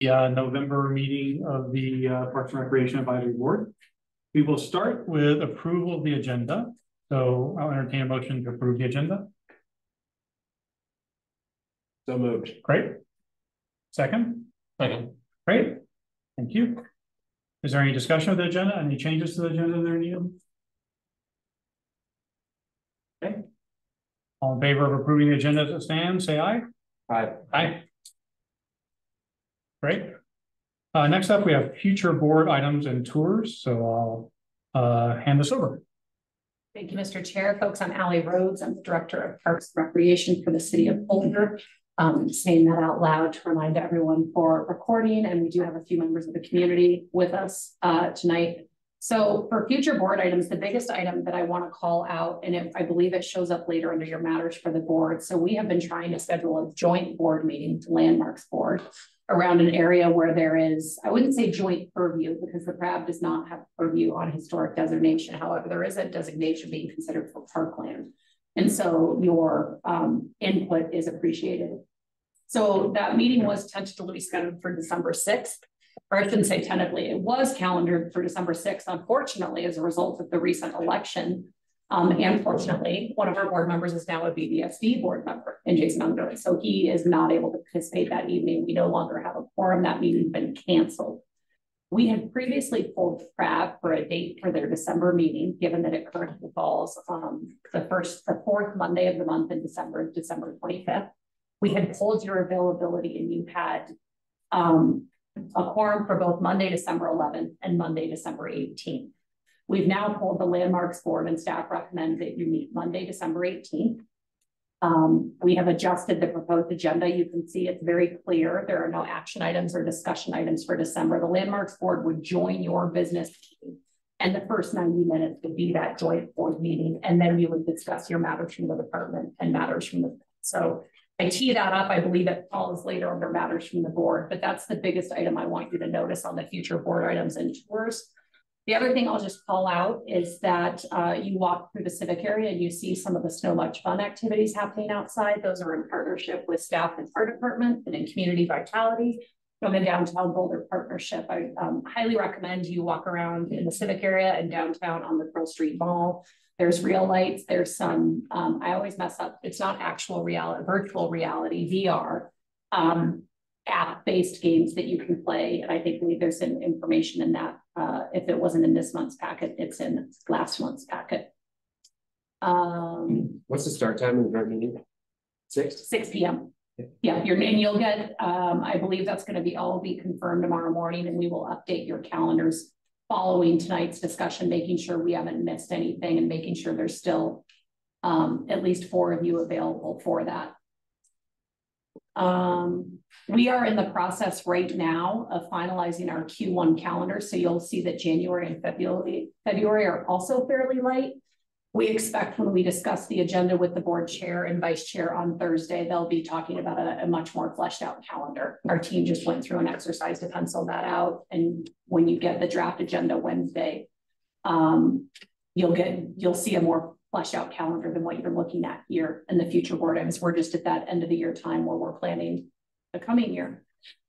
the November meeting of the Parks and Recreation Advisory Board. We will start with approval of the agenda. So I'll entertain a motion to approve the agenda. So moved. Great. Second? Second. Great. Thank you. Is there any discussion of the agenda? Any changes to the agenda there, Neil? Okay. All in favor of approving the agenda as it stands, say aye. Aye. Aye. Great. Next up, we have future board items and tours. So I'll hand this over. Thank you, Mr. Chair. Folks, I'm Allie Rhodes. I'm the Director of Parks and Recreation for the City of Boulder. Saying that out loud to remind everyone for recording, and we do have a few members of the community with us tonight. So for future board items, the biggest item that I want to call out, and I believe it shows up later under your matters for the board. So we have been trying to schedule a joint board meeting to Landmarks Board around an area where there is, I wouldn't say joint purview because the PRAB does not have purview on historic designation. However, there is a designation being considered for parkland. And so your input is appreciated. So that meeting was tentatively scheduled for December 6th, or I shouldn't say tentatively, it was calendared for December 6th. Unfortunately, as a result of the recent election, and fortunately, one of our board members is now a BBSD board member in Jason Unger. So he is not able to participate that evening. We no longer have a quorum. That meeting has been canceled. We had previously pulled PRAB for a date for their December meeting, given that it currently falls the fourth Monday of the month in December 25th. We had pulled your availability and you had a quorum for both Monday, December 11th and Monday, December 18th. We've now pulled the Landmarks Board and staff recommend that you meet Monday, December 18th. We have adjusted the proposed agenda. You can see it's very clear. There are no action items or discussion items for December. The Landmarks Board would join your business meeting, and the first 90 minutes would be that joint board meeting. And then you would discuss your matters from the department and matters from the, so I tee that up. I believe it falls later under matters from the board, but that's the biggest item I want you to notice on the future board items and tours. The other thing I'll just call out is that you walk through the civic area and you see some of the Snow Much Fun activities happening outside. Those are in partnership with staff and fire department and in community vitality from the Downtown Boulder Partnership. I highly recommend you walk around in the civic area and downtown on the Pearl Street Mall. There's real lights, there's some, I always mess up, it's not actual reality, virtual reality, VR, app-based games that you can play. And I think there's some information in that. If it wasn't in this month's packet, it's in last month's packet. What's the start time of the meeting? 6 p.m. Yeah, your name you'll get, I believe that's going to all be confirmed tomorrow morning, and we will update your calendars following tonight's discussion, making sure we haven't missed anything and making sure there's still at least 4 of you available for that. We are in the process right now of finalizing our Q1 calendar. So you'll see that January and February are also fairly light. We expect when we discuss the agenda with the board chair and vice chair on Thursday, they'll be talking about a much more fleshed out calendar. Our team just went through an exercise to pencil that out. And when you get the draft agenda Wednesday, you'll see a more fleshed out calendar than what you're looking at here in the future board items. We're just at that end of the year time where we're planning the coming year.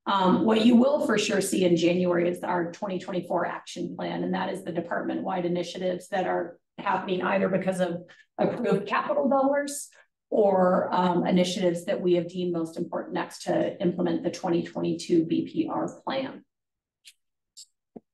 What you will for sure see in January is our 2024 action plan. And that is the department-wide initiatives that are happening either because of approved capital dollars or initiatives that we have deemed most important next to implement the 2022 BPR plan.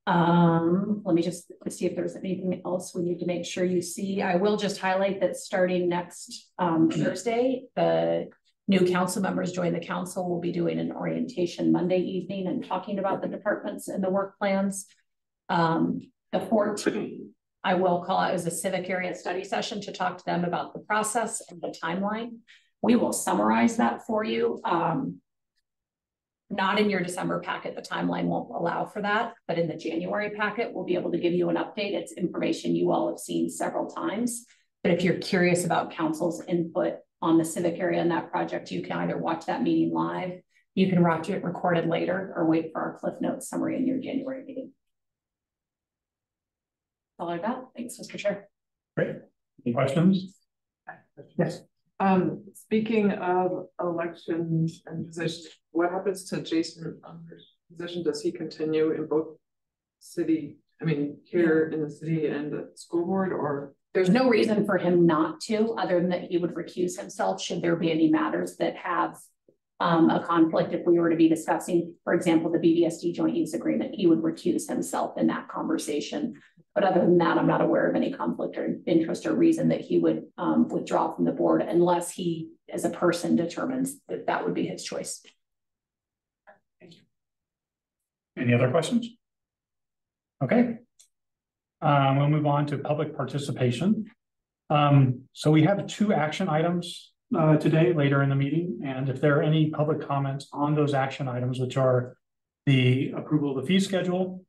Let me just see if there's anything else we need to make sure you see. I will just highlight that starting next Thursday, the new council members join the council. We'll be doing an orientation Monday evening and talking about the departments and the work plans. The 14th, I will call out as a civic area study session to talk to them about the process and the timeline. We will summarize that for you. Not in your December packet, the timeline won't allow for that, but in the January packet, we'll be able to give you an update. It's information you all have seen several times, but if you're curious about council's input on the civic area in that project, you can either watch that meeting live, you can watch it recorded later, or wait for our Cliff Notes summary in your January meeting. That's all I got. Thanks, Mr. Chair. Great. Any questions? Yes. Speaking of elections and positions, what happens to Jason Unger's position, does he continue in both here in the city and the school board, or? There's no reason for him not to, other than that he would recuse himself should there be any matters that have a conflict. If we were to be discussing, for example, the BBSD joint use agreement, he would recuse himself in that conversation. But other than that, I'm not aware of any conflict or interest or reason that he would withdraw from the board unless he, as a person, determines that that would be his choice. Thank you. Any other questions? Okay. We'll move on to public participation. So we have 2 action items today later in the meeting. And if there are any public comments on those action items, which are the approval of the fee schedule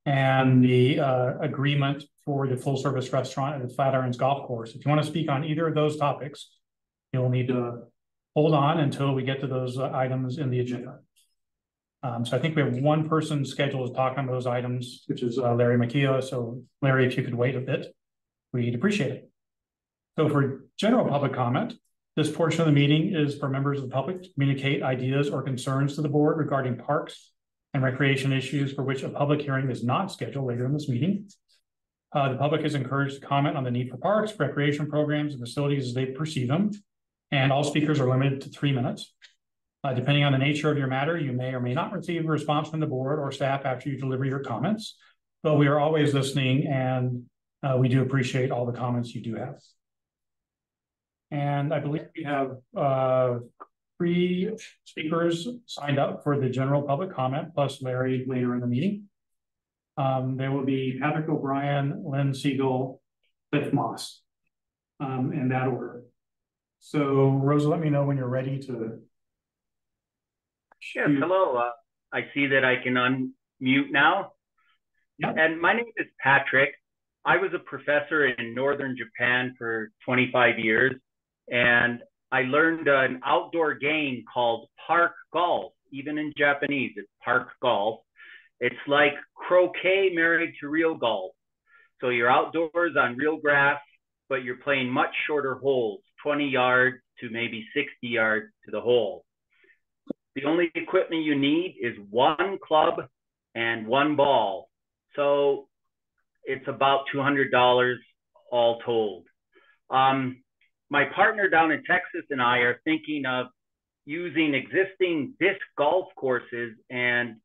and the agreement for the full service restaurant at the Flatirons Golf Course. If you want to speak on either of those topics, you'll need to hold on until we get to those items in the agenda. So I think we have one person scheduled to talk on those items, which is Larry McKeough. So Larry, if you could wait a bit, we'd appreciate it. So for general public comment, this portion of the meeting is for members of the public to communicate ideas or concerns to the board regarding parks and recreation issues for which a public hearing is not scheduled later in this meeting. The public is encouraged to comment on the need for parks, recreation programs, and facilities as they perceive them. And all speakers are limited to 3 minutes. Depending on the nature of your matter, you may or may not receive a response from the board or staff after you deliver your comments. But we are always listening, and we do appreciate all the comments you do have. And I believe we have 3 speakers signed up for the general public comment, plus Larry later in the meeting. There will be Patrick O'Brien, Lynn Siegel, Cliff Moss, in that order. So Rosa, let me know when you're ready to. Yes, hello. I see that I can unmute now. Yep. And my name is Patrick. I was a professor in northern Japan for 25 years, and I learned an outdoor game called park golf. Even in Japanese, it's park golf. It's like croquet married to real golf. So you're outdoors on real grass, but you're playing much shorter holes, 20 yards to maybe 60 yards to the hole. The only equipment you need is 1 club and 1 ball. So it's about $200 all told. My partner down in Texas and I are thinking of using existing disc golf courses and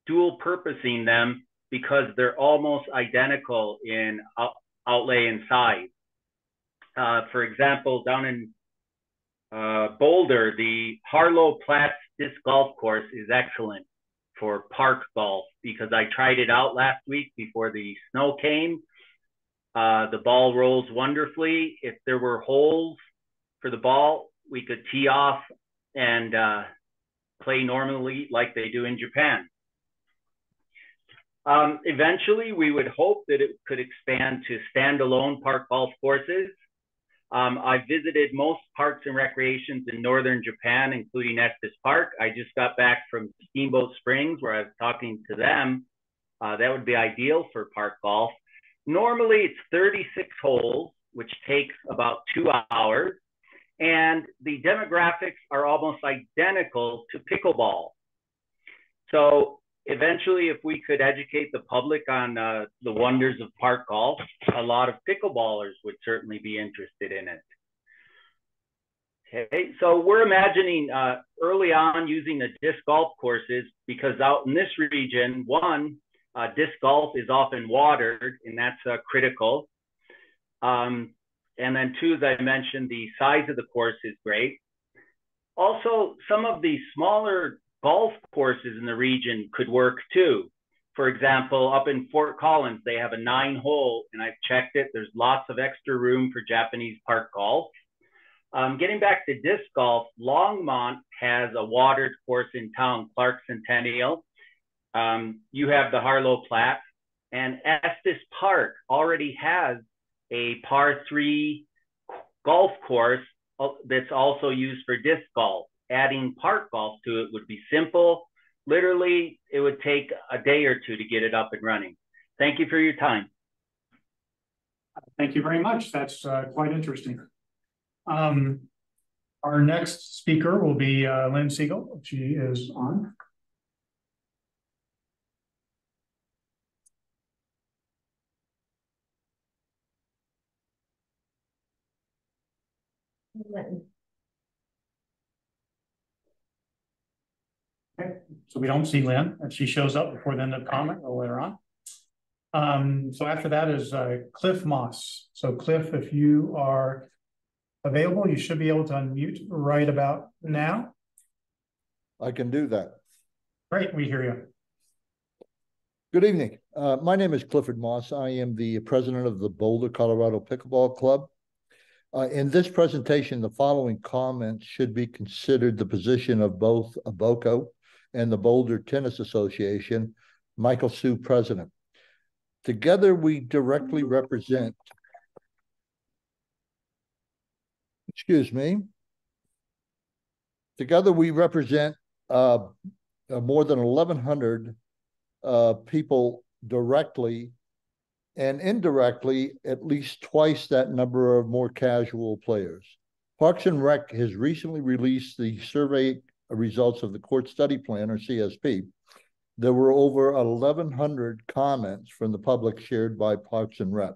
dual purposing them because they're almost identical in outlay and size. For example, down in Boulder, the Harlow Platts disc golf course is excellent for park golf because I tried it out last week before the snow came. The ball rolls wonderfully. If there were holes for the ball, we could tee off and play normally like they do in Japan. Eventually, we would hope that it could expand to standalone park golf courses. I visited most parks and recreations in northern Japan, including Estes Park. I just got back from Steamboat Springs, where I was talking to them. That would be ideal for park golf. Normally, it's 36 holes, which takes about 2 hours. And the demographics are almost identical to pickleball. So eventually, if we could educate the public on the wonders of park golf, a lot of pickleballers would certainly be interested in it. Okay, so we're imagining early on using the disc golf courses because out in this region, one, disc golf is often watered, and that's critical. And then 2, as I mentioned, the size of the course is great. Also, some of the smaller golf courses in the region could work too. For example, up in Fort Collins, they have a 9-hole, and I've checked it. There's lots of extra room for Japanese park golf. Getting back to disc golf, Longmont has a watered course in town, Clark Centennial. You have the Harlow Platts, and Estes Park already has a par 3 golf course that's also used for disc golf. Adding park golf to it would be simple. Literally, it would take a day or 2 to get it up and running. Thank you for your time. Thank you very much. That's quite interesting. Our next speaker will be Lynn Siegel. She is on. Okay, so we don't see Lynn, and she shows up before the end of comment or later on. So after that is Cliff Moss. So Cliff, if you are available, you should be able to unmute right about now. I can do that. Great, we hear you. Good evening. My name is Clifford Moss. I am the president of the Boulder, Colorado Pickleball Club. In this presentation, the following comments should be considered the position of both ABOCO and the Boulder Tennis Association. Michael Sue, president. Together, we directly represent, together we represent more than 1,100 people directly, and indirectly at least twice that number of more casual players. Parks and Rec has recently released the survey results of the Court Study Plan, or CSP. There were over 1,100 comments from the public shared by Parks and Rec.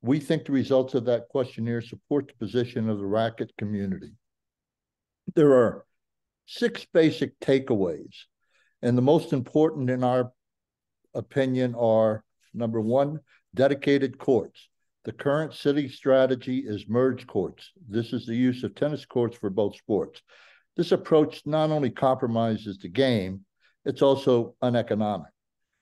We think the results of that questionnaire support the position of the racket community. There are 6 basic takeaways, and the most important in our opinion are: number 1, dedicated courts. The current city strategy is merge courts. This is the use of tennis courts for both sports. This approach not only compromises the game, it's also uneconomic.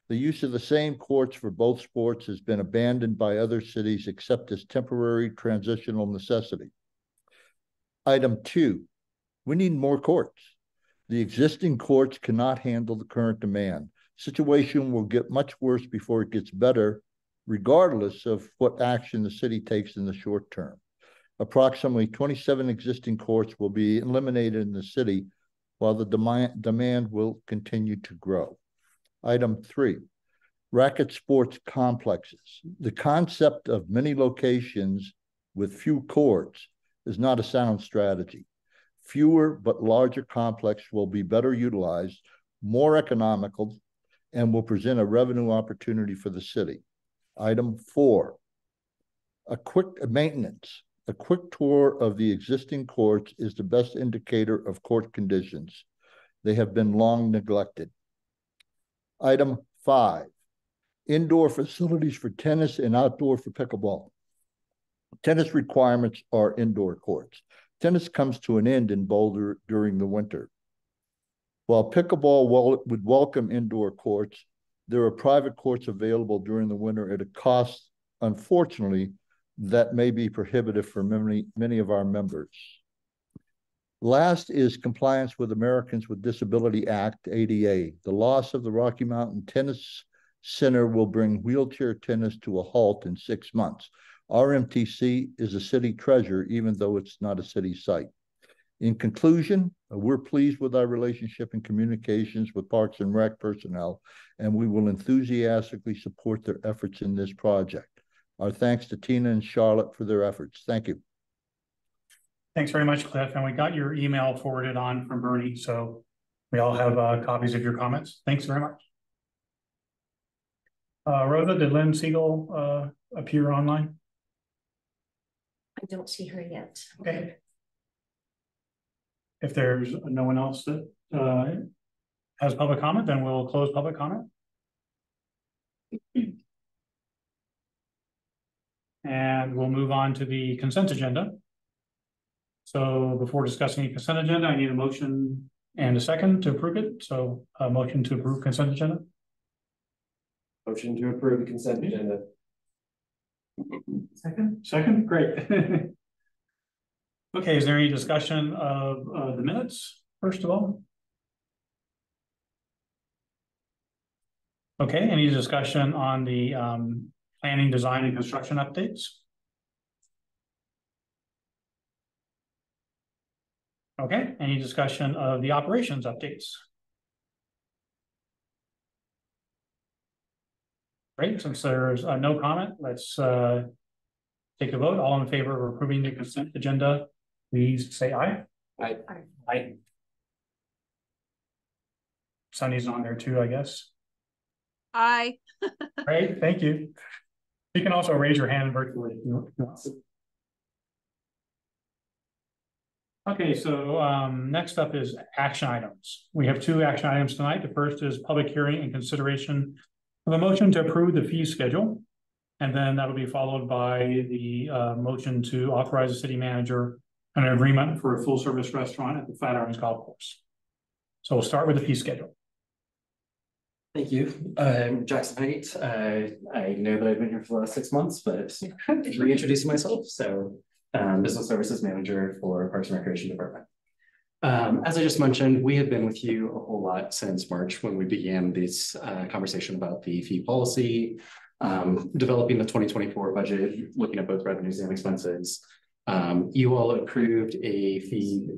The use of the same courts for both sports has been abandoned by other cities except as temporary transitional necessity. Item 2, we need more courts. The existing courts cannot handle the current demand. Situation will get much worse before it gets better, regardless of what action the city takes in the short term. Approximately 27 existing courts will be eliminated in the city, while the demand will continue to grow. Item 3, racket sports complexes. The concept of many locations with few courts is not a sound strategy. Fewer but larger complexes will be better utilized, more economical, and will present a revenue opportunity for the city. Item 4, a quick maintenance. A quick tour of the existing courts is the best indicator of court conditions. They have been long neglected. Item 5, indoor facilities for tennis and outdoor for pickleball. Tennis requirements are indoor courts. Tennis comes to an end in Boulder during the winter. While pickleball would welcome indoor courts, there are private courts available during the winter at a cost, unfortunately, that may be prohibitive for many of our members. Last is compliance with Americans with Disability Act, ADA. The loss of the Rocky Mountain Tennis Center will bring wheelchair tennis to a halt in 6 months. RMTC is a city treasure, even though it's not a city site. In conclusion, we're pleased with our relationship and communications with Parks and Rec personnel, and we will enthusiastically support their efforts in this project. Our thanks to Tina and Charlotte for their efforts. Thank you. Thanks very much, Cliff. And we got your email forwarded on from Bernie, so we all have copies of your comments. Thanks very much. Rhoda, did Lynn Siegel appear online? I don't see her yet. Okay. If there's no one else that has public comment, then we'll close public comment. And we'll move on to the consent agenda. So before discussing the consent agenda, I need a motion and a second to approve it. So a motion to approve consent agenda. Motion to approve the consent agenda. Second, great. Okay, is there any discussion of the minutes, first of all? Okay, any discussion on the planning, design, and construction updates? Okay, any discussion of the operations updates? Great, since there's no comment, let's take a vote. All in favor of approving the consent agenda, please say aye. Aye. Aye. Sunny's on there too, I guess. Aye. Great, thank you. You can also raise your hand virtually if you want. Okay, so next up is action items. We have two action items tonight. The first is public hearing and consideration of a motion to approve the fee schedule. And then that'll be followed by the motion to authorize the city manager an agreement for a full service restaurant at the Flatirons Golf Course. So we'll start with the fee schedule. Thank you. I'm Jackson Height. I know that I've been here for the last 6 months, but reintroducing myself. So Business Services Manager for Parks and Recreation Department. As I just mentioned, we have been with you a whole lot since March when we began this conversation about the fee policy, developing the 2024 budget, looking at both revenues and expenses. You all approved a fee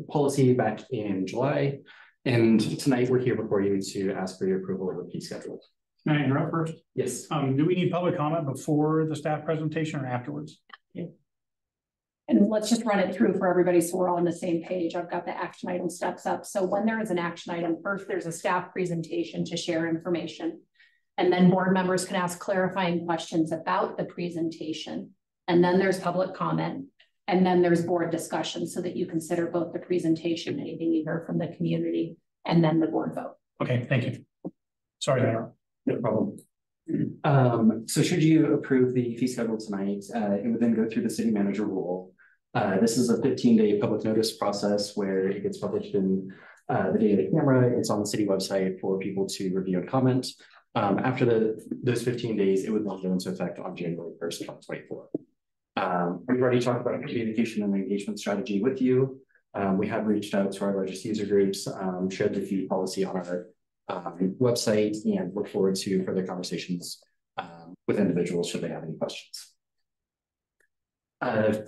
policy back in July, and tonight we're here before you to ask for your approval of the fee schedule. Can I interrupt first? Yes. Do we need public comment before the staff presentation or afterwards? And let's just run it through for everybody so we're all on the same page. I've got the action item steps up. So when there is an action item, first there's a staff presentation to share information. And then board members can ask clarifying questions about the presentation. And then there's public comment. And then there's board discussion so that you consider both the presentation, anything you hear from the community, and then the board vote. Okay, thank you. Sorry to interrupt. No problem. So should you approve the fee schedule tonight, it would then go through the city manager rule. This is a 15-day public notice process where it gets published in the day of the camera. It's on the city website for people to review and comment. After those 15 days, it would then go into effect on January 1st, 2024. We've already talked about communication and engagement strategy with you. We have reached out to our largest user groups, shared the fee policy on our website, and look forward to further conversations with individuals should they have any questions.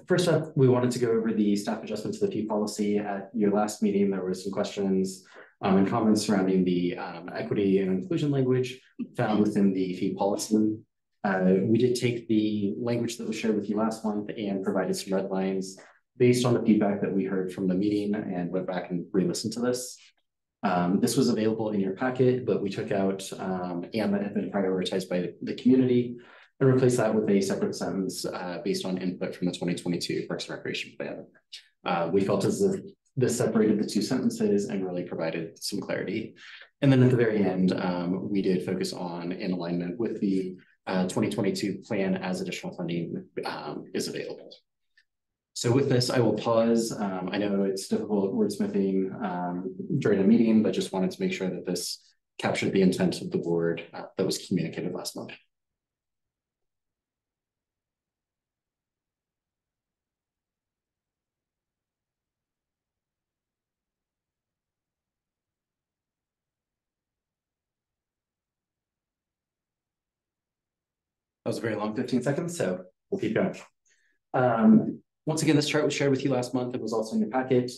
First up, we wanted to go over the staff adjustment to the fee policy. At your last meeting, there were some questions and comments surrounding the equity and inclusion language found within the fee policy. We did take the language that was shared with you last month and provided some red lines based on the feedback that we heard from the meeting and went back and re-listened to this. This was available in your packet, but we took out and that had been prioritized by the community and replace that with a separate sentence based on input from the 2022 Parks and Recreation Plan. We felt as if this separated the two sentences and really provided some clarity. And then at the very end, we did focus on in alignment with the 2022 plan as additional funding is available. So with this, I will pause. I know it's difficult wordsmithing during a meeting, but just wanted to make sure that this captured the intent of the board that was communicated last month. That was a very long 15 seconds, so we'll keep going. Once again, this chart was shared with you last month. It was also in your packet.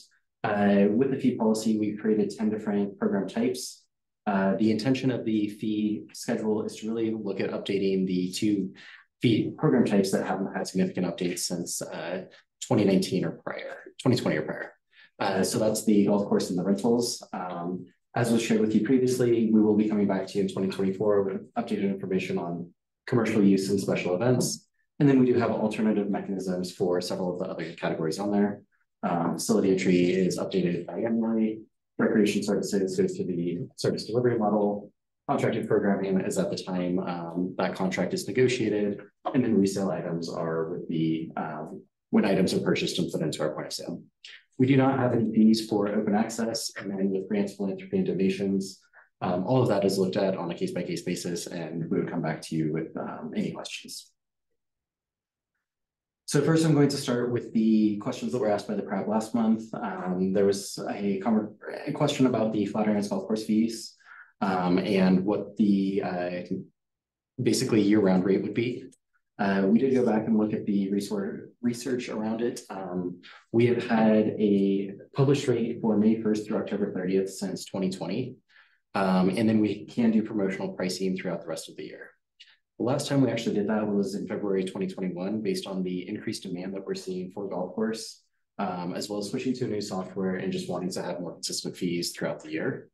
With the fee policy, we created 10 different program types. The intention of the fee schedule is to really look at updating the 2 fee program types that haven't had significant updates since 2019 or prior, 2020 or prior. So that's the golf course and the rentals. As was shared with you previously, we will be coming back to you in 2024 with updated information on commercial use and special events. And then we do have alternative mechanisms for several of the other categories on there. Facility entry is updated biannually. Recreation services goes to the service delivery model. Contracted programming is at the time that contract is negotiated. And then resale items are with the when items are purchased and put into our point of sale. We do not have any fees for open access, and then with grants, philanthropy, and donations. All of that is looked at on a case-by-case basis, and we would come back to you with any questions. So first, I'm going to start with the questions that were asked by the crowd last month. There was a question about the Flatirons Golf Course fees and what the basically year-round rate would be. We did go back and look at the research around it. We have had a published rate for May 1st through October 30th since 2020. And then we can do promotional pricing throughout the rest of the year. The last time we actually did that was in February 2021, based on the increased demand that we're seeing for golf course, as well as switching to a new software and just wanting to have more consistent fees throughout the year.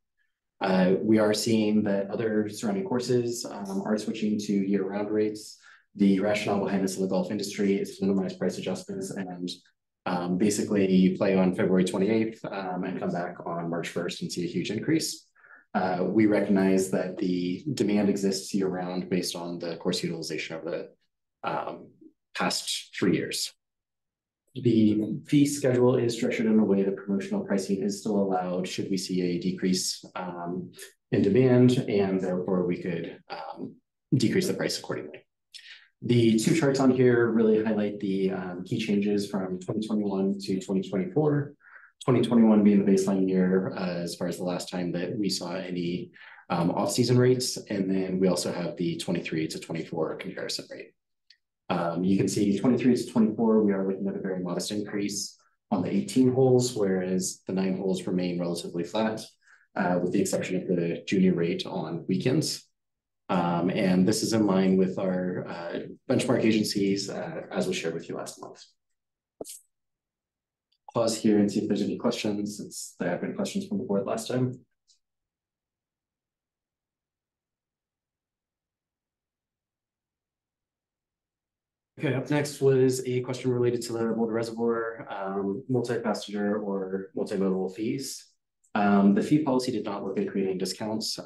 We are seeing that other surrounding courses are switching to year-round rates. The rationale behind this in the golf industry is to minimize price adjustments and Basically, you play on February 28th and come back on March 1st and see a huge increase. We recognize that the demand exists year round based on the course utilization of the past 3 years. The fee schedule is structured in a way that promotional pricing is still allowed should we see a decrease in demand, and therefore we could decrease the price accordingly. The two charts on here really highlight the key changes from 2021 to 2024. 2021 being the baseline year as far as the last time that we saw any off-season rates, and then we also have the 23 to 24 comparison rate. You can see 23 to 24, we are looking at a very modest increase on the 18 holes, whereas the 9 holes remain relatively flat, with the exception of the junior rate on weekends. And this is in line with our benchmark agencies, as was shared with you last month. Pause here and see if there's any questions, since there have been questions from the board last time. Okay, up next was a question related to the Boulder Reservoir, multi-passenger or multimodal fees. The fee policy did not look at creating discounts,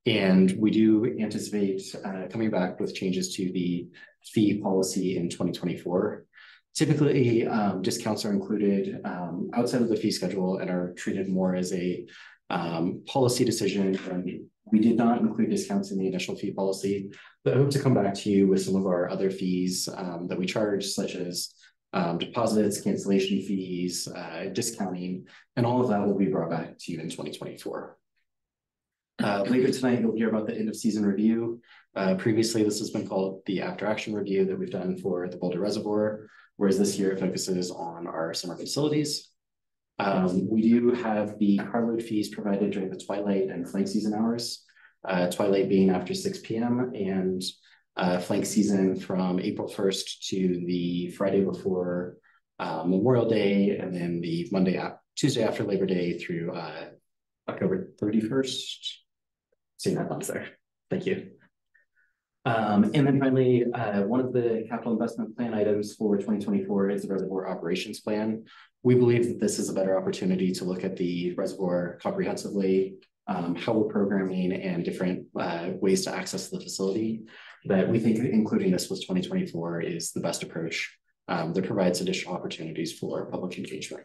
and we do anticipate coming back with changes to the fee policy in 2024. Typically, discounts are included outside of the fee schedule and are treated more as a policy decision. And we did not include discounts in the initial fee policy, but I hope to come back to you with some of our other fees that we charge, such as deposits, cancellation fees, discounting, and all of that will be brought back to you in 2024. Later tonight, you'll hear about the end of season review. Previously, this has been called the after action review that we've done for the Boulder Reservoir, whereas this year it focuses on our summer facilities. We do have the carload fees provided during the twilight and flank season hours, twilight being after 6 p.m. and flank season from April 1st to the Friday before Memorial Day, and then the Tuesday after Labor Day through October 31st. Seeing that box there. Thank you. And then finally, one of the capital investment plan items for 2024 is the reservoir operations plan. We believe that this is a better opportunity to look at the reservoir comprehensively, how we're programming, and different ways to access the facility. That we think including this with 2024 is the best approach that provides additional opportunities for public engagement.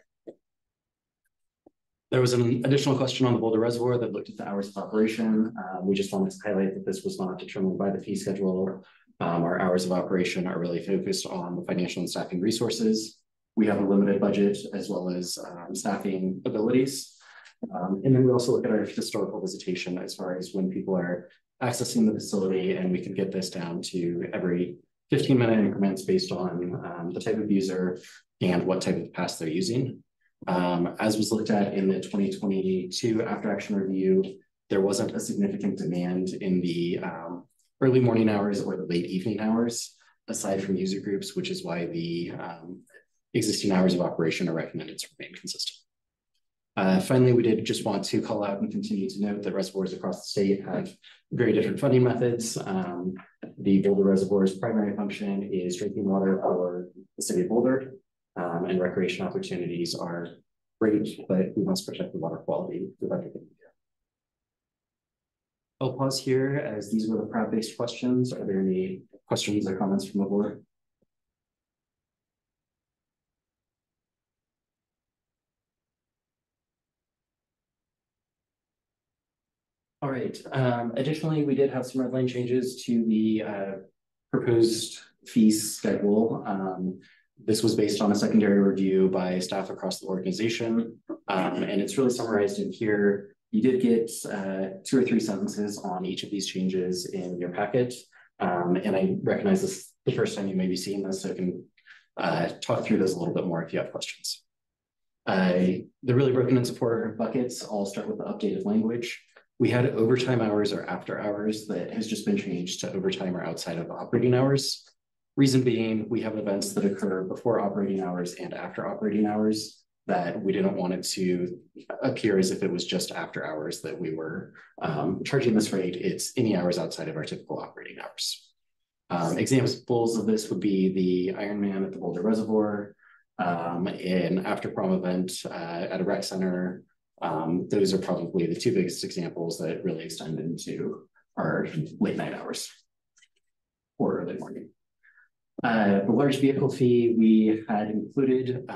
There was an additional question on the Boulder Reservoir that looked at the hours of operation. We just wanted to highlight that this was not determined by the fee schedule. Our hours of operation are really focused on the financial and staffing resources. We have a limited budget as well as staffing abilities. And then we also look at our historical visitation as far as when people are accessing the facility, and we can get this down to every 15-minute increments based on the type of user and what type of pass they're using. As was looked at in the 2022 after action review, there wasn't a significant demand in the early morning hours or the late evening hours, aside from user groups, which is why the existing hours of operation are recommended to remain consistent. Finally, we did just want to call out and continue to note that reservoirs across the state have very different funding methods. The Boulder Reservoir's primary function is drinking water for the city of Boulder, and recreation opportunities are great, but we must protect the water quality with everything we do. I'll pause here as these were the crowd-based questions. Are there any questions or comments from the board? All right. Additionally, we did have some redline changes to the proposed fee schedule. This was based on a secondary review by staff across the organization, and it's really summarized in here. You did get 2 or 3 sentences on each of these changes in your packet, and I recognize this is the first time you may be seeing this, so I can talk through this a little bit more if you have questions. They're really broken into 4 buckets. I'll start with the updated language. We had overtime hours or after hours that has just been changed to overtime or outside of operating hours. Reason being, we have events that occur before operating hours and after operating hours that we didn't want it to appear as if it was just after hours that we were charging this rate. It's any hours outside of our typical operating hours. Examples of this would be the Ironman at the Boulder Reservoir, an after prom event at a rec center. Those are probably the two biggest examples that really extend into our late night hours or early morning. The large vehicle fee we had included.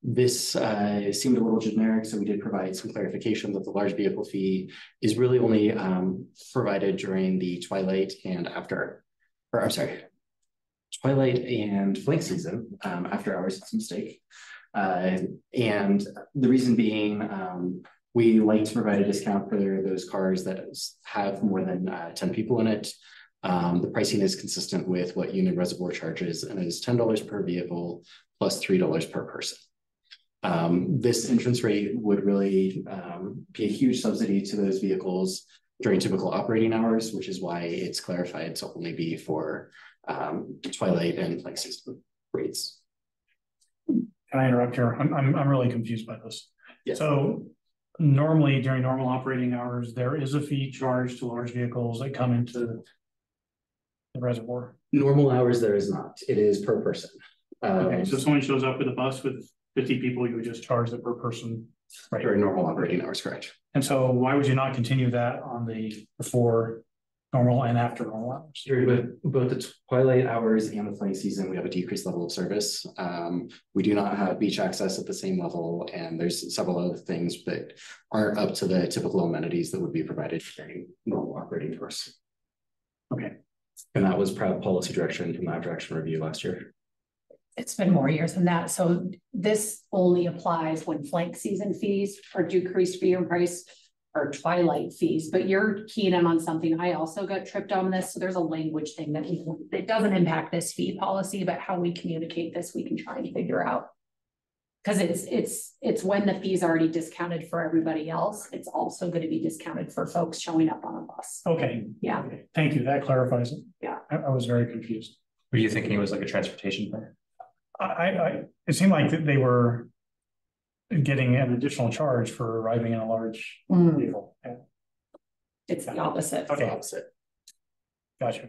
This seemed a little generic, so we did provide some clarification that the large vehicle fee is really only provided during the twilight and after, or I'm sorry, twilight and flank season, after hours, it's a mistake. And the reason being, we like to provide a discount for those cars that have more than 10 people in it. The pricing is consistent with what Union Reservoir charges, and it is $10 per vehicle plus $3 per person. This entrance rate would really be a huge subsidy to those vehicles during typical operating hours, which is why it's clarified to only be for twilight and flank season rates. Can I interrupt here? I'm really confused by this. Yes. So normally during normal operating hours, there is a fee charged to large vehicles that come into the reservoir. Normal hours, there is not. It is per person. Okay, so if someone shows up with a bus with 50 people, you would just charge them per person, right? During normal operating hours, correct. And so why would you not continue that on the before normal and after normal hours? During both the twilight hours and the flank season, we have a decreased level of service. We do not have beach access at the same level, and there's several other things that aren't up to the typical amenities that would be provided during normal operating hours. Okay. And that was proud policy direction from that direction review last year. It's been more years than that. So this only applies when flank season fees or decreased fee and price or twilight fees, but you're keying in on something. I also got tripped on this. So there's a language thing that it doesn't impact this fee policy, but how we communicate this, we can try and figure out. Because it's when the fee's already discounted for everybody else, it's also going to be discounted for folks showing up on a bus. Okay. Yeah. Okay. Thank you. That clarifies it. Yeah. I was very confused. Were you thinking it was like a transportation thing? It seemed like that they were getting an additional charge for arriving in a large vehicle. Yeah. It's the opposite. Okay. Opposite. Gotcha.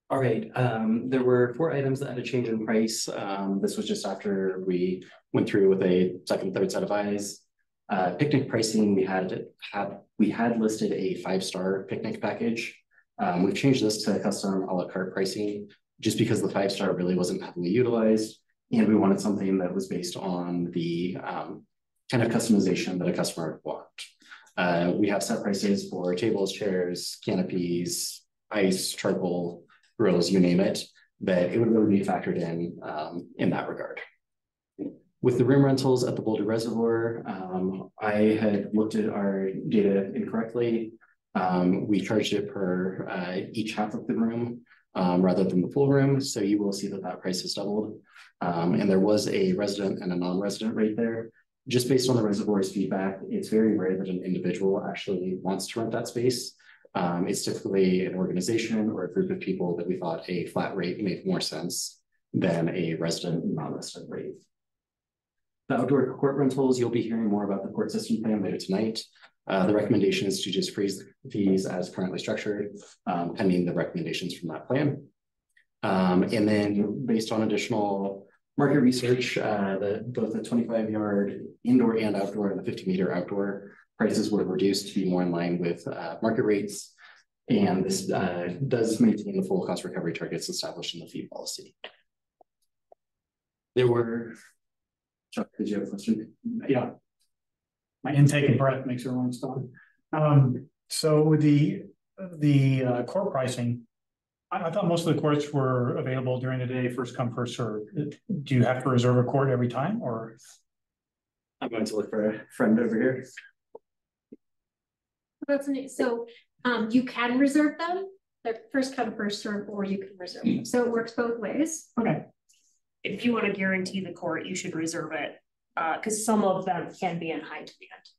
All right, there were 4 items that had a change in price. This was just after we went through with a second, third set of eyes. Picnic pricing, we had listed a 5-star picnic package. We've changed this to custom a la carte pricing just because the 5-star really wasn't heavily utilized. And we wanted something that was based on the kind of customization that a customer would want. We have set prices for tables, chairs, canopies, ice, charcoal, grills, you name it, that it would really be factored in that regard. With the room rentals at the Boulder Reservoir, I had looked at our data incorrectly. We charged it per each half of the room rather than the full room. So you will see that that price has doubled. And there was a resident and a non-resident rate there. Just based on the reservoir's feedback, it's very rare that an individual actually wants to rent that space. It's typically an organization or a group of people that we thought a flat rate made more sense than a resident and non-resident rate. The outdoor court rentals, you'll be hearing more about the court system plan later tonight. The recommendation is to just freeze the fees as currently structured, pending the recommendations from that plan. And then based on additional market research, both the 25-yard indoor and outdoor and the 50-meter outdoor prices were reduced to be more in line with market rates. And this does maintain the full cost recovery targets established in the fee policy. There were, Chuck, did you have a question? Yeah. My intake and breath makes everyone stop. So the court pricing, I thought most of the courts were available during the day, first come, first serve. Do you have to reserve a court every time, or? I'm going to look for a friend over here. That's neat. So you can reserve them. They're first come, first serve, or you can reserve them. So it works both ways. Okay. If you want to guarantee the court, you should reserve it because some of them can be in high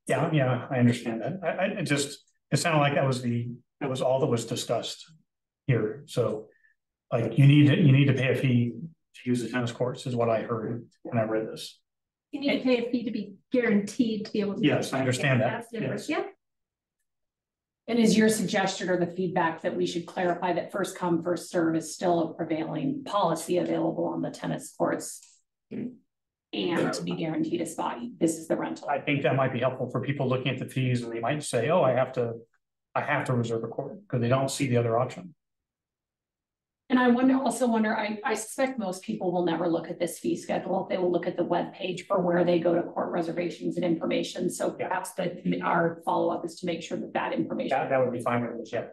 demand. Yeah, I understand that. It sounded like that was all that was discussed here. So like you need to pay a fee to use the tennis courts is what I heard when I read this. You need to pay a fee to be guaranteed to be able to. Yes, I understand that. That's different. Yes. Yeah. And is your suggestion or the feedback that we should clarify that first come, first serve is still a prevailing policy available on the tennis courts? And to be guaranteed a spot, this is the rental. I think that might be helpful for people looking at the fees and they might say, oh, I have to reserve a court because they don't see the other option. And I also wonder, I suspect most people will never look at this fee schedule. They will look at the web page for where they go to court reservations and information. So perhaps our follow-up is to make sure that information. That would be fine with us, yeah.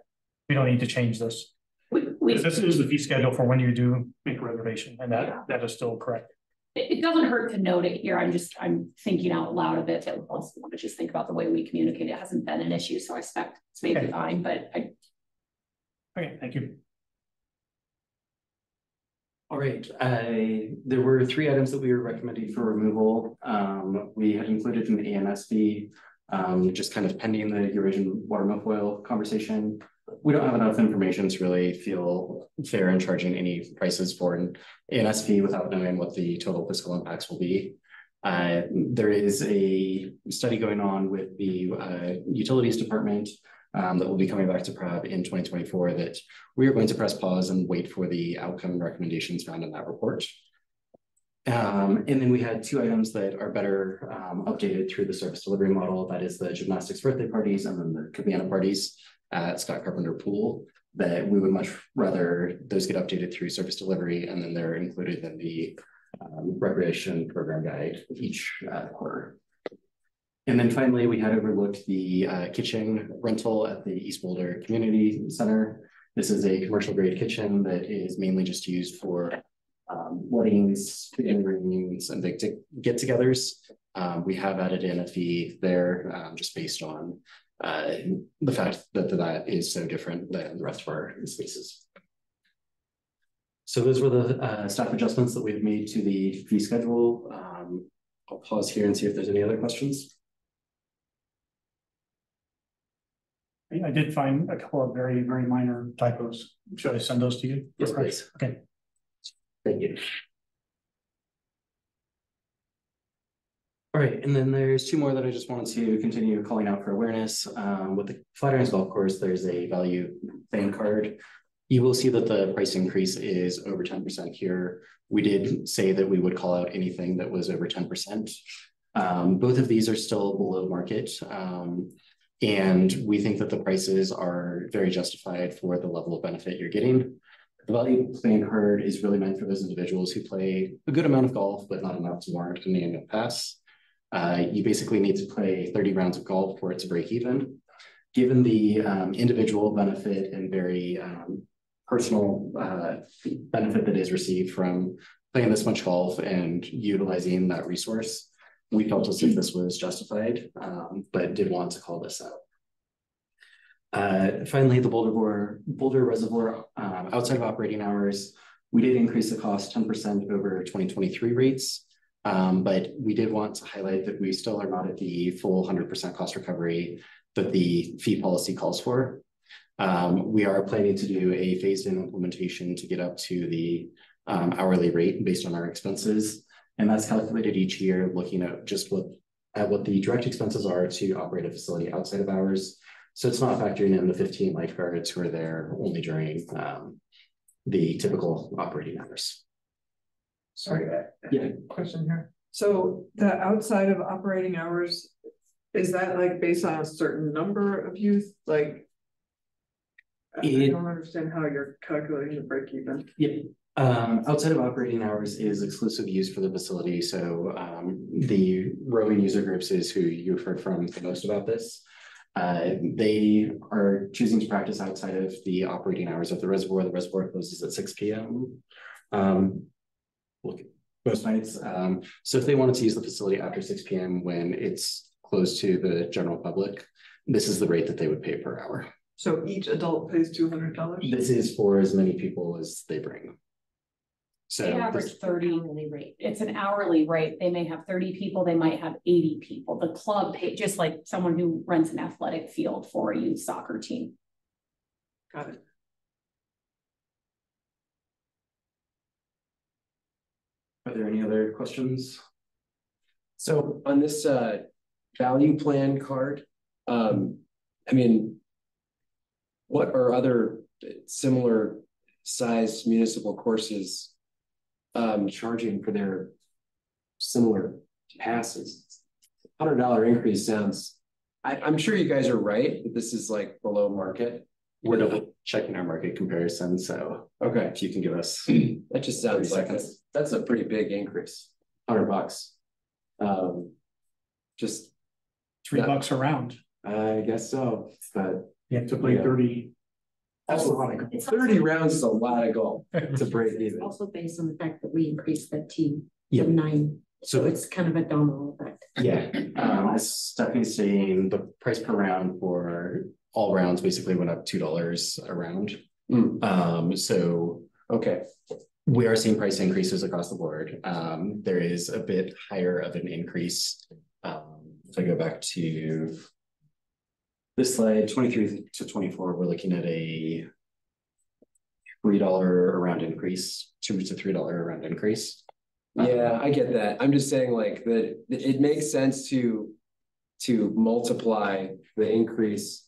We don't need to change this. This is the fee schedule for when you do make a reservation, and that is still correct. It doesn't hurt to note it here. I'm thinking out loud a bit. That we also want to just think about the way we communicate. It hasn't been an issue, so I expect it's maybe fine, but Okay, thank you. All right, there were 3 items that we were recommending for removal. We had included an AMS fee, just kind of pending the Eurasian water milfoil conversation. We don't have enough information to really feel fair in charging any prices for an AMS fee without knowing what the total fiscal impacts will be. There is a study going on with the utilities department that will be coming back to PRAB in 2024 that we are going to press pause and wait for the outcome recommendations found in that report. And then we had 2 items that are better updated through the service delivery model. That is the gymnastics birthday parties and then the cabana parties at Scott Carpenter Pool, that we would much rather those get updated through service delivery and then they're included in the recreation program guide each quarter. And then finally, we had overlooked the kitchen rental at the East Boulder Community Center. This is a commercial grade kitchen that is mainly just used for weddings, reunions, and big get-togethers. We have added in a fee there just based on the fact that that is so different than the rest of our spaces. So those were the staff adjustments that we've made to the fee schedule. I'll pause here and see if there's any other questions. I did find a couple of very, very minor typos. Should I send those to you? Yes, please. Okay. Thank you. All right, and then there's 2 more that I just wanted to continue calling out for awareness. With the Flatirons Golf Course, there's a value plan card. You will see that the price increase is over 10% here. We did say that we would call out anything that was over 10%. Both of these are still below market. And we think that the prices are very justified for the level of benefit you're getting. The value plan card is really meant for those individuals who play a good amount of golf, but not enough to warrant an annual pass. You basically need to play 30 rounds of golf for it to break even. Given the individual benefit and very personal benefit that is received from playing this much golf and utilizing that resource, we felt as if this was justified, but did want to call this out. Finally, the Boulder Reservoir outside of operating hours, we did increase the cost 10% over 2023 rates, but we did want to highlight that we still are not at the full 100% cost recovery that the fee policy calls for. We are planning to do a phased-in implementation to get up to the hourly rate based on our expenses. And that's calculated each year, looking at just what the direct expenses are to operate a facility outside of hours. So it's not factoring in the 15 lifeguards who are there only during the typical operating hours. Sorry, yeah. Question here. So the outside of operating hours, is that like based on a certain number of youth? Like, I don't understand how you're calculating the break even. Yeah. Outside of operating hours is exclusive use for the facility. So the rowing user groups is who you've heard from the most about this. They are choosing to practice outside of the operating hours of the reservoir. The reservoir closes at 6 p.m. Most nights. So if they wanted to use the facility after 6 p.m. when it's closed to the general public, this is the rate that they would pay per hour. So each adult pays $200? This is for as many people as they bring. So they average 30 hourly rate. It's an hourly rate. They may have 30 people, they might have 80 people. The club pay just like someone who rents an athletic field for a youth soccer team. Got it. Are there any other questions? So on this value plan card, I mean, what are other similar sized municipal courses charging for their similar passes? $100 increase sounds, I'm sure you guys are right, that this is like below market. We're double checking our market comparison, so Okay, if you can give us that just sounds 30 like seconds. that's a pretty big increase. $100. Just $3 a round. I guess so, but You have to play Yeah. 30. that's a lot of golf. It's 30 rounds is a lot of golf to break It's even. also based on the fact that we increased the team Yeah. to 9. So So it's kind of a domino effect. yeah, as Stephanie's saying, the price per round for all rounds basically went up $2 a round. So Okay, we are seeing price increases across the board. There is a bit higher of an increase. If I go back to this slide, 23 to 24, we're looking at a $3 a round increase, $2 to $3 a round increase. yeah, I get that. I'm just saying like that it makes sense to multiply the increase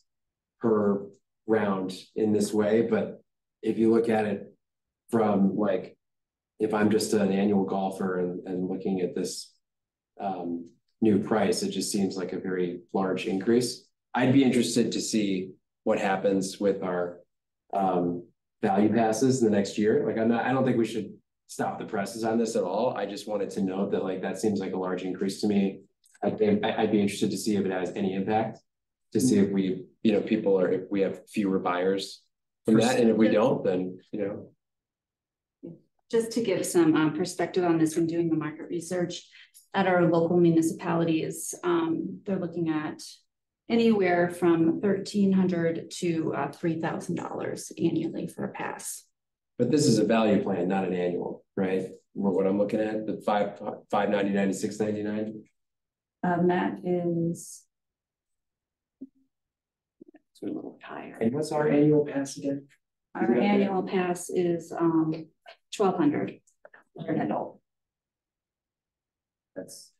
per round in this way, but if you look at it from like, if I'm just an annual golfer and looking at this new price, it just seems like a very large increase. I'd be interested to see what happens with our value passes in the next year. Like I don't think we should stop the presses on this at all. I just wanted to note that like that seems like a large increase to me. I think I'd be interested to see if it has any impact, to see if we, you know, if we have fewer buyers from that, and if we don't, then, you know. Just to give some perspective on this, when doing the market research at our local municipalities, they're looking at anywhere from $1,300 to $3,000 annually for a pass. But this is a value plan, not an annual, right? What I'm looking at, the $599 to $699. That is a little higher. And what's our annual pass again? Our annual pass is $1,200 for an adult. That's,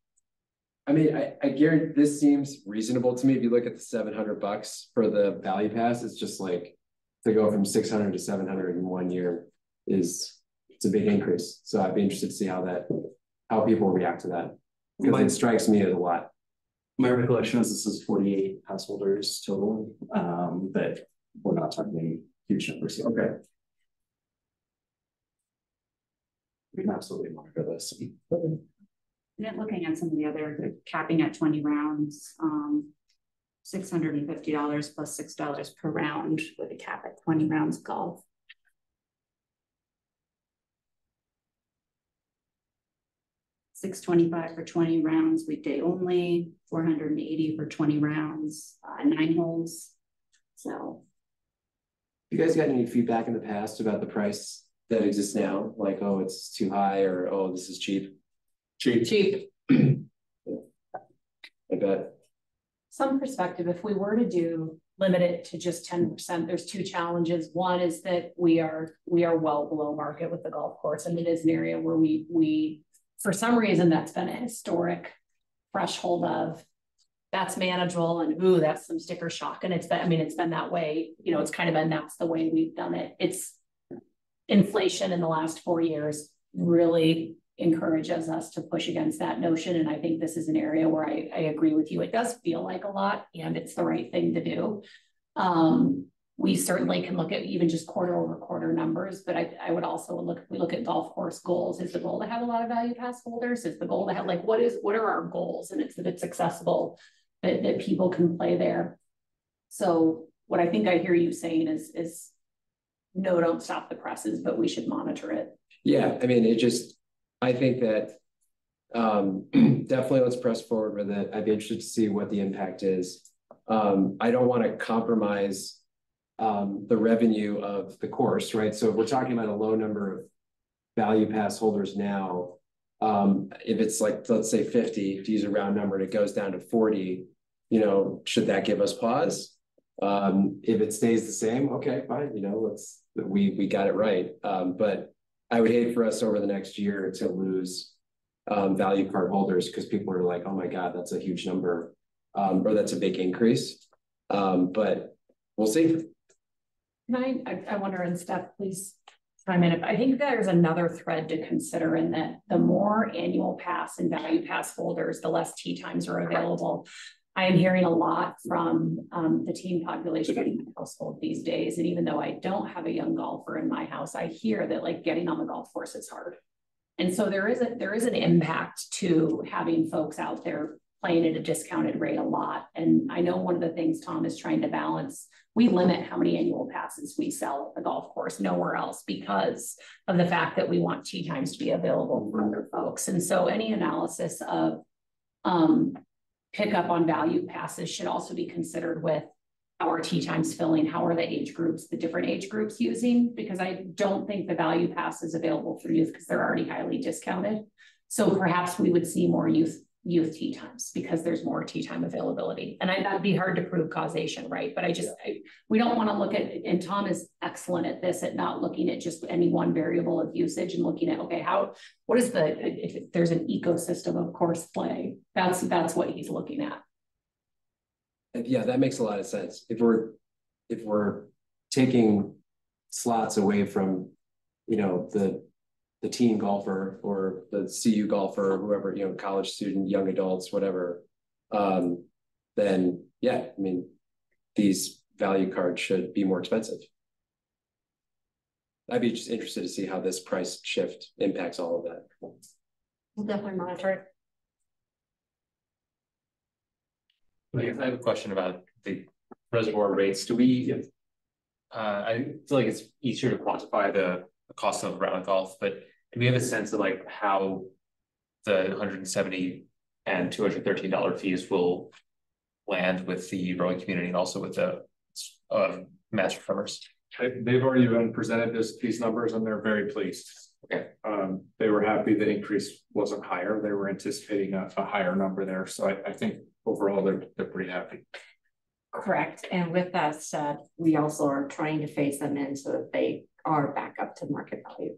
I mean, I guarantee this seems reasonable to me. If you look at the $700 for the value pass, it's just like to go from 600 to 700 in 1 year it's a big increase. So I'd be interested to see how people react to that, because it strikes me as a lot. My recollection is this is 48 householders total, but we're not talking huge numbers here. Okay. We can absolutely monitor this. And then looking at some of the other, capping at 20 rounds, $650 plus $6 per round with a cap at 20 rounds golf. $625 for 20 rounds weekday only, $480 for 20 rounds, 9 holes. So, You guys got any feedback in the past about the price that exists now? Like, oh, it's too high, or oh, this is cheap? Cheap. I bet. Some perspective, if we were to limit it to just 10%, there's two challenges. One is that we are well below market with the golf course, and it is an area where we for some reason that's been a historic threshold of that's manageable, and ooh, that's some sticker shock. And it's been that way, you know, it's kind of been, that's the way we've done it. It's inflation in the last 4 years really encourages us to push against that notion. And I think this is an area where I agree with you. It does feel like a lot, and it's the right thing to do. We certainly can look at even just quarter over quarter numbers, but I would also look at golf course goals. Is the goal to have a lot of value pass holders? Is the goal to have, like, what are our goals? And it's that it's accessible, that people can play there. So what I think I hear you saying is no, don't stop the presses, but we should monitor it. Yeah, I mean, I think that definitely let's press forward with it. I'd be interested to see what the impact is. I don't want to compromise the revenue of the course, right? So if we're talking about a low number of value pass holders now, if it's like, let's say 50, to use a round number, and it goes down to 40, you know, should that give us pause? If it stays the same, okay, fine, you know, we got it right. But I would hate for us over the next year to lose value card holders, because people are like, oh my God, that's a huge number, or that's a big increase. But we'll see. I wonder, and Steph, please chime in. I think there's another thread to consider in that the more annual pass and value pass holders, the less tee times are available. I am hearing a lot from the teen population in my household these days. And even though I don't have a young golfer in my house, I hear that like getting on the golf course is hard. And so there is an impact to having folks out there playing at a discounted rate a lot. And I know one of the things Tom is trying to balance, we limit how many annual passes we sell at the golf course, nowhere else, because of the fact that we want tee times to be available for other folks. And so any analysis of pickup on value passes should also be considered with how are tee times filling, how are the age groups, the different age groups using, because I don't think the value pass is available for youth because they're already highly discounted. So perhaps we would see more youth tee times because there's more tee time availability. And that'd be hard to prove causation, right? But we don't want to look at, and Tom is excellent at this, at not looking at just any one variable of usage and looking at, okay, what is if there's an ecosystem of course play, that's what he's looking at. Yeah, that makes a lot of sense. If we're taking slots away from, the teen golfer or the CU golfer or whoever, college student, young adults, whatever, then yeah, I mean, these value cards should be more expensive. I'd be just interested to see how this price shift impacts all of that. We'll definitely monitor it. I have a question about the reservoir rates. Do we, I feel like it's easier to quantify the cost of round golf, but do we have a sense of like how the $170 and $213 fees will land with the rowing community and also with the master swimmers? They've already been presented these numbers and they're very pleased. Okay. They were happy the increase wasn't higher. They were anticipating a higher number there. So I think overall they're pretty happy. Correct. And with that said, we also are trying to phase them in so that they are back up to market value.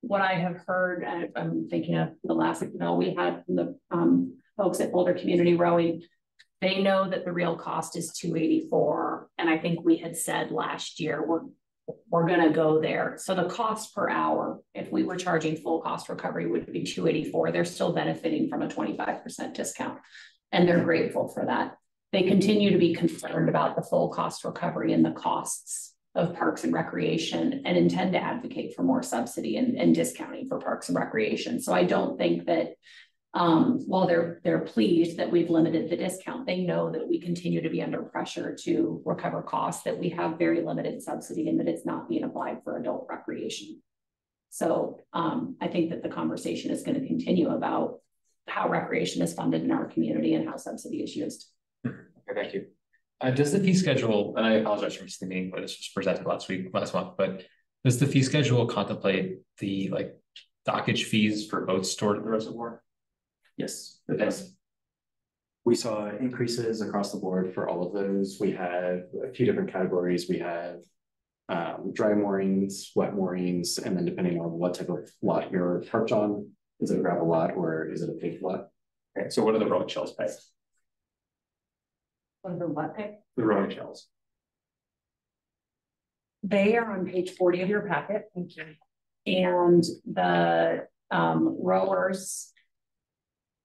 What I have heard, I'm thinking of the last we had from the folks at Boulder Community Rowing, they know that the real cost is $284. And I think we had said last year, we're going to go there. So the cost per hour, if we were charging full cost recovery, would be $284. They're still benefiting from a 25% discount. And they're grateful for that. They continue to be concerned about the full cost recovery and the costs of parks and recreation and intend to advocate for more subsidy and discounting for parks and recreation. So I don't think that while they're pleased that we've limited the discount, they know that we continue to be under pressure to recover costs, that we have very limited subsidy and that it's not being applied for adult recreation. So I think that the conversation is going to continue about how recreation is funded in our community and how subsidy is used. Okay, thank you. Does the fee schedule, and I apologize for missing the meeting, but this was presented last month, but does the fee schedule contemplate the dockage fees for boats stored in the reservoir? Yes, it does. We saw increases across the board for all of those. We have a few different categories. We have dry moorings, wet moorings, and then depending on what type of lot you're parked on, is it a gravel lot or is it a paved lot? Okay, so what are the rowing shells pay? What are the what pay? The rowing shells. They are on page 40 of your packet. Thank you. And the rowers,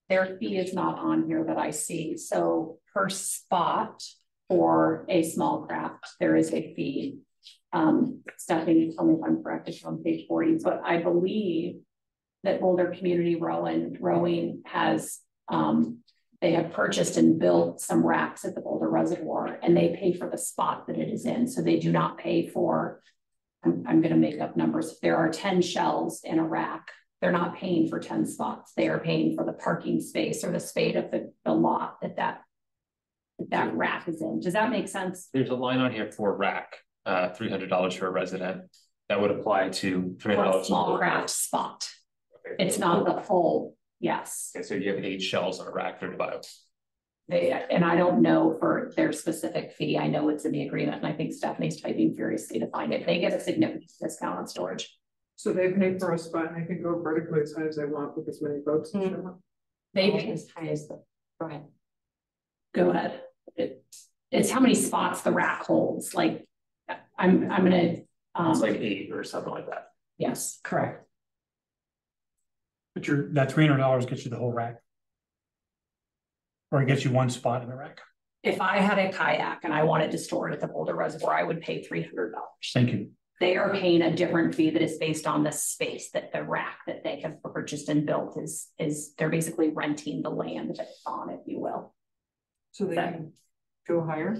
their fee is not on here that I see. So per spot for a small craft, there is a fee. Stephanie, tell me if I'm correct, it's on page 40, but I believe that Boulder Community Rowing has, they have purchased and built some racks at the Boulder Reservoir and they pay for the spot that it is in. So they do not pay for, I'm going to make up numbers. If there are 10 shells in a rack, they're not paying for 10 spots. They are paying for the parking space or the spade of the lot that rack is in. Does that make sense? There's a line on here for rack, $300 for a resident. That would apply to $300 small craft spot. Okay. It's not the full, yes. Okay, so you have 8 shells on a rack, $30. And I don't know for their specific fee. I know it's in the agreement, and I think Stephanie's typing furiously to find it. They get a significant discount on storage. So they pay for a spot and they can go vertically as high as they want with as many boats. They pay as high as go ahead. it's how many spots the rack holds, like, I'm gonna, It's like 8 or something like that. yes, correct. But that $300 gets you the whole rack. Or it gets you one spot in the rack. If I had a kayak and I wanted to store it at the Boulder Reservoir, I would pay $300. Thank you. They are paying a different fee that is based on the space that the rack that they have purchased and built is they're basically renting the land that it's on, if you will. So they can go higher?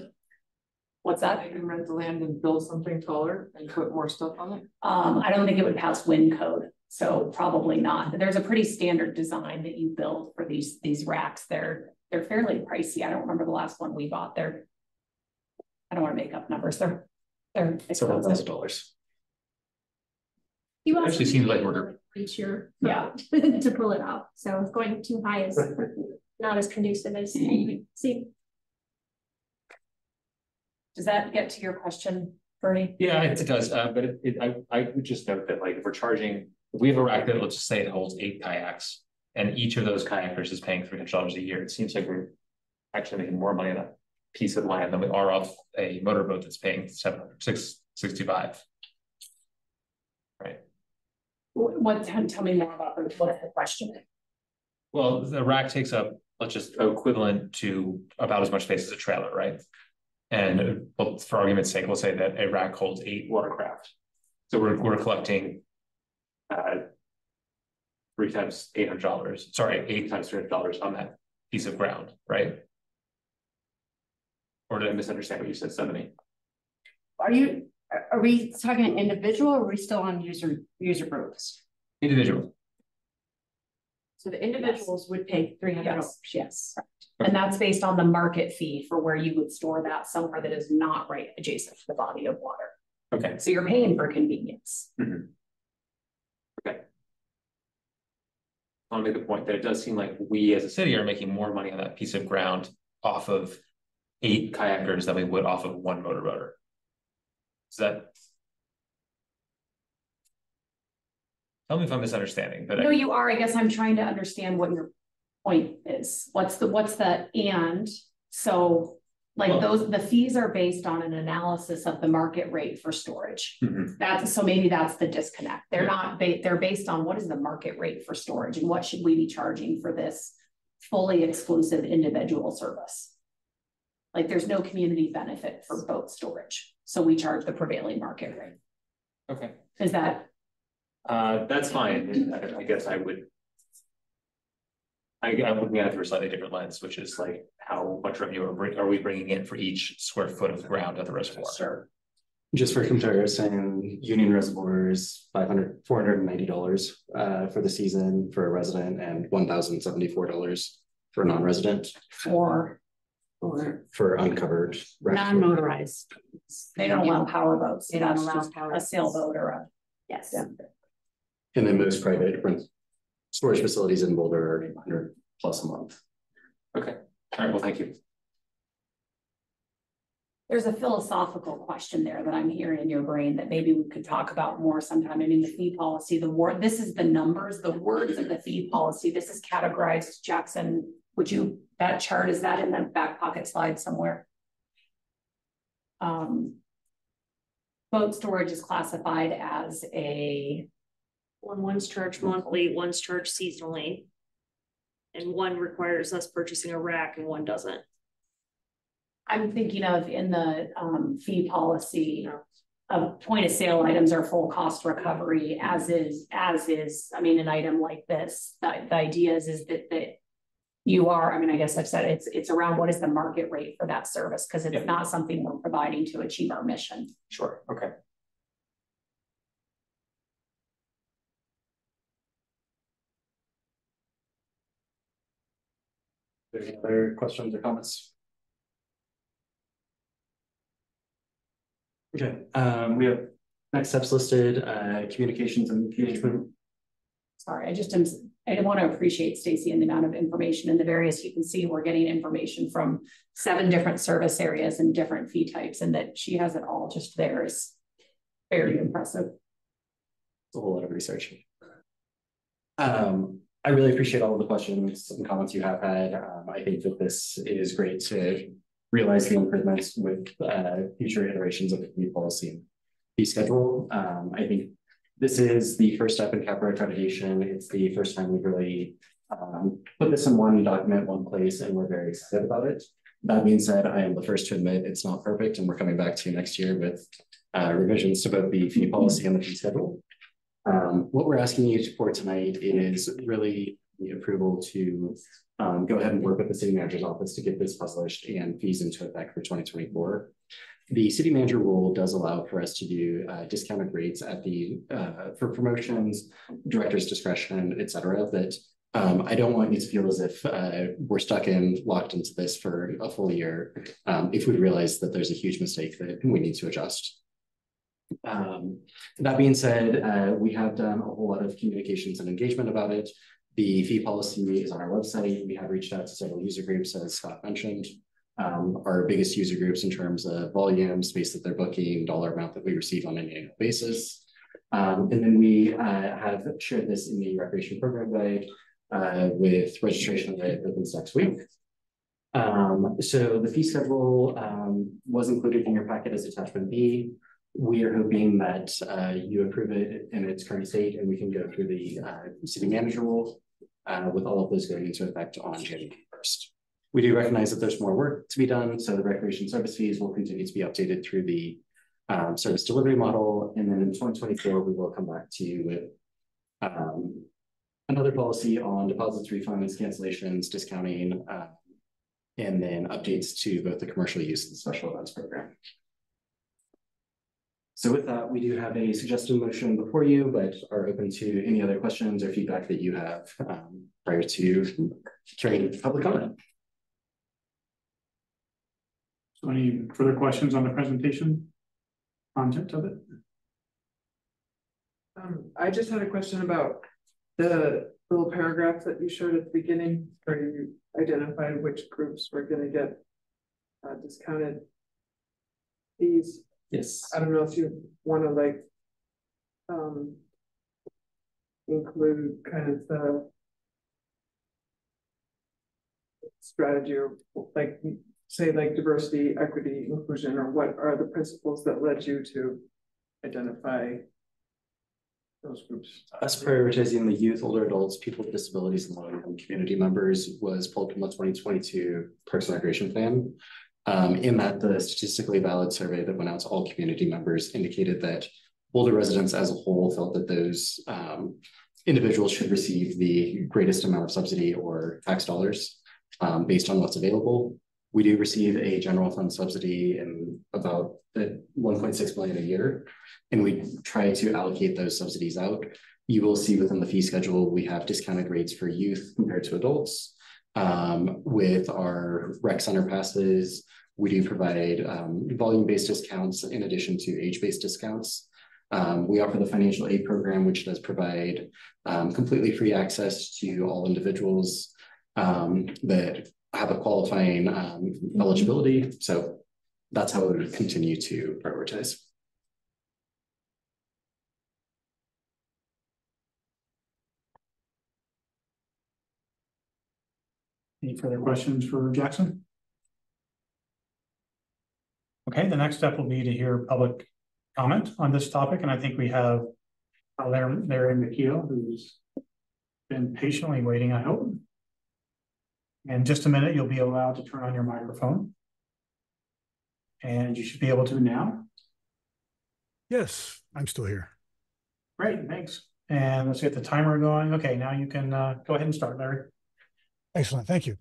What's that? They can rent the land and build something taller and put more stuff on it? I don't think it would pass wind code, so probably not. But there's a pretty standard design that you build for these racks. They're fairly pricey. I don't remember the last one we bought. I don't want to make up numbers. They're Several $1,000s. You also Actually seems like need we're- to reach your Yeah. to pull it out. So going too high is not as conducive as see. Does that get to your question, Bernie? Yeah, it does, but I would just note that, like, if we have a rack that, let's just say it holds 8 kayaks, and each of those kayakers is paying $300 a year, it seems like we're actually making more money on that piece of land than we are off a motorboat that's paying $665. Right. Tell me more about what the question is. Well, the rack takes up, let's just equivalent to about as much space as a trailer, right? And well, for argument's sake, we'll say that a rack holds 8 watercraft. So we're collecting 3 times $800. Sorry, 8 times $300 on that piece of ground, right? Or did I misunderstand what you said, Stephanie? Are we talking individual or are we still on user groups? Individual. So the individuals would pay $300. Yes. And that's based on the market fee for where you would store that somewhere that is not right adjacent to the body of water. Okay. So you're paying for convenience. Mm-hmm. Okay. I'll make the point that it does seem like we as a city are making more money on that piece of ground off of 8 kayakers than we would off of 1 motorboater. Is that? Tell me if I'm misunderstanding, but No, you are. I guess I'm trying to understand what your point is. What's the and so like the fees are based on an analysis of the market rate for storage. Mm-hmm. So maybe that's the disconnect. They're not they're based on what is the market rate for storage and what should we be charging for this fully exclusive individual service. Like there's no community benefit for boat storage. So we charge the prevailing market rate. Okay. Is that? That's fine. I guess I'm looking at it through a slightly different lens, which is like how much revenue are we bringing in for each square foot of ground at the reservoir? Sure. Just for comparison, Union Reservoir is $490 for the season for a resident and $1,074 for a non-resident. For uncovered. Non-motorized. They don't allow power boats. They don't That's allow just power a boats. sailboat or a. Yes. Yeah. And then most private storage facilities in Boulder are $100+ a month. Okay. All right. Well, thank you. There's a philosophical question there that I'm hearing in your brain that maybe we could talk about more sometime. I mean, the fee policy, this is the numbers, the words of the fee policy. This is categorized. Jackson, that chart, is that in the back pocket slide somewhere? Boat storage is classified as one's charged monthly, one's charged seasonally. And one requires us purchasing a rack and one doesn't. I'm thinking of in the fee policy of point of sale items are full cost recovery as is, I mean, an item like this, the idea is that you are, I mean, I guess I've said it's around what is the market rate for that service, because it's not something we're providing to achieve our mission. Sure. Okay. Any other questions or comments? Okay, we have next steps listed, communications and engagement. Sorry, I want to appreciate Stacy and the amount of information and the various, you can see we're getting information from 7 different service areas and different fee types, and that she has it all just there is very impressive. It's a whole lot of research. I really appreciate all of the questions and comments you have had. I think that this is great to realize the improvements with future iterations of the fee policy and fee schedule. I think this is the first step in CAPRA accreditation. It's the first time we've really put this in one document, one place, and we're very excited about it. That being said, I am the first to admit it's not perfect, and we're coming back to you next year with revisions to both the fee policy and the fee schedule. What we're asking you for tonight is really the approval to go ahead and work with the city manager's office to get this published and fees into effect for 2024. The city manager rule does allow for us to do discounted rates at the for promotions, director's discretion, et cetera. But I don't want you to feel as if we're locked into this for a full year if we realize that there's a huge mistake that we need to adjust. That being said, we have done a whole lot of communications and engagement about it. The fee policy is on our website. We have reached out to several user groups, as Scott mentioned. Our biggest user groups in terms of volume, space that they're booking, dollar amount that we receive on an annual basis. And then we have shared this in the recreation program guide with registration that opens next week. So the fee schedule was included in your packet as attachment B. We are hoping that you approve it in its current state, and we can go through the city manager rule with all of those going into effect on January 1st. We do recognize that there's more work to be done, so the recreation service fees will continue to be updated through the service delivery model, and then in 2024 we will come back to you with another policy on deposits, refunds, cancellations, discounting, and then updates to both the commercial use and special events program. So with that, we do have a suggested motion before you, but are open to any other questions or feedback that you have prior to carrying public comment. So any further questions on the presentation content of it? I just had a question about the little paragraph that you showed at the beginning where you identified which groups were going to get discounted fees. Yes. I don't know if you want to like include kind of the strategy or like say like diversity, equity, inclusion, or what are the principles that led you to identify those groups? Us prioritizing the youth, older adults, people with disabilities, and low-income community members was pulled from the 2022 Parks and Recreation Plan. In that, the statistically valid survey that went out to all community members indicated that Boulder residents as a whole felt that those individuals should receive the greatest amount of subsidy or tax dollars based on what's available. We do receive a general fund subsidy in about 1.6 million a year, and we try to allocate those subsidies out. You will see within the fee schedule, we have discounted rates for youth compared to adults. With our rec center passes, we do provide volume-based discounts in addition to age-based discounts. We offer the financial aid program, which does provide completely free access to all individuals that have a qualifying eligibility. So that's how we would continue to prioritize. Any further questions for Jackson? Okay, the next step will be to hear public comment on this topic, and I think we have Larry McKeel, who's been patiently waiting, I hope. In just a minute, you'll be allowed to turn on your microphone. And you should be able to now. Yes, I'm still here. Great, thanks. And let's get the timer going. Okay, now you can go ahead and start, Larry. Excellent, thank you.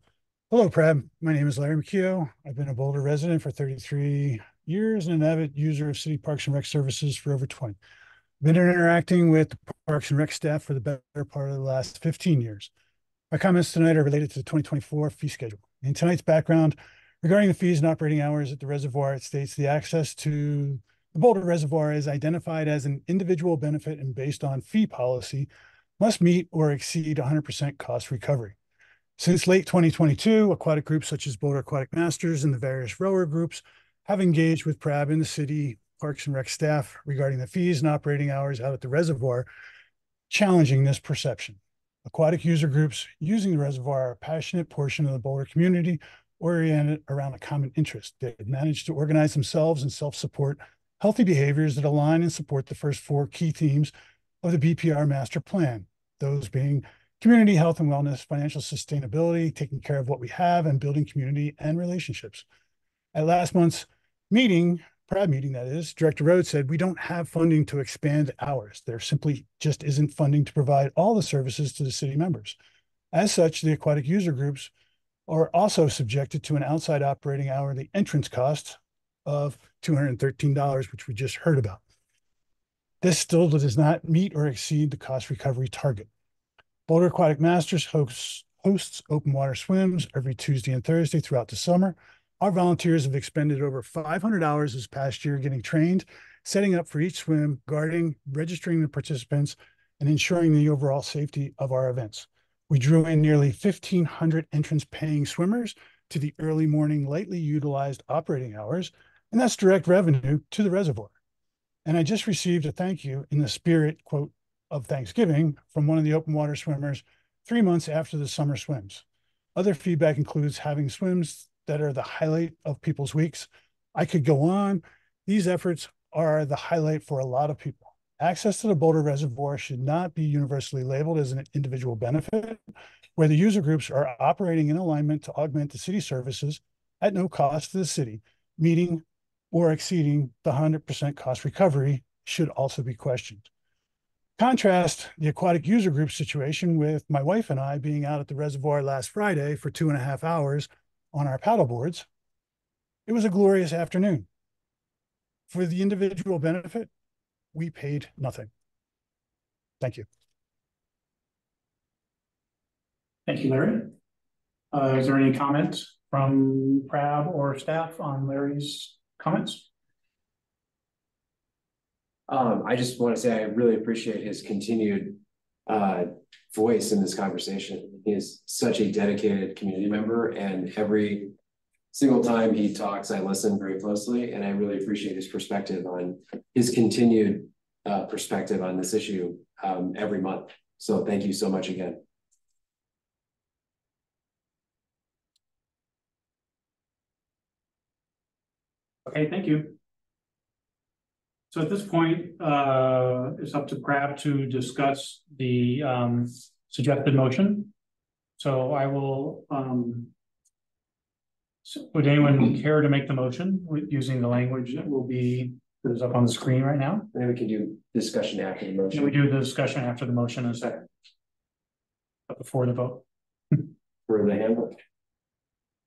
Hello, Prab. My name is Larry McKeel. I've been a Boulder resident for 33 years and an avid user of City Parks and Rec services for over 20. I've been interacting with the Parks and Rec staff for the better part of the last 15 years. My comments tonight are related to the 2024 fee schedule. In tonight's background, regarding the fees and operating hours at the reservoir, it states the access to the Boulder Reservoir is identified as an individual benefit and based on fee policy must meet or exceed 100% cost recovery. Since late 2022, aquatic groups such as Boulder Aquatic Masters and the various rower groups have engaged with PRAB and the city Parks and Rec staff regarding the fees and operating hours out at the reservoir, challenging this perception. Aquatic user groups using the reservoir are a passionate portion of the Boulder community oriented around a common interest. They had managed to organize themselves and self-support healthy behaviors that align and support the first 4 key themes of the BPR master plan, those being community health and wellness, financial sustainability, taking care of what we have, and building community and relationships. At last month's meeting, PRAB meeting that is, Director Rhodes said, we don't have funding to expand hours. There simply just isn't funding to provide all the services to the city members. As such, the aquatic user groups are also subjected to an outside operating hourly entrance cost of $213, which we just heard about. This still does not meet or exceed the cost recovery target. Boulder Aquatic Masters hosts open water swims every Tuesday and Thursday throughout the summer. Our volunteers have expended over 500 hours this past year getting trained, setting up for each swim, guarding, registering the participants, and ensuring the overall safety of our events. We drew in nearly 1,500 entrance paying swimmers to the early morning lightly utilized operating hours, and that's direct revenue to the reservoir. And I just received a thank you in the spirit, quote, of Thanksgiving from one of the open water swimmers 3 months after the summer swims. Other feedback includes having swims that are the highlight of people's weeks. I could go on. These efforts are the highlight for a lot of people. Access to the Boulder Reservoir should not be universally labeled as an individual benefit, where the user groups are operating in alignment to augment the city services at no cost to the city, meeting or exceeding the 100% cost recovery should also be questioned. Contrast the aquatic user group situation with my wife and I being out at the reservoir last Friday for 2.5 hours on our paddle boards. It was a glorious afternoon. For the individual benefit, we paid nothing. Thank you. Thank you, Larry. Is there any comments from PRAB or staff on Larry's comments? I just want to say I really appreciate his continued voice in this conversation. He is such a dedicated community member, and every single time he talks, I listen very closely, and I really appreciate his perspective on his continued perspective on this issue every month. So thank you so much again. Okay, thank you. So at this point, it's up to PRAB to discuss the suggested motion. So I will, would anyone care to make the motion using the language that will be, that is up on the screen right now? And then we can do discussion after the motion. And we do the discussion after the motion in a second. But before the vote. For the handbook.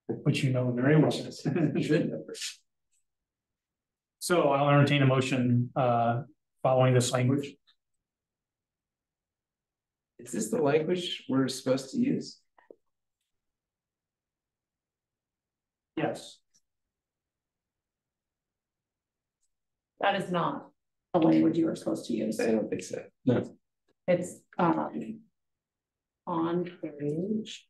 Which you know very well. Should know. So I'll entertain a motion following this language. Is this the language we're supposed to use? Yes. That is not the language you are supposed to use. I don't think so. No. It's on page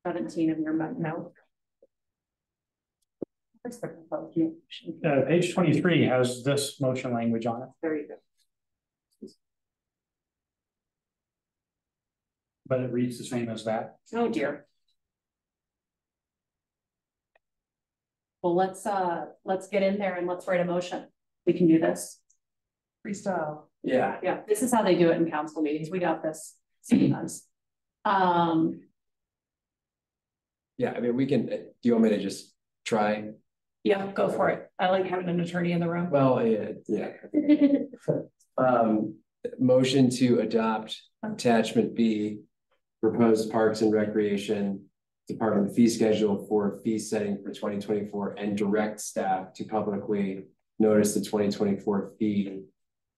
17 of your note. Page 23 has this motion language on it. There you go. But it reads the same as that. Oh dear. Well, let's get in there and let's write a motion. We can do this. Freestyle. Yeah. Yeah, this is how they do it in council meetings. We got this sometimes. Yeah, I mean, we can, do you want me to just try? Yeah, go for it. I like having an attorney in the room. Well, yeah. Motion to adopt attachment B, proposed Parks and Recreation Department fee schedule for fee setting for 2024, and direct staff to publicly notice the 2024 fee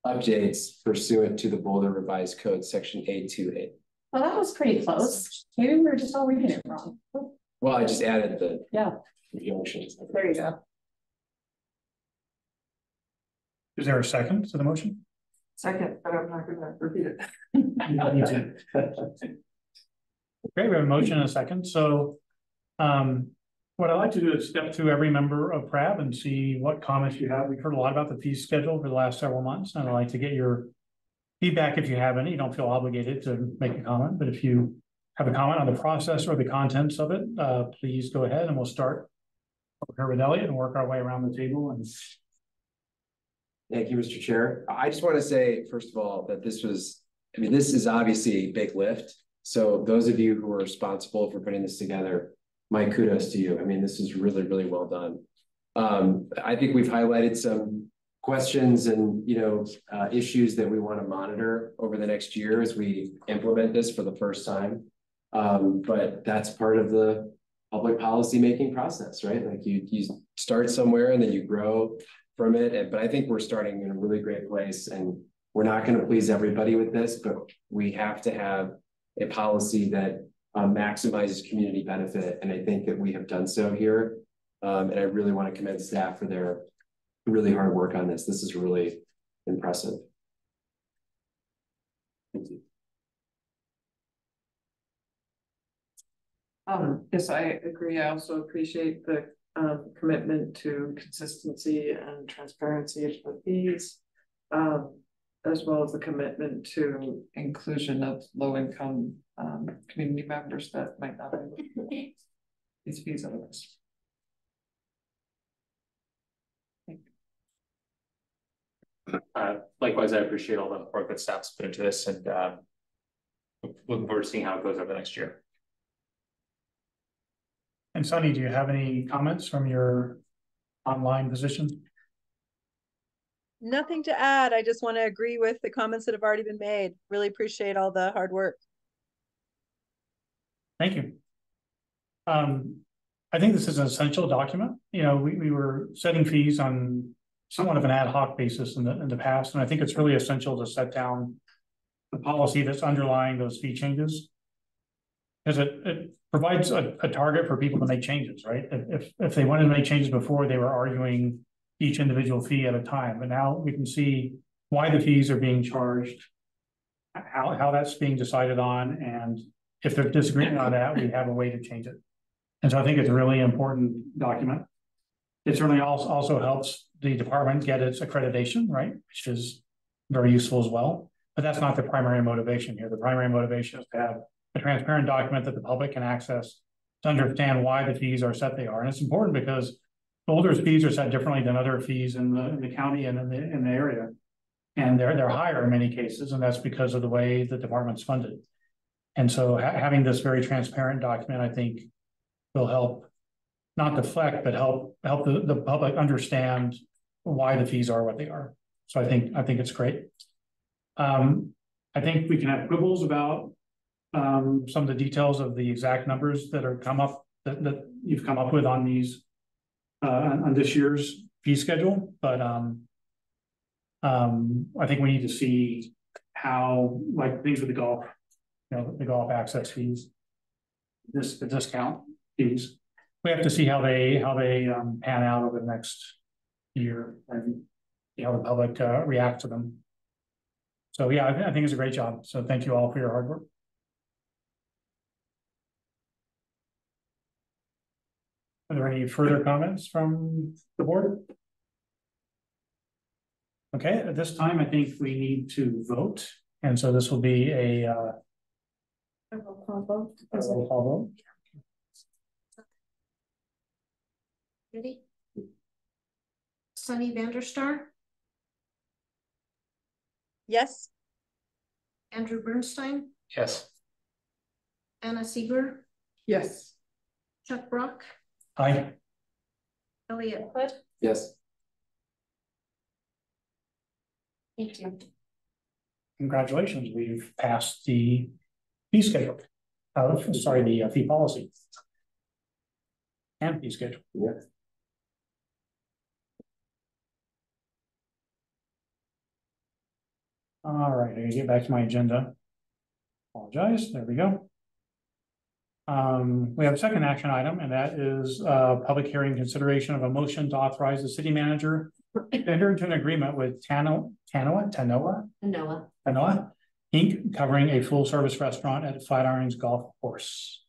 updates pursuant to the Boulder Revised Code, section 828. Well, that was pretty close. Maybe we were just all reading it wrong. Well, I just added the conjunctions. There you go. Is there a second to the motion? Second, but I'm not gonna repeat it. Okay, we have a motion and a second. So what I'd like to do is step through every member of PRAB and see what comments you have. We've heard a lot about the fee schedule over the last several months, and I'd like to get your feedback if you have any. You don't feel obligated to make a comment, but if you have a comment on the process or the contents of it, please go ahead and we'll start over here with Elliot and work our way around the table. And Thank you, Mr. Chair. I just want to say, first of all, that this is obviously a big lift. So those of you who are responsible for putting this together, my kudos to you. I mean, this is really, really well done. I think we've highlighted some questions and, issues that we want to monitor over the next year as we implement this for the first time. But that's part of the public policy making process, right? Like you start somewhere and then you grow from it. But I think we're starting in a really great place, and we're not going to please everybody with this, but we have to have a policy that maximizes community benefit. And I think that we have done so here. And I really want to commend staff for their really hard work on this. This is really impressive. Thank you. Yes, I agree. I also appreciate the commitment to consistency and transparency of the fees, as well as the commitment to inclusion of low-income community members that might not have these fees otherwise. Likewise, I appreciate all the work that staff's put into this, and looking forward to seeing how it goes over the next year. And Sunny, do you have any comments from your online position? Nothing to add. I just want to agree with the comments that have already been made. Really appreciate all the hard work. Thank you. I think this is an essential document. We were setting fees on somewhat of an ad hoc basis in the past, and I think it's really essential to set down the policy that's underlying those fee changes, because it provides a target for people to make changes, right? If they wanted to make changes before, they were arguing each individual fee at a time, but now we can see why the fees are being charged, how that's being decided on, and if they're disagreeing on that, we have a way to change it. And so I think it's a really important document. It certainly also helps the department get its accreditation, right? Which is very useful as well. But that's not the primary motivation here. The primary motivation is to have a transparent document that the public can access to understand why the fees are set they are. And it's important because Boulder's fees are set differently than other fees in the county and in the area. And they're higher in many cases, and that's because of the way the department's funded. And so having this very transparent document, I think, will help not deflect, but help the public understand why the fees are what they are. So I think it's great. I think we can have quibbles about some of the details of the exact numbers that are that you've come up with on these on this year's fee schedule, but I think we need to see how, like things with the golf, the golf access fees, the discount fees. We have to see how they pan out over the next year and see how the public react to them. So yeah, I think it's a great job. So thank you all for your hard work. Are there any further comments from the board? Okay, at this time, I think we need to vote. And so this will be a roll call vote. Ready? Sunny Vanderstar, Yes. Andrew Bernstein, Yes. Anna Sieber, Yes. Chuck Brock, Aye. Elliot Hood. Yes. Thank you. Congratulations, we've passed the fee schedule. Sorry, the fee policy. And fee schedule. Yeah. All right, I'm gonna get back to my agenda. Apologize, there we go. We have a second action item, and that is public hearing consideration of a motion to authorize the city manager to enter into an agreement with Tanoa Inc., covering a full service restaurant at Flatirons Golf Course.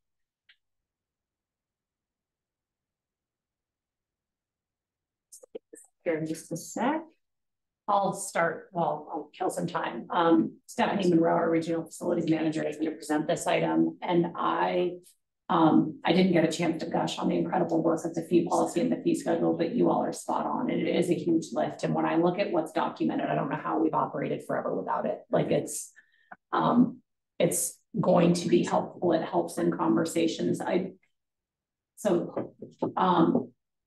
Here in just a sec. I'll start, well, I'll kill some time. Stephanie Monroe, our regional facilities manager, is going to present this item. And I didn't get a chance to gush on the incredible work of the fee policy and the fee schedule, but you all are spot on. And it is a huge lift. And when I look at what's documented, I don't know how we've operated forever without it. Like it's going to be helpful. It helps in conversations.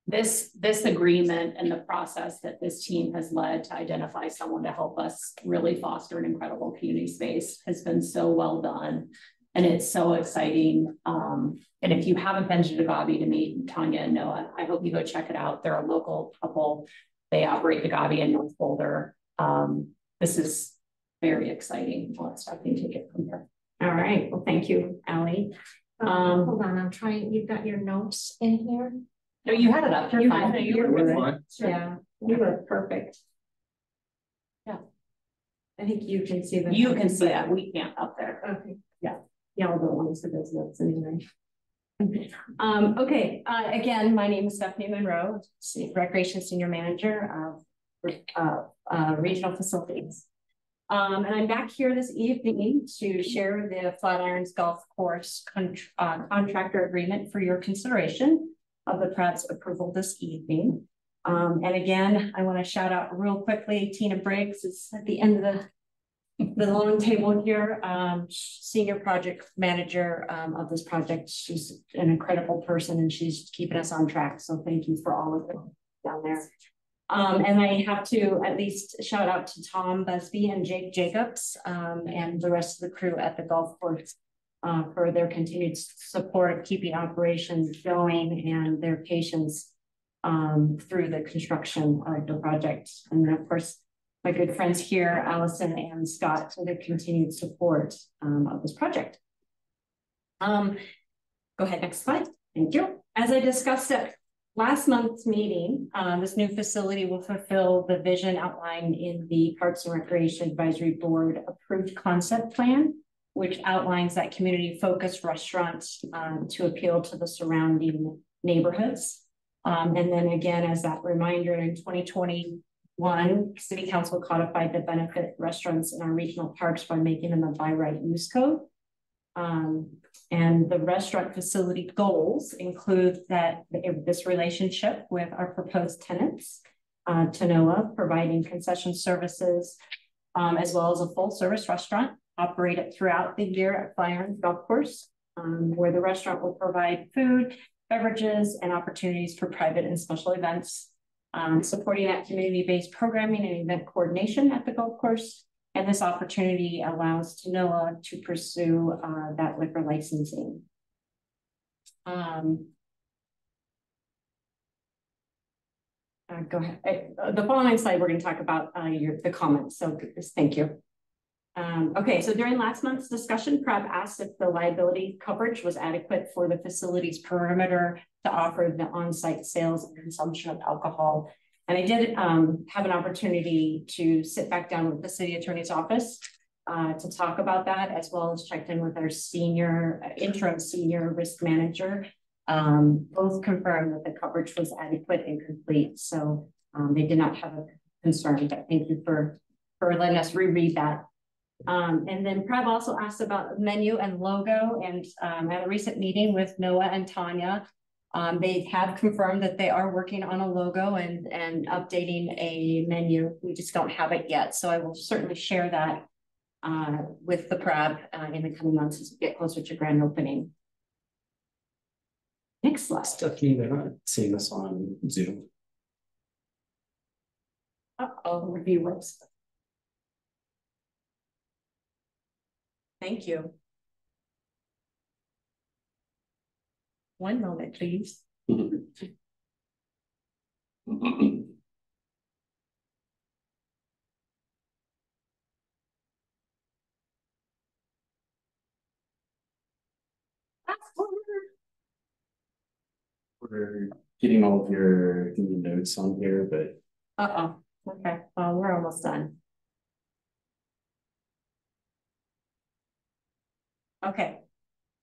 This agreement and the process that this team has led to identify someone to help us really foster an incredible community space has been so well done. And it's so exciting. And if you haven't been to Dagabi to meet Tanya and Noah, I hope you go check it out. They're a local couple. They operate Dagabi in North Boulder. This is very exciting. I'll let Stephanie take it from here. All right. Well, thank you, Allie. Hold on, I'm trying, you've got your notes in here? No, you had it up. You're fine. You were fine. Yeah, you were perfect. Yeah. I think you can see that. You can see that. We can't up there. Okay. Yeah. Y'all don't want to see those notes anyway. Okay. Again, my name is Stephanie Monroe, Recreation Senior Manager of Regional Facilities. And I'm back here this evening to share the Flatirons Golf Course contractor agreement for your consideration of the PRAB's approval this evening. And again, I want to shout out real quickly, Tina Briggs is at the end of the long table here, senior project manager of this project. She's an incredible person and she's keeping us on track. So thank you for all of it down there. And I have to at least shout out to Tom Busby and Jake Jacobs and the rest of the crew at the golf course for their continued support of keeping operations going and their patience through the construction of the project. And then of course, my good friends here, Allison and Scott, for their continued support of this project. Go ahead, next slide. Thank you. As I discussed at last month's meeting, this new facility will fulfill the vision outlined in the Parks and Recreation Advisory Board approved concept plan, which outlines that community-focused restaurants to appeal to the surrounding neighborhoods. And then again, as that reminder, in 2021, City Council codified the benefit restaurants in our regional parks by making them a by right use code. And the restaurant facility goals include that this relationship with our proposed tenants, Tanoa, providing concession services, as well as a full service restaurant operated throughout the year at Flatirons Golf Course, where the restaurant will provide food, beverages, and opportunities for private and special events, supporting that community-based programming and event coordination at the golf course. And this opportunity allows Tanoa to pursue that liquor licensing. Go ahead. The following slide, we're going to talk about the comments. So thank you. Okay, so during last month's discussion, PRAB asked if the liability coverage was adequate for the facility's perimeter to offer the on-site sales and consumption of alcohol. And I did have an opportunity to sit back down with the city attorney's office to talk about that, as well as checked in with our interim senior risk manager. Both confirmed that the coverage was adequate and complete. So they did not have a concern, but thank you for letting us reread that. And then PRAB also asked about menu and logo, and at a recent meeting with Noah and Tanya, they have confirmed that they are working on a logo and updating a menu. We just don't have it yet. So I will certainly share that with the PRAB in the coming months as we get closer to grand opening. Next slide. Stephanie, they're not seeing us on Zoom. Uh-oh, review website. Thank you. One moment, please. We're getting all of your notes on here, but Okay, well, we're almost done. Okay,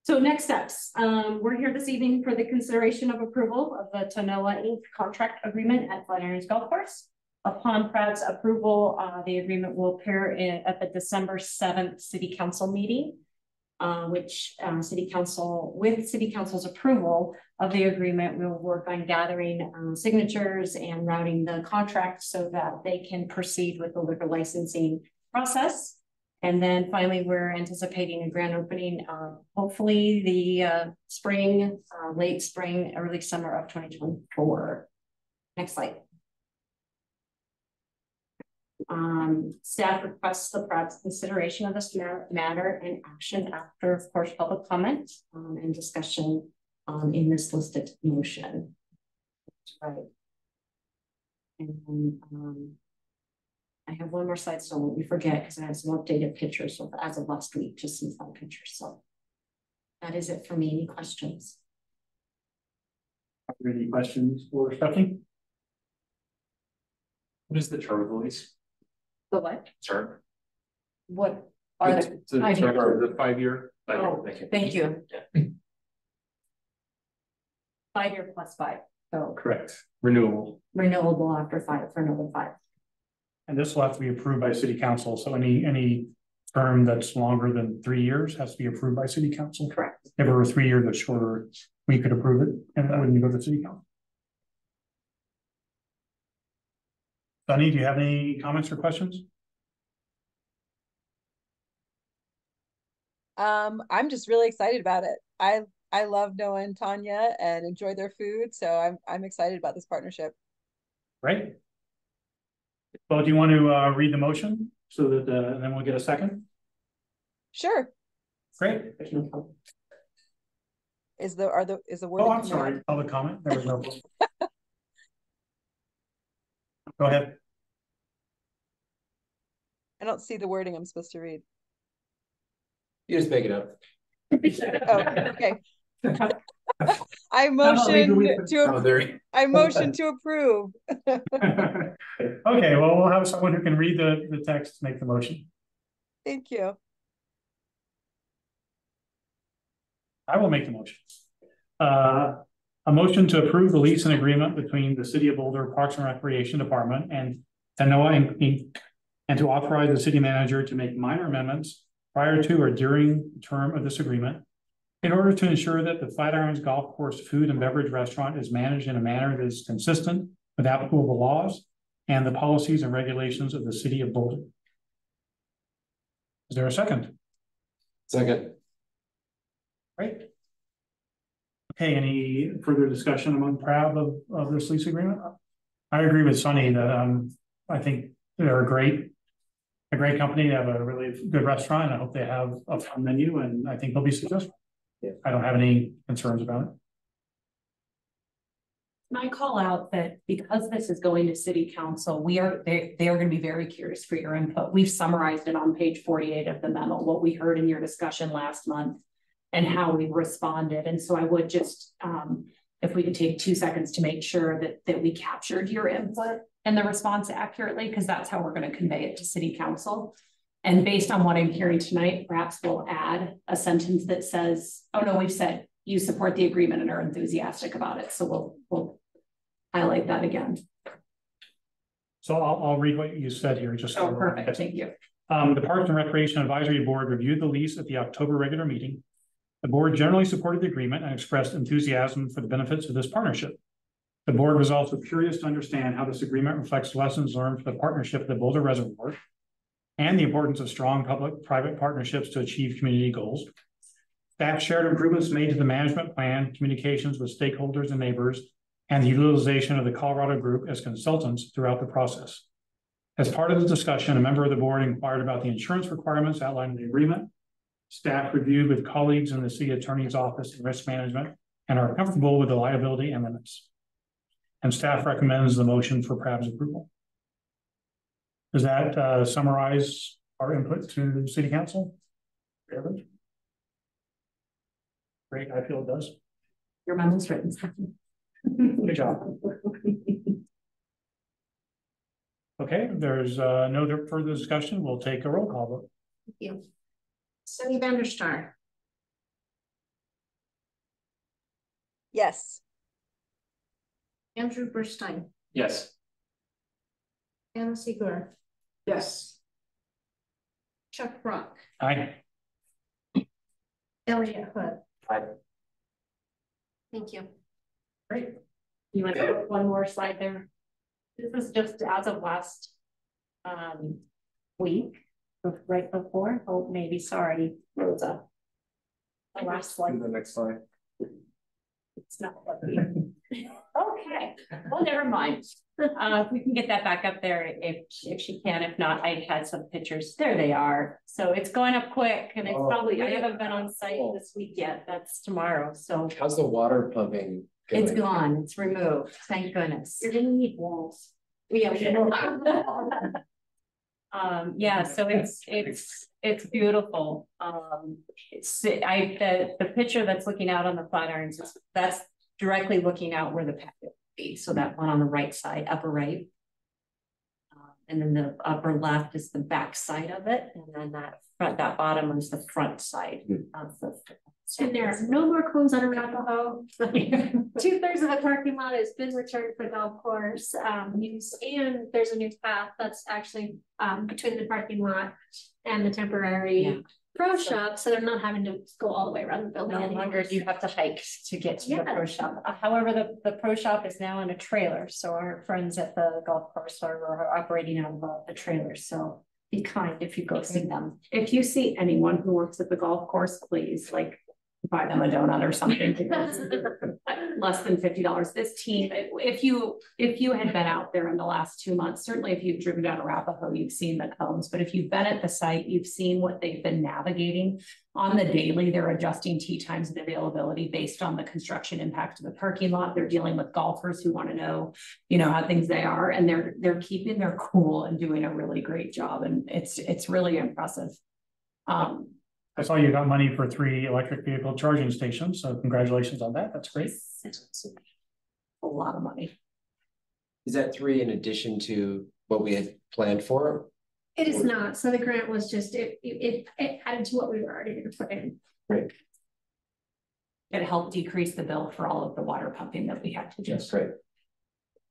so next steps. We're here this evening for the consideration of approval of the Tanoa Inc. contract agreement at Flatirons Golf Course. Upon Pratt's approval, the agreement will appear at the December 7th City Council meeting, which City Council, with City Council's approval of the agreement, we'll work on gathering signatures and routing the contract so that they can proceed with the liquor licensing process. And then finally, we're anticipating a grand opening, hopefully the spring, late spring, early summer of 2024. Next slide. Staff requests the Pratt's consideration of this matter and action after, of course, public comment and discussion in this listed motion. Right. And I have one more slide, so let me forget because I have some updated pictures so as of last week, just some fun pictures. So that is it for me. Any questions? Are there any questions for Stephanie? What is the term of the lease? The what? Term. What are The 5 year. Oh, thank you. 5 year plus 5. So Correct. Renewable. renewable after 5 for another 5. And this will have to be approved by city council. So any term that's longer than 3 years has to be approved by city council. Correct. If it were 3 years that's shorter, we could approve it and that wouldn't go to city council. Sunny, do you have any comments or questions? I'm just really excited about it. I love Noah and Tanya and enjoy their food, so I'm excited about this partnership. Great. Well, do you want to read the motion so that and then we'll get a second? Sure. Great. Is the word? Oh, I'm sorry. Public comment. There was no. Go ahead. I don't see the wording I'm supposed to read. You just make it up. Oh, okay. I motion to approve. Okay, well, we'll have someone who can read the text to make the motion. Thank you. I will make the motion. A motion to approve the lease and agreement between the City of Boulder Parks and Recreation Department and Tanoa Inc. And to authorize the city manager to make minor amendments prior to or during the term of this agreement in order to ensure that the Flatirons Golf Course Food and Beverage Restaurant is managed in a manner that is consistent with applicable laws and the policies and regulations of the City of Boulder. Is there a second? Second. Great. Okay, any further discussion among PRAB of this lease agreement? I agree with Sunny that I think they're a great company. They have a really good restaurant, and I hope they have a fun menu, and I think they'll be successful. Yeah. I don't have any concerns about it. And I call out that because this is going to city council, they are going to be very curious for your input. We've summarized it on page 48 of the memo, what we heard in your discussion last month and how we responded. And so I would just, if we could take 2 seconds to make sure that we captured your input and the response accurately, because that's how we're going to convey it to city council. And based on what I'm hearing tonight, perhaps we'll add a sentence that says, oh no, we've said you support the agreement and are enthusiastic about it. So we'll highlight that again. So I'll read what you said here. Just oh, perfect. Thank you. The Parks and Recreation Advisory Board reviewed the lease at the October regular meeting. The board generally supported the agreement and expressed enthusiasm for the benefits of this partnership. The board was also curious to understand how this agreement reflects lessons learned for the partnership of the Boulder Reservoir and the importance of strong public-private partnerships to achieve community goals. Staff shared improvements made to the management plan, communications with stakeholders and neighbors, and the utilization of the Colorado Group as consultants throughout the process. As part of the discussion, a member of the board inquired about the insurance requirements outlined in the agreement. Staff reviewed with colleagues in the city attorney's office and risk management and are comfortable with the liability and limits. And staff recommends the motion for PRAB's approval. Does that summarize our input to city council? Great, I feel it does. Your memo's written. Good job. Okay, there's no further discussion. We'll take a roll call vote. Thank you. Sunny Vanderstar. Yes. Andrew Burstein. Yes. Anna Segura, Yes. Chuck Rock, Aye. Elliot Hood. Aye. Thank you. Great. You want to put one more slide there? This is just as of last week, right before, oh, maybe, sorry, Rosa. The last slide. The next slide. It's not working. Okay, well, never mind. If we can get that back up there, if she can, if not, I had some pictures. There they are. So it's going up quick, and it's probably, I haven't been on site this week yet. That's tomorrow. So How's the water pumping going? it's gone. It's removed. Thank goodness. You're gonna need walls. Yeah. Yeah, so it's beautiful. The picture that's looking out on the Flatirons, that's directly looking out where the patio would be. So that one on the right side, upper right. And then the upper left is the back side of it. And then that bottom is the front side of the. And there are no more cones on Arapahoe. 2/3 of the parking lot has been returned for golf course use, and there's a new path that's actually between the parking lot and the temporary pro shop, so they're not having to go all the way around the building. No longer do you have to hike to get to the pro shop. However, the pro shop is now in a trailer, so our friends at the golf course are operating out of a trailer. So be kind if you go see them. If you see anyone who works at the golf course, please buy them a donut or something. Less than $50. This team, if you had been out there in the last 2 months, certainly if you've driven down Arapahoe, you've seen the cones, but if you've been at the site, you've seen what they've been navigating on the daily. They're adjusting tee times and availability based on the construction impact of the parking lot. They're dealing with golfers who want to know, how things they are, and they're keeping their cool and doing a really great job. And it's really impressive. I saw you got money for 3 electric vehicle charging stations, so congratulations on that. That's great. A lot of money. Is that 3 in addition to what we had planned for? It is not. So the grant was just it added to what we were already going to put in. Great. It helped decrease the bill for all of the water pumping that we had to do. That's great.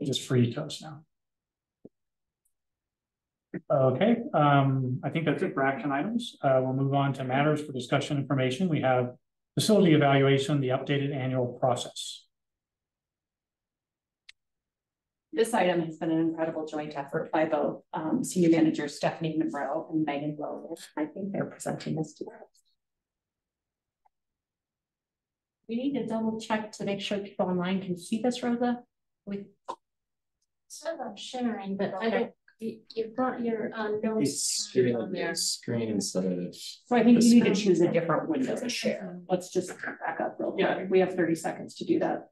Just free to us now. Okay, I think that's it for action items. We'll move on to matters for discussion information. We have facility evaluation, the updated annual process. This item has been an incredible joint effort by both senior managers Stephanie Monroe and Megan Lowe. I think they're presenting this to us. We need to double check to make sure people online can see this, Rosa. So I'm sharing, but I don't. You've got your notes on there. Screen instead of. So I think you need to choose a different window to share. Let's just back up real quick. We have 30 seconds to do that.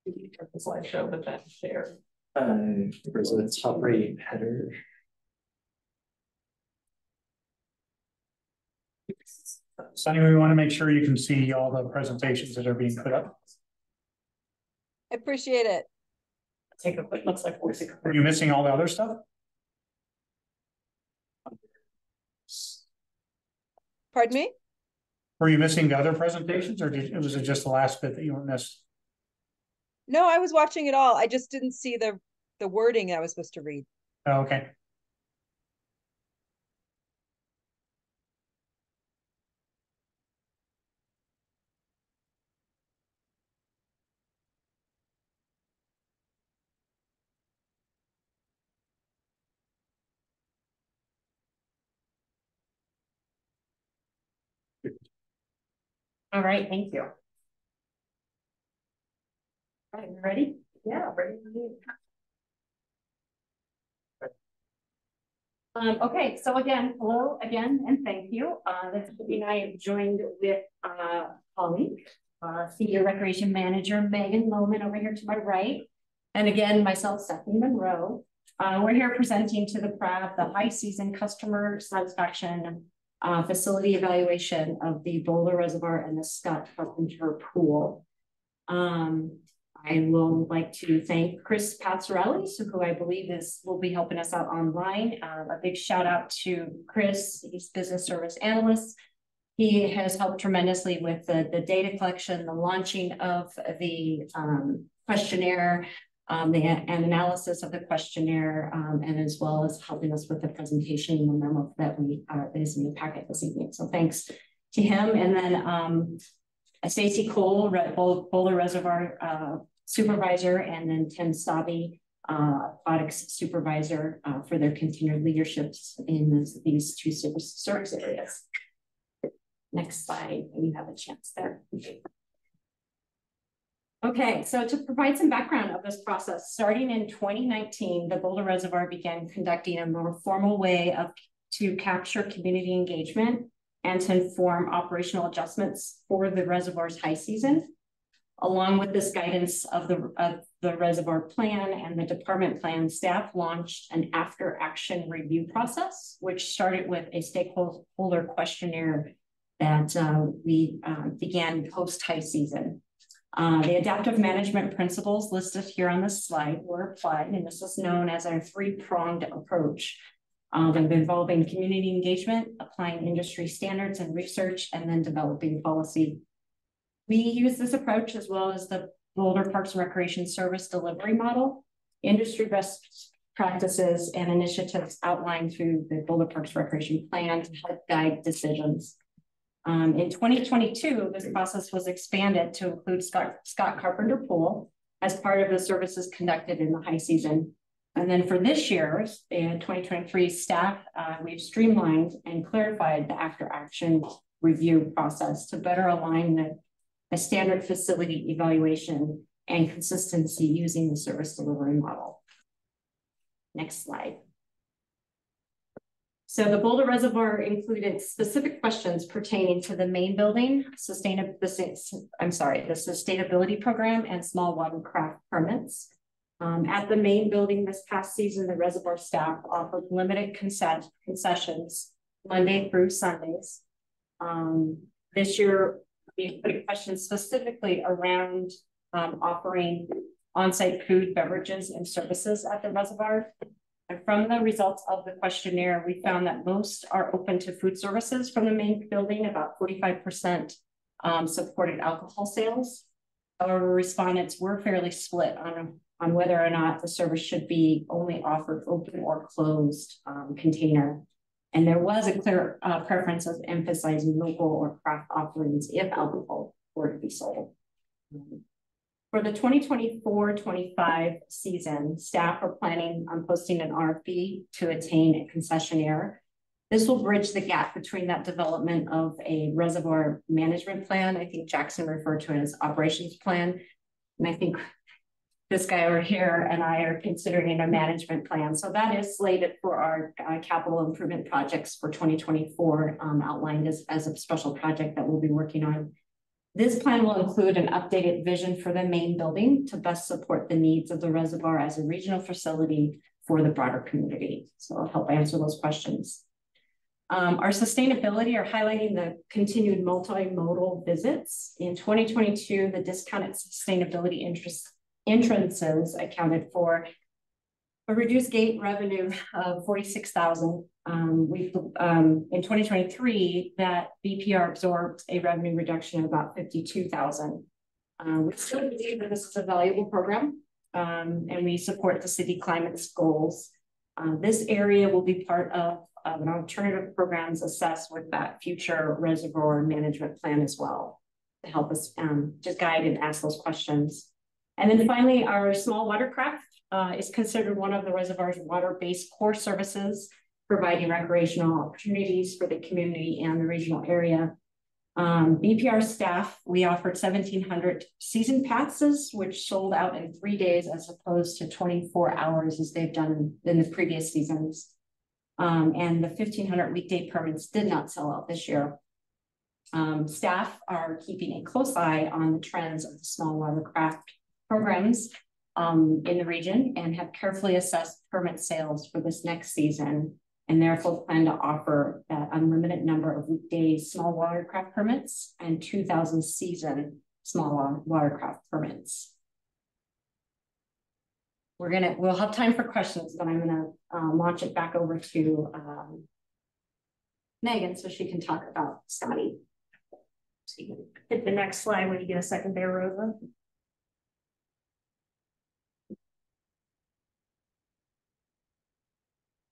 The slideshow, but then share. There's a top right header. Sunny, we want to make sure you can see all the presentations that are being put up. I appreciate it. Take a quick, looks like we're Are you missing all the other stuff? Pardon me? Were you missing the other presentations, or was it just the last bit that you missed? No, I was watching it all. I just didn't see the wording I was supposed to read. Oh, okay. All right, thank you. All right, ready? Yeah, ready. Okay, so again, hello again, and thank you. This evening I am joined with Holly, Senior Recreation Manager Megan Lohman over here to my right, and again myself, Stephanie Monroe. We're here presenting to the PRAB the high season customer satisfaction facility evaluation of the Boulder Reservoir and the Scott Carpenter Pool. I will like to thank Chris Pazzarelli, who I believe will be helping us out online. A big shout out to Chris, he's business service analyst. He has helped tremendously with the data collection, the launching of the questionnaire, and analysis of the questionnaire, and as well as helping us with the presentation and the memo that is in the packet this evening. So thanks to him. And then Stacy Cole, Boulder Reservoir Supervisor, and then Tim Sabi, Aquatics Supervisor, for their continued leaderships in these two service areas. Next slide, and you have a chance there. Okay, so to provide some background of this process, starting in 2019, the Boulder Reservoir began conducting a more formal way to capture community engagement and to inform operational adjustments for the reservoir's high season. Along with this guidance of the reservoir plan and the department plan, staff launched an after action review process, which started with a stakeholder questionnaire that we began post high season. The adaptive management principles listed here on this slide were applied, and this is known as our three-pronged approach of involving community engagement, applying industry standards and research, and then developing policy. We use this approach as well as the Boulder Parks and Recreation Service delivery model, industry best practices, and initiatives outlined through the Boulder Parks and Recreation Plan to help guide decisions. In 2022, this process was expanded to include Scott Carpenter Pool as part of the services conducted in the high season. And then for this year, in 2023, staff, we've streamlined and clarified the after action review process to better align the standard facility evaluation and consistency using the service delivery model. Next slide. So the Boulder Reservoir included specific questions pertaining to the main building, the sustainability program, and small watercraft permits. At the main building this past season, the reservoir staff offered limited concessions Monday through Sundays. This year, we put a question specifically around offering on-site food, beverages, and services at the reservoir. And from the results of the questionnaire, we found that most are open to food services from the main building. About 45% supported alcohol sales. However, respondents were fairly split on whether or not the service should be only offered open or closed container. And there was a clear preference of emphasizing local or craft offerings if alcohol were to be sold. For the 2024-25 season, staff are planning on posting an RFP to attain a concessionaire. This will bridge the gap between that development of a reservoir management plan. I think Jackson referred to it as operations plan. And I think this guy over here and I are considering a management plan. So that is slated for our capital improvement projects for 2024, outlined as a special project that we'll be working on. This plan will include an updated vision for the main building to best support the needs of the reservoir as a regional facility for the broader community. So I'll help answer those questions. Our sustainability are highlighting the continued multimodal visits. In 2022, the discounted sustainability entrances accounted for a reduced gate revenue of $46,000. In 2023, that BPR absorbed a revenue reduction of about $52,000. We still believe that this is a valuable program, and we support the city climate's goals. This area will be part of an alternative programs assessed with that future reservoir management plan as well to help us just guide and ask those questions. And then finally, our small watercraft is considered one of the reservoir's water-based core services, providing recreational opportunities for the community and the regional area. BPR staff, we offered 1,700 season passes, which sold out in 3 days as opposed to 24 hours as they've done in the previous seasons. And the 1,500 weekday permits did not sell out this year. Staff are keeping a close eye on the trends of the small watercraft programs in the region and have carefully assessed permit sales for this next season, and therefore plan to offer that unlimited number of weekday small watercraft permits and 2,000 season small watercraft permits. We'll have time for questions, but I'm gonna launch it back over to Megan so she can talk about Scotty. So you can hit the next slide when you get a second there, Rosa.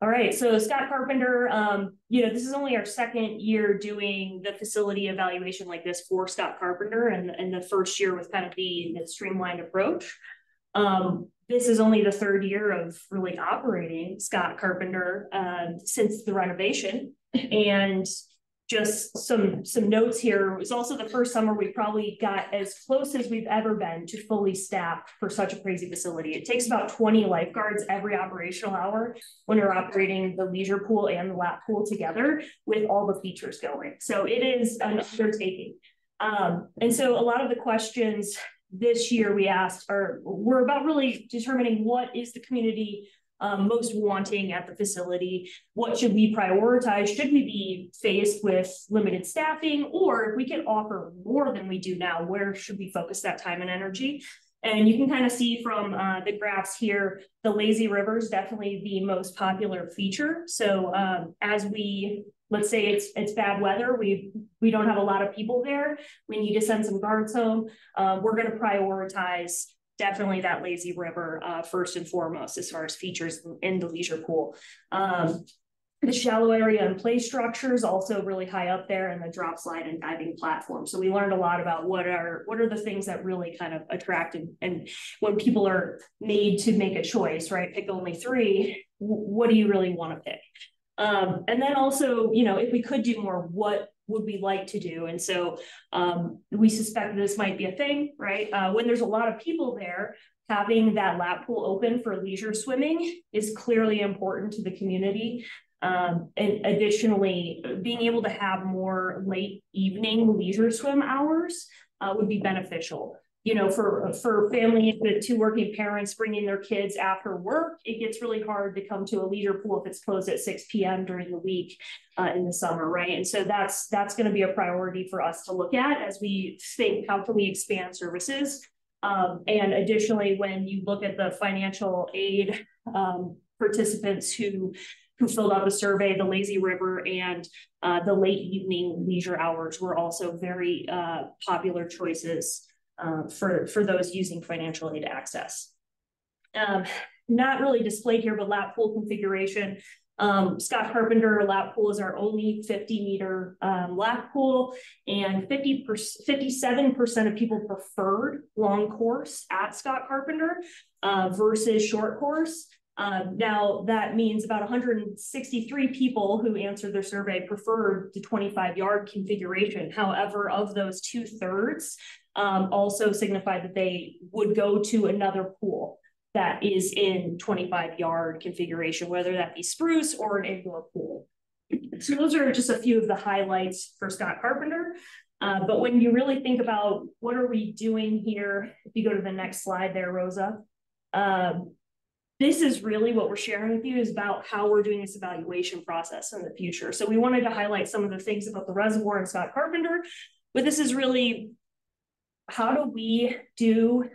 All right, so Scott Carpenter, this is only our second year doing the facility evaluation like this for Scott Carpenter, and the first year was kind of the streamlined approach. This is only the third year of really operating Scott Carpenter since the renovation, and just some notes here. It was also the first summer we probably got as close as we've ever been to fully staffed for such a crazy facility. It takes about 20 lifeguards every operational hour when you're operating the leisure pool and the lap pool together with all the features going. So it is an undertaking. And so a lot of the questions this year we asked were about really determining what is the community most wanting at the facility. What should we prioritize? Should we be faced with limited staffing, or if we can offer more than we do now, where should we focus that time and energy? And you can kind of see from the graphs here, the lazy river is definitely the most popular feature. So as let's say it's bad weather, we don't have a lot of people there, we need to send some guards home, we're going to prioritize definitely that lazy river first and foremost as far as features in the leisure pool. The shallow area and play structures also really high up there, and the drop slide and diving platform. So we learned a lot about what are the things that really kind of attract, and when people are made to make a choice, right? Pick only three. What do you really want to pick? And then also, if we could do more, what would we like to do? And so we suspect this might be a thing, right? When there's a lot of people there, having that lap pool open for leisure swimming is clearly important to the community. And additionally, being able to have more late evening leisure swim hours would be beneficial. For families with two working parents bringing their kids after work, it gets really hard to come to a leisure pool if it's closed at 6 p.m. during the week in the summer, right? And so that's going to be a priority for us to look at as we think, how can we expand services? And additionally, when you look at the financial aid participants who filled out the survey, the lazy river and the late evening leisure hours were also very popular choices for those using financial aid access. Not really displayed here, but lap pool configuration. Scott Carpenter lap pool is our only 50-meter lap pool, and 57% of people preferred long course at Scott Carpenter versus short course. Now that means about 163 people who answered their survey preferred the 25-yard configuration. However, of those 2/3 also signified that they would go to another pool that is in 25-yard configuration, whether that be spruce or an indoor pool. So those are just a few of the highlights for Scott Carpenter. But when you really think about what are we doing here, if you go to the next slide there, Rosa, this is really what we're sharing with you is about how we're doing this evaluation process in the future. So we wanted to highlight some of the things about the reservoir and Scott Carpenter, but this is really how do we do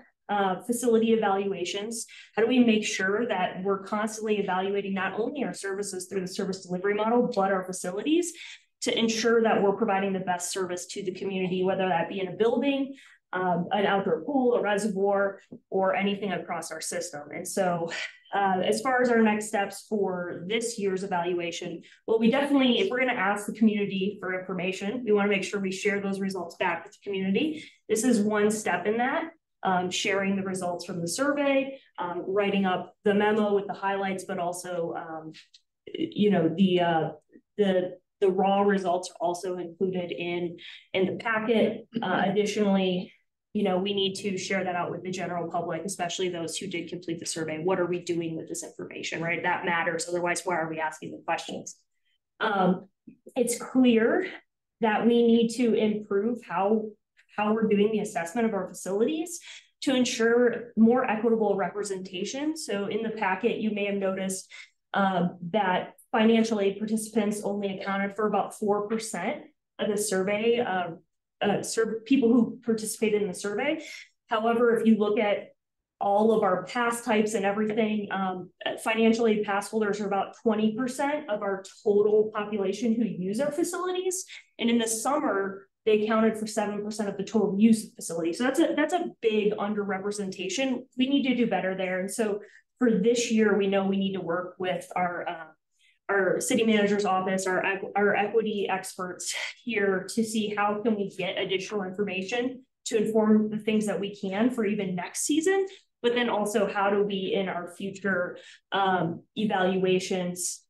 facility evaluations? How do we make sure that we're constantly evaluating not only our services through the service delivery model, but our facilities to ensure that we're providing the best service to the community, whether that be in a building, an outdoor pool, a reservoir, or anything across our system. And so as far as our next steps for this year's evaluation, well, we definitely, if we're going to ask the community for information, we want to make sure we share those results back with the community. This is one step in that, sharing the results from the survey, writing up the memo with the highlights, but also, the raw results are also included in the packet. Additionally, we need to share that out with the general public, especially those who did complete the survey. What are we doing with this information, right? That matters. Otherwise, why are we asking the questions? It's clear that we need to improve how we're doing the assessment of our facilities to ensure more equitable representation. So in the packet, you may have noticed that financial aid participants only accounted for about 4% of the survey, people who participated in the survey. However, if you look at all of our pass types and everything, financial aid pass holders are about 20% of our total population who use our facilities. And in the summer, they accounted for 7% of the total use of the facility. So that's a big underrepresentation. We need to do better there. And so for this year, we know we need to work with our city manager's office, our equity experts here to see how can we get additional information to inform the things that we can for even next season, but then also how do we in our future evaluations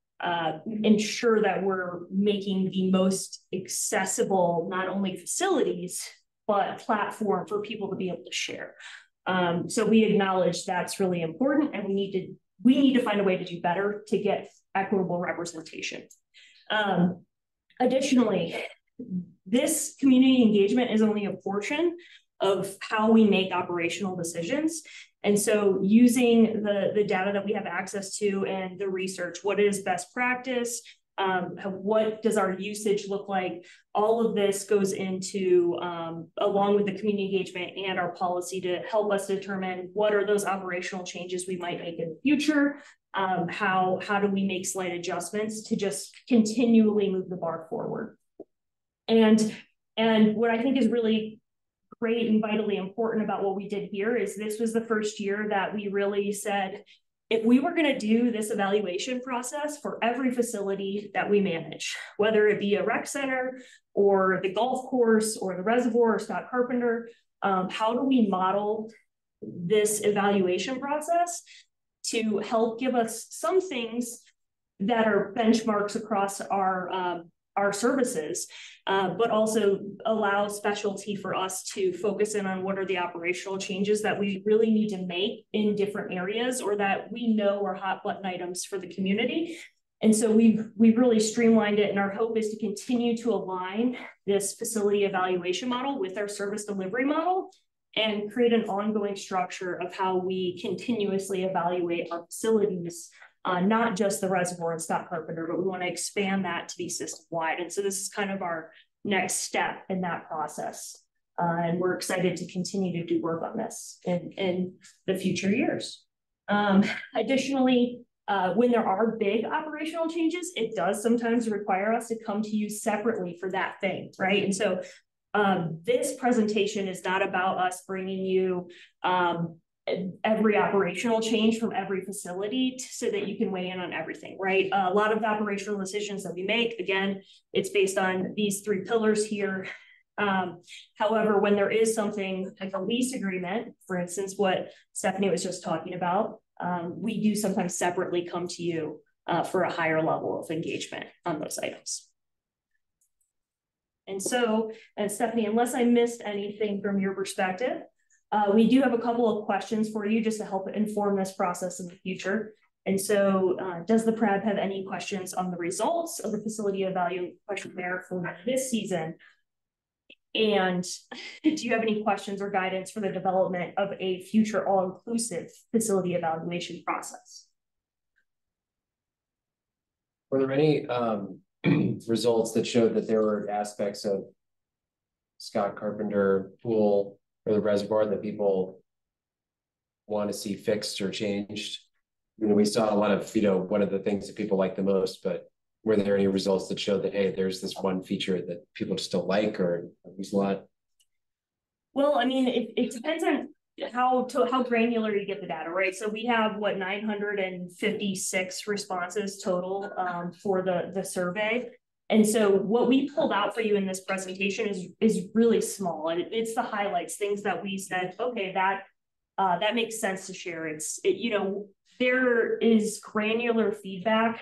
ensure that we're making the most accessible, not only facilities, but platform for people to be able to share. So we acknowledge that's really important, and we need to find a way to do better to get equitable representation. Additionally, this community engagement is only a portion of how we make operational decisions. And so using the data that we have access to and the research, what is best practice, what does our usage look like? All of this goes into, along with the community engagement and our policy, to help us determine what are those operational changes we might make in the future. How do we make slight adjustments to just continually move the bar forward? And what I think is really great and vitally important about what we did here is this was the first year that we really said, if we were going to do this evaluation process for every facility that we manage, whether it be a rec center or the golf course or the reservoir or Scott Carpenter, how do we model this evaluation process to help give us some things that are benchmarks across our services, but also allow specialty for us to focus in on what are the operational changes that we really need to make in different areas or that we know are hot button items for the community. And so we've really streamlined it, and our hope is to continue to align this facility evaluation model with our service delivery model and create an ongoing structure of how we continuously evaluate our facilities, not just the reservoir and Scott Carpenter, but we want to expand that to be system-wide. And so this is kind of our next step in that process. And we're excited to continue to do work on this in the future years. Additionally, when there are big operational changes, it does sometimes require us to come to you separately for that thing, right? And so this presentation is not about us bringing you every operational change from every facility so that you can weigh in on everything, right? A lot of the operational decisions that we make, again, it's based on these 3 pillars here. However, when there is something like a lease agreement, for instance, what Stephanie was just talking about, we do sometimes separately come to you for a higher level of engagement on those items. And so, and Stephanie, unless I missed anything from your perspective, we do have a couple of questions for you just to help inform this process in the future. And so does the PRAB have any questions on the results of the facility evaluation questionnaire for this season? And do you have any questions or guidance for the development of a future all-inclusive facility evaluation process? Were there any results that showed that there were aspects of Scott Carpenter pool or the reservoir that people want to see fixed or changed? You know, we saw a lot of, one of the things that people like the most, but were there any results that showed that, hey, there's this one feature that people just don't like or use a lot? Well, I mean, it depends on how granular you get the data, right? So we have 956 responses total for the survey. And so what we pulled out for you in this presentation is really small, and it's the highlights, things that we said, okay, that makes sense to share. There is granular feedback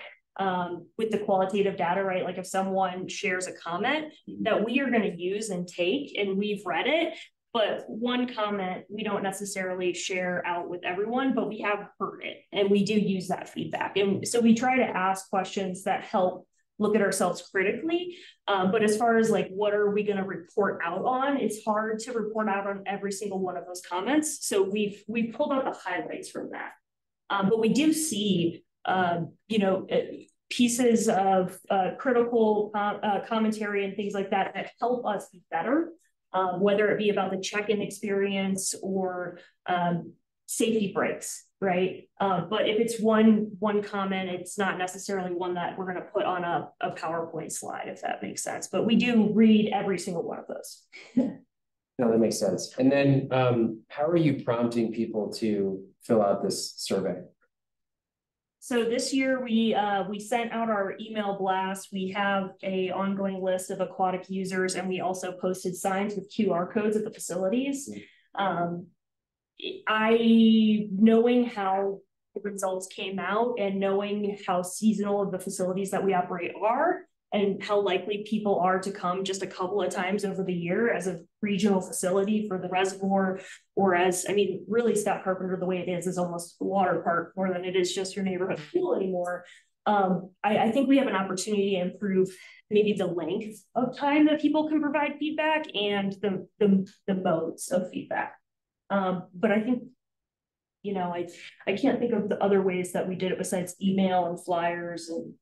with the qualitative data, right? Like if someone shares a comment that we are going to use and take, and we've read it, but one comment we don't necessarily share out with everyone, but we have heard it and we do use that feedback. And so we try to ask questions that help look at ourselves critically. But as far as like, what are we going to report out on? It's hard to report out on every single one of those comments. So we've pulled out the highlights from that. But we do see, pieces of critical commentary and things like that that help us be better, whether it be about the check-in experience or safety breaks, right? But if it's one comment, it's not necessarily one that we're going to put on a PowerPoint slide, if that makes sense. But we do read every single one of those. No, that makes sense. And then how are you prompting people to fill out this survey? So this year we sent out our email blast. We have a ongoing list of aquatic users, and we also posted signs with QR codes at the facilities. Knowing how the results came out and knowing how seasonal the facilities that we operate are, and how likely people are to come just a couple of times over the year as a regional facility for the reservoir, or as, I mean, really Scott Carpenter, the way it is almost a water park more than it is just your neighborhood pool anymore. I think we have an opportunity to improve maybe the length of time that people can provide feedback and the modes of feedback. But I think, you know, I can't think of the other ways that we did it besides email and flyers. And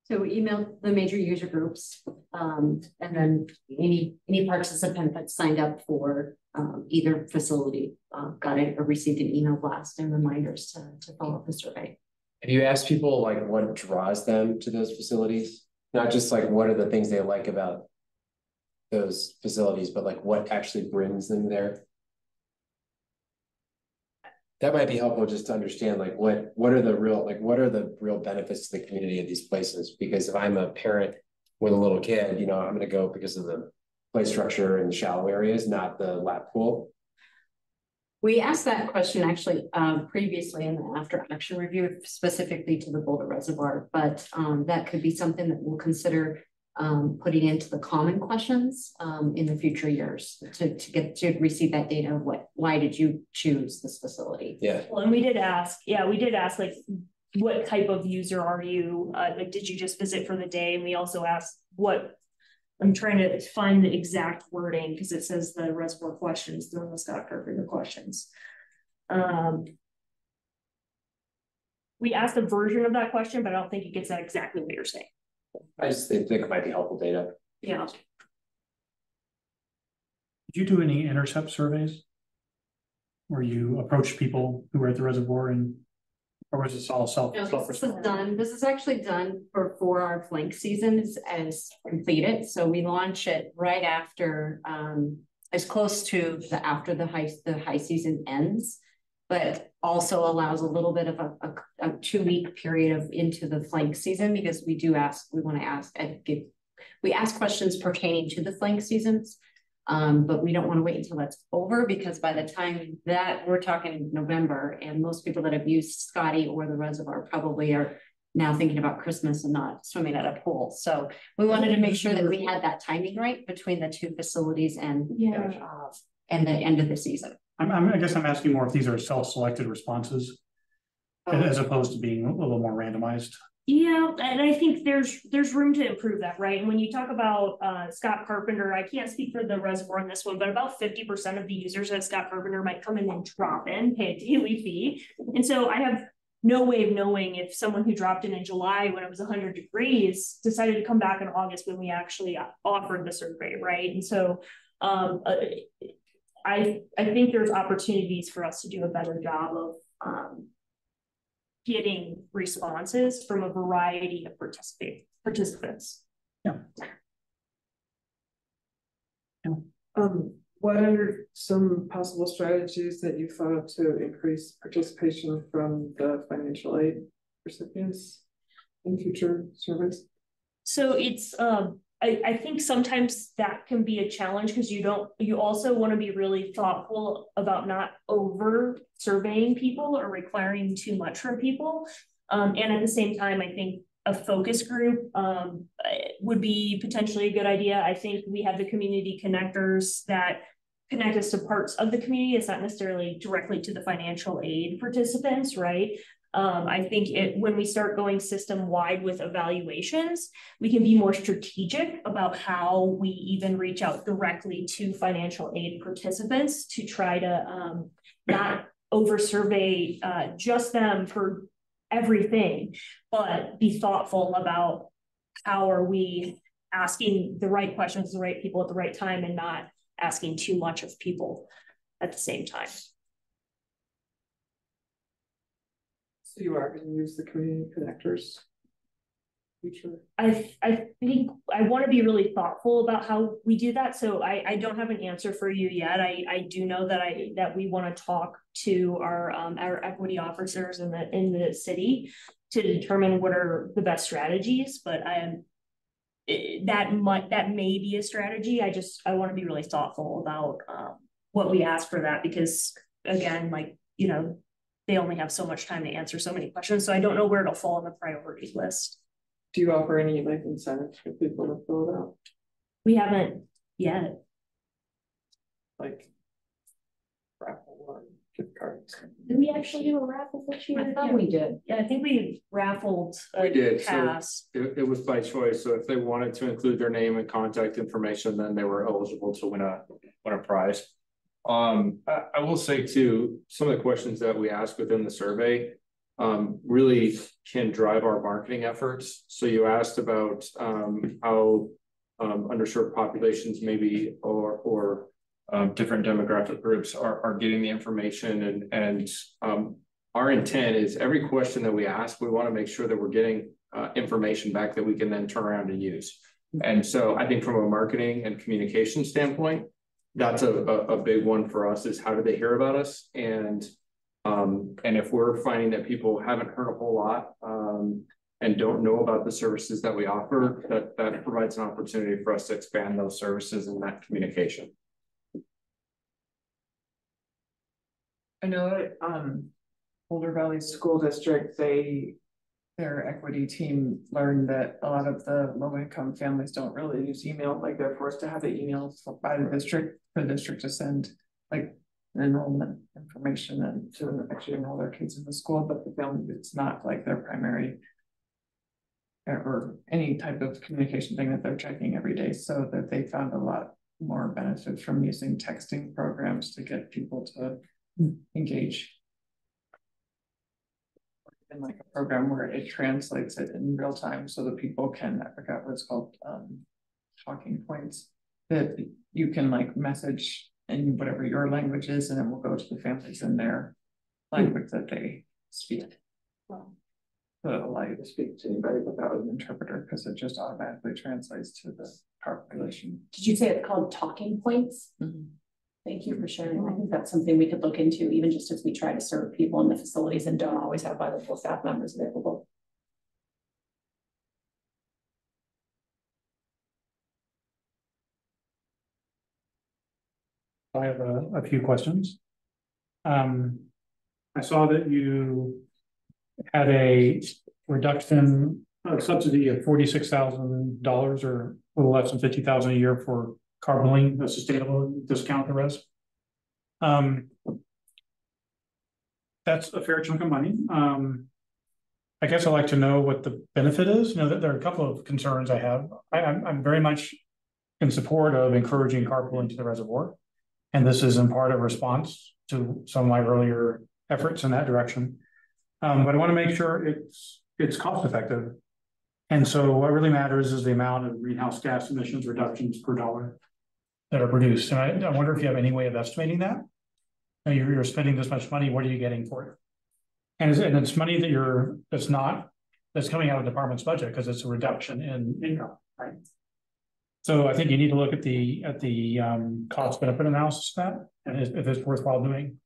so we emailed the major user groups, and then any participant that signed up for either facility got it or received an email blast and reminders to follow up the survey. Have you asked people like what draws them to those facilities? Not just like what are the things they like about those facilities, but like what actually brings them there? That might be helpful just to understand like what are the real benefits to the community of these places? Because if I'm a parent with a little kid, you know, I'm going to go because of the play structure and the shallow areas, not the lap pool. We asked that question actually previously in the after action review, specifically to the Boulder Reservoir, but that could be something that we'll consider putting into the common questions in the future years to receive that data of why did you choose this facility? Yeah. Well, and we did ask like, what type of user are you? Like, did you just visit for the day? And we also asked I'm trying to find the exact wording because it says the reservoir questions, the Scott Carpenter questions. We asked a version of that question, but I don't think it gets at exactly what you're saying. I just think it might be helpful data. Yeah. Did you do any intercept surveys where you approached people who were at the reservoir, and or was this all self? No, this is actually done before our flank season is completed. So we launch it right after, as close to after the high season ends, but also allows a little bit of a 2-week period into the flank season, because we ask questions pertaining to the flank seasons. But we don't want to wait until that's over, because by the time that we're talking November, and most people that have used Scotty or the reservoir probably are now thinking about Christmas and not swimming at a pool. So we wanted to make sure that we had that timing right between the two facilities and the end of the season. I guess I'm asking more if these are self-selected responses as opposed to being a little more randomized. Yeah, and I think there's room to improve that, right? And when you talk about Scott Carpenter, I can't speak for the reservoir on this one, but about 50% of the users at Scott Carpenter might come in and drop in, pay a daily fee. And so I have no way of knowing if someone who dropped in July when it was 100 degrees decided to come back in August when we actually offered the survey, right? And so I think there's opportunities for us to do a better job of getting responses from a variety of participants. Yeah. What are some possible strategies that you thought of to increase participation from the financial aid recipients in future surveys? So it's I think sometimes that can be a challenge, because you also want to be really thoughtful about not over surveying people or requiring too much from people. And at the same time, I think a focus group would be potentially a good idea. I think we have the community connectors that connect us to parts of the community. It's not necessarily directly to the financial aid participants, right? I think when we start going system-wide with evaluations, we can be more strategic about how we even reach out directly to financial aid participants to try to not over-survey just them for everything, but be thoughtful about how are we asking the right questions to the right people at the right time and not asking too much of people at the same time. So you are gonna use the community connectors? I think I want to be really thoughtful about how we do that. So I don't have an answer for you yet. I do know that we want to talk to our equity officers in the city to determine what are the best strategies, but that may be a strategy. I want to be really thoughtful about what we ask for that, because again, like, you know, they only have so much time to answer so many questions. So I don't know where it'll fall on the priorities list. Do you offer any like incentives for people to fill it out? We haven't yet. Like raffle or gift cards? Did we actually do a raffle this year? I thought we did. Yeah, I think we raffled. We did, so pass. it was by choice, so if they wanted to include their name and contact information, then they were eligible to win a prize. I will say too, some of the questions that we ask within the survey really can drive our marketing efforts. So you asked about how underserved populations maybe or different demographic groups are getting the information, and our intent is every question that we ask, we want to make sure that we're getting information back that we can then turn around and use. And so I think from a marketing and communication standpoint, that's a big one for us, is how do they hear about us? And if we're finding that people haven't heard a whole lot and don't know about the services that we offer, that provides an opportunity for us to expand those services and that communication. I know that Boulder Valley School District, their equity team learned that a lot of the low-income families don't really use email. Like they're forced to have the emails by the district for the district to send like enrollment information and to actually enroll their kids in the school, but the family, it's not like their primary or any type of communication thing that they're checking every day. So that they found a lot more benefit from using texting programs to get people to engage. In like a program where it translates it in real time so that people can, I forgot what it's called, talking points, that you can like message in whatever your language is, and it will go to the families in their language that they speak. To allow you to speak to anybody without an interpreter, because it just automatically translates to the population. Did you say it's called Talking Points? Thank you for sharing. I think that's something we could look into, even just as we try to serve people in the facilities and don't always have bilingual staff members available. I have a few questions. I saw that you had a reduction of subsidy of $46,000 or a little less than $50,000 a year for carpooling, a sustainable discount the rest. That's a fair chunk of money. I guess I'd like to know what the benefit is. You know, that there are a couple of concerns I have. I'm very much in support of encouraging carpooling to the reservoir. And this is in part a response to some of my earlier efforts in that direction. But I want to make sure it's cost effective. And so what really matters is the amount of greenhouse gas emissions reductions per dollar that are produced. And I wonder if you have any way of estimating that. You're spending this much money, what are you getting for it? And it's money that's coming out of the department's budget because it's a reduction in income, right? So I think you need to look at the cost benefit analysis of that, and if it's worthwhile doing.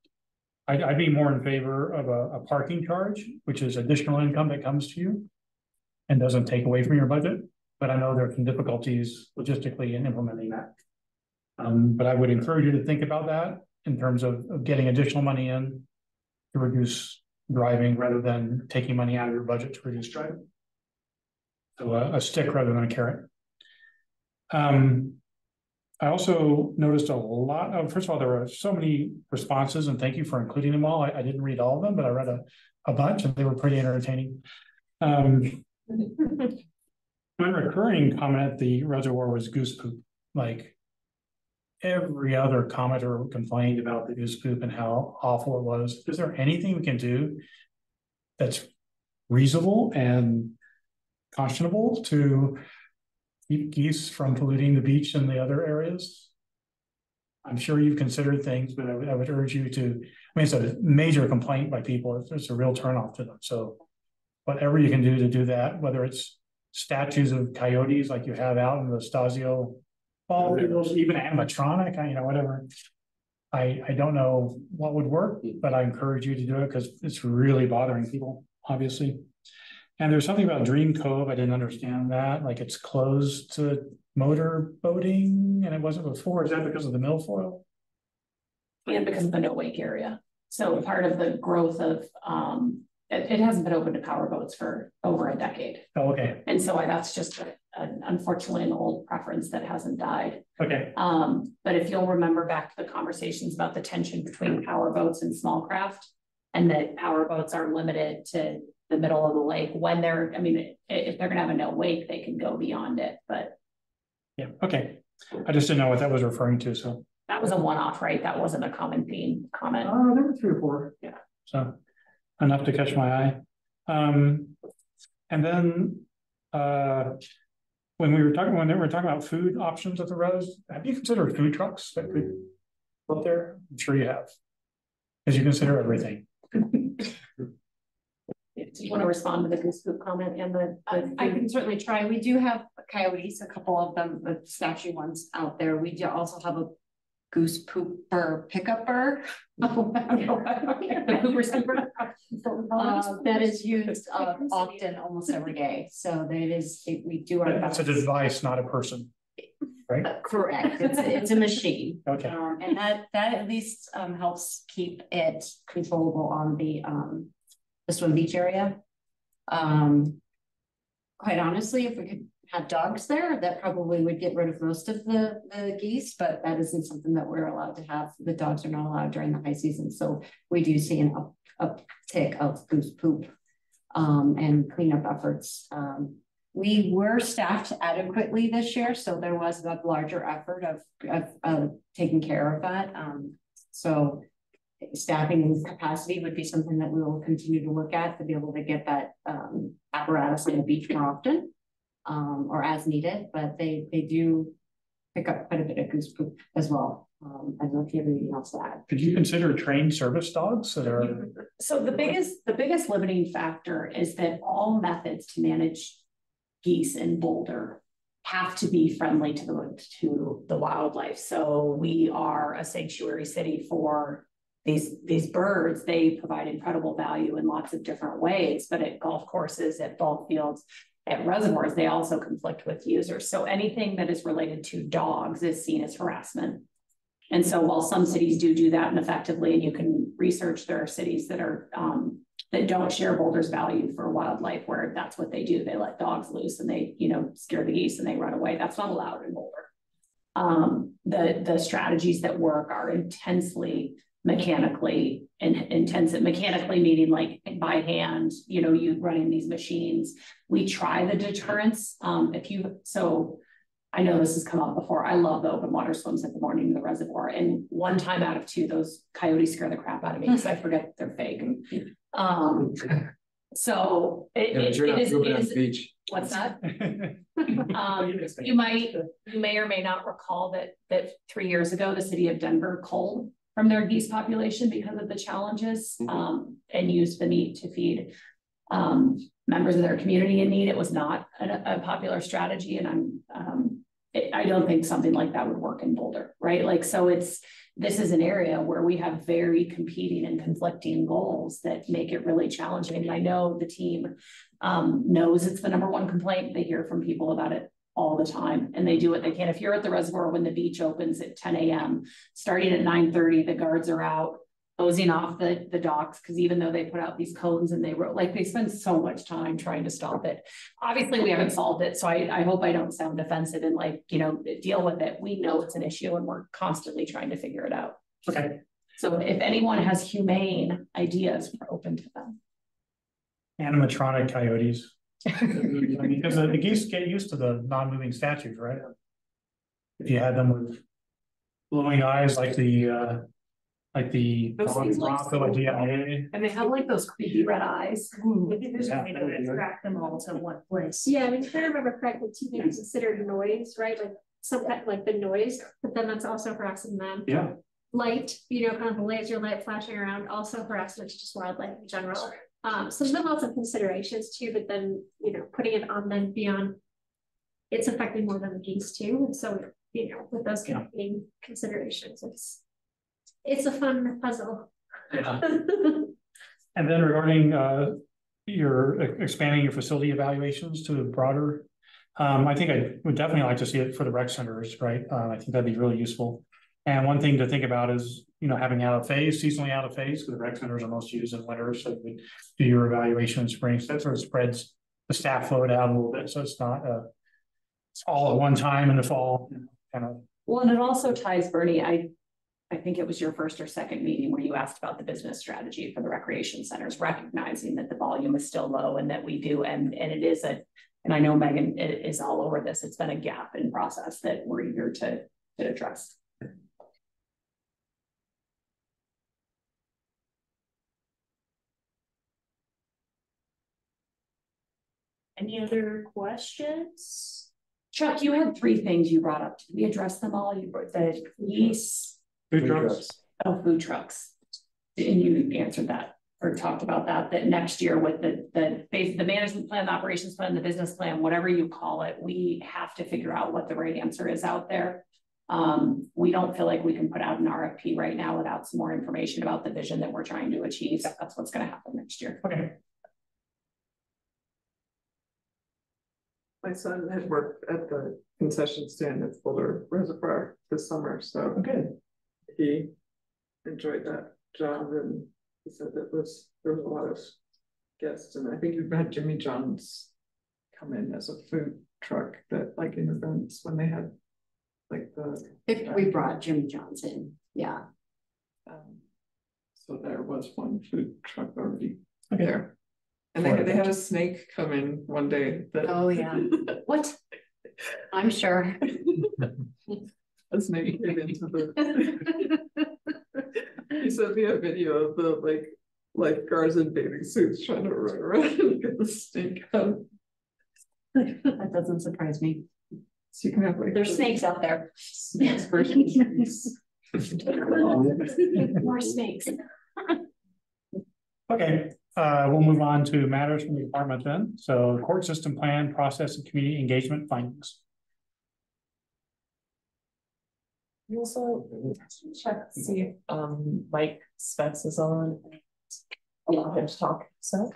I'd be more in favor of a parking charge, which is additional income that comes to you and doesn't take away from your budget. But I know there are some difficulties logistically in implementing that. But I would encourage you to think about that in terms of getting additional money in to reduce driving rather than taking money out of your budget to reduce driving. So a stick rather than a carrot. I also noticed a lot of, first of all, there were so many responses, and thank you for including them all. I didn't read all of them, but I read a bunch and they were pretty entertaining. One recurring comment at the reservoir was goose poop. Like every other commenter complained about the goose poop and how awful it was. Is there anything we can do that's reasonable and conscionable to keep geese from polluting the beach and the other areas? I'm sure you've considered things, but I would urge you to I mean, it's a major complaint by people. It's a real turnoff to them. So whatever you can do to do that, whether it's statues of coyotes like you have out in the Stasio Ball, even animatronic, whatever. I don't know what would work, but I encourage you to do it because it's really bothering people, obviously. And there's something about Dream Cove. I didn't understand that. Like it's closed to motor boating and it wasn't before. Is that because of the milfoil? And because of the no wake area. So part of the growth of it hasn't been open to power boats for over a decade. Oh, okay. And so that's just unfortunately an old preference that hasn't died. Okay. But if you'll remember back to the conversations about the tension between power boats and small craft, and that power boats are limited to the middle of the lake when they're, I mean, if they're gonna have a no wake, they can go beyond it, but. Yeah, okay. I just didn't know what that was referring to, so. That was a one-off, right? That wasn't a common theme comment. Oh, there were 3 or 4. Yeah. So enough to catch my eye. And then when they were talking about food options at the res, have you considered food trucks that could go up there? I'm sure you have. As you consider everything. Do you want to respond to the goose poop comment and the I can certainly try. We do have coyotes, a couple of them, the statue ones out there. We do also have a goose pooper pickupper. The pooper scooper. That is used often, almost every day. So that is, we do our best. That's a device, not a person. Right? Correct. It's a machine. Okay. And that at least helps keep it controllable on the swim beach area. Quite honestly, if we could have dogs there, that probably would get rid of most of the geese, but that isn't something that we're allowed to have. The dogs are not allowed during the high season. So we do see an uptick of goose poop and cleanup efforts. We were staffed adequately this year, so there was a larger effort of taking care of that. So staffing and capacity would be something that we will continue to look at to be able to get that apparatus on the beach more often or as needed, but they do pick up quite a bit of goose poop as well. I don't know if you have anything else to add. Could you consider trained service dogs that are? So the biggest limiting factor is that all methods to manage geese in Boulder have to be friendly to the wildlife. So we are a sanctuary city for these birds. They provide incredible value in lots of different ways, but at golf courses, at ball fields, at reservoirs, they also conflict with users. So anything that is related to dogs is seen as harassment. And so while some cities do that effectively, and you can research, there are cities that are that don't share Boulder's value for wildlife, where that's what they do. They let dogs loose and they, scare the geese and they run away. That's not allowed in Boulder. The strategies that work are intensely mechanically intensive, mechanically meaning like by hand, you running these machines. We try the deterrence. So I know this has come up before. I love the open water swims in the morning in the reservoir. And 1 time out of 2, those coyotes scare the crap out of me because I forget they're fake. So it is beach. What's that? You may or may not recall that 3 years ago, the city of Denver culled from their geese population because of the challenges and used the meat to feed members of their community in need. It was not a popular strategy, and I don't think something like that would work in Boulder, right? Like, so this is an area where we have very competing and conflicting goals that make it really challenging. And I know the team knows it's the #1 complaint. They hear from people about it all the time, and they do what they can. If you're at the reservoir when the beach opens at 10 a.m., starting at 9:30, the guards are out hosing off the docks, because even though they put out these cones and they spend so much time trying to stop it. Obviously, we haven't solved it, so I hope I don't sound defensive and deal with it. We know it's an issue, and we're constantly trying to figure it out. Okay. So if anyone has humane ideas, we're open to them. Animatronic coyotes. Because the geese get used to the non-moving statues, right? If you had them with glowing eyes like the Bronco at DIA. And they have like those creepy red eyes. Maybe there's a way to attract them all to one place. Yeah, I mean, if I remember correctly, TV is considered noise, right? Like some kind like the noise, but then that's also harassing them. Yeah. light, you know, kind of the laser light flashing around, also harassment to just wildlife in general. So there's been lots of considerations too, but then, you know, putting it on then beyond, it's affecting more than the geese too. And so, you know, with those kind of being considerations, it's a fun puzzle. Yeah. And then regarding your expanding your facility evaluations to broader, I think I would definitely like to see it for the rec centers, right? I think that'd be really useful. And one thing to think about is, you know, having out of phase, seasonally out of phase, because the rec centers are most used in winter. So you would do your evaluation in spring. So that sort of spreads the staff load out a little bit. So it's not it's all at one time in the fall, you know, kind of. Well, and it also ties, Bernie, I think it was your first or second meeting where you asked about the business strategy for the recreation centers, recognizing that the volume is still low and that we do, and it is and I know Megan is all over this. It's been a gap in process that we're eager to address. Any other questions? Chuck, you had 3 things you brought up. Did we address them all? You brought the police, food trucks. Oh, food trucks. And you answered that or talked about that next year with the management plan, the operations plan, the business plan, whatever you call it, we have to figure out what the right answer is out there. We don't feel like we can put out an RFP right now without some more information about the vision that we're trying to achieve. That's what's going to happen next year. Okay. My son had worked at the concession stand at Boulder Reservoir this summer, so he enjoyed that job, and he said there was a lot of guests, and I think we've had Jimmy John's come in as a food truck that, like, in events when they had like we brought Jimmy John's in, yeah. So there was one food truck already there. And they had a snake come in one day. Oh yeah. What? I'm sure. A snake came into the. He sent me a video of the lifeguards in bathing suits trying to run around and get the snake out. That doesn't surprise me. So you can have like there's snakes out there. Snakes versus more snakes. Okay. We'll move on to matters from the department then. So court system plan, process, and community engagement findings. You also check to see if Mike Spence is on. Allow him to talk. So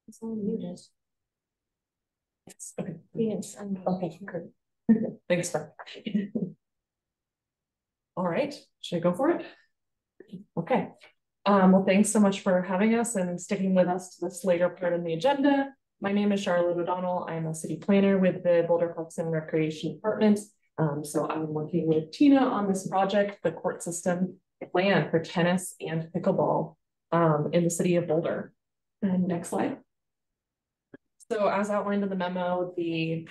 it's all muted. Yes. Okay. Yes. Okay. Good. Thanks for. All right. Should I go for it? Okay. Well, thanks so much for having us and sticking with us to this later part of the agenda. My name is Charlotte O'Donnell. I'm a city planner with the Boulder Parks and Recreation Department. So I'm working with Tina on this project, the court system plan for tennis and pickleball in the city of Boulder. And next slide. So as outlined in the memo, the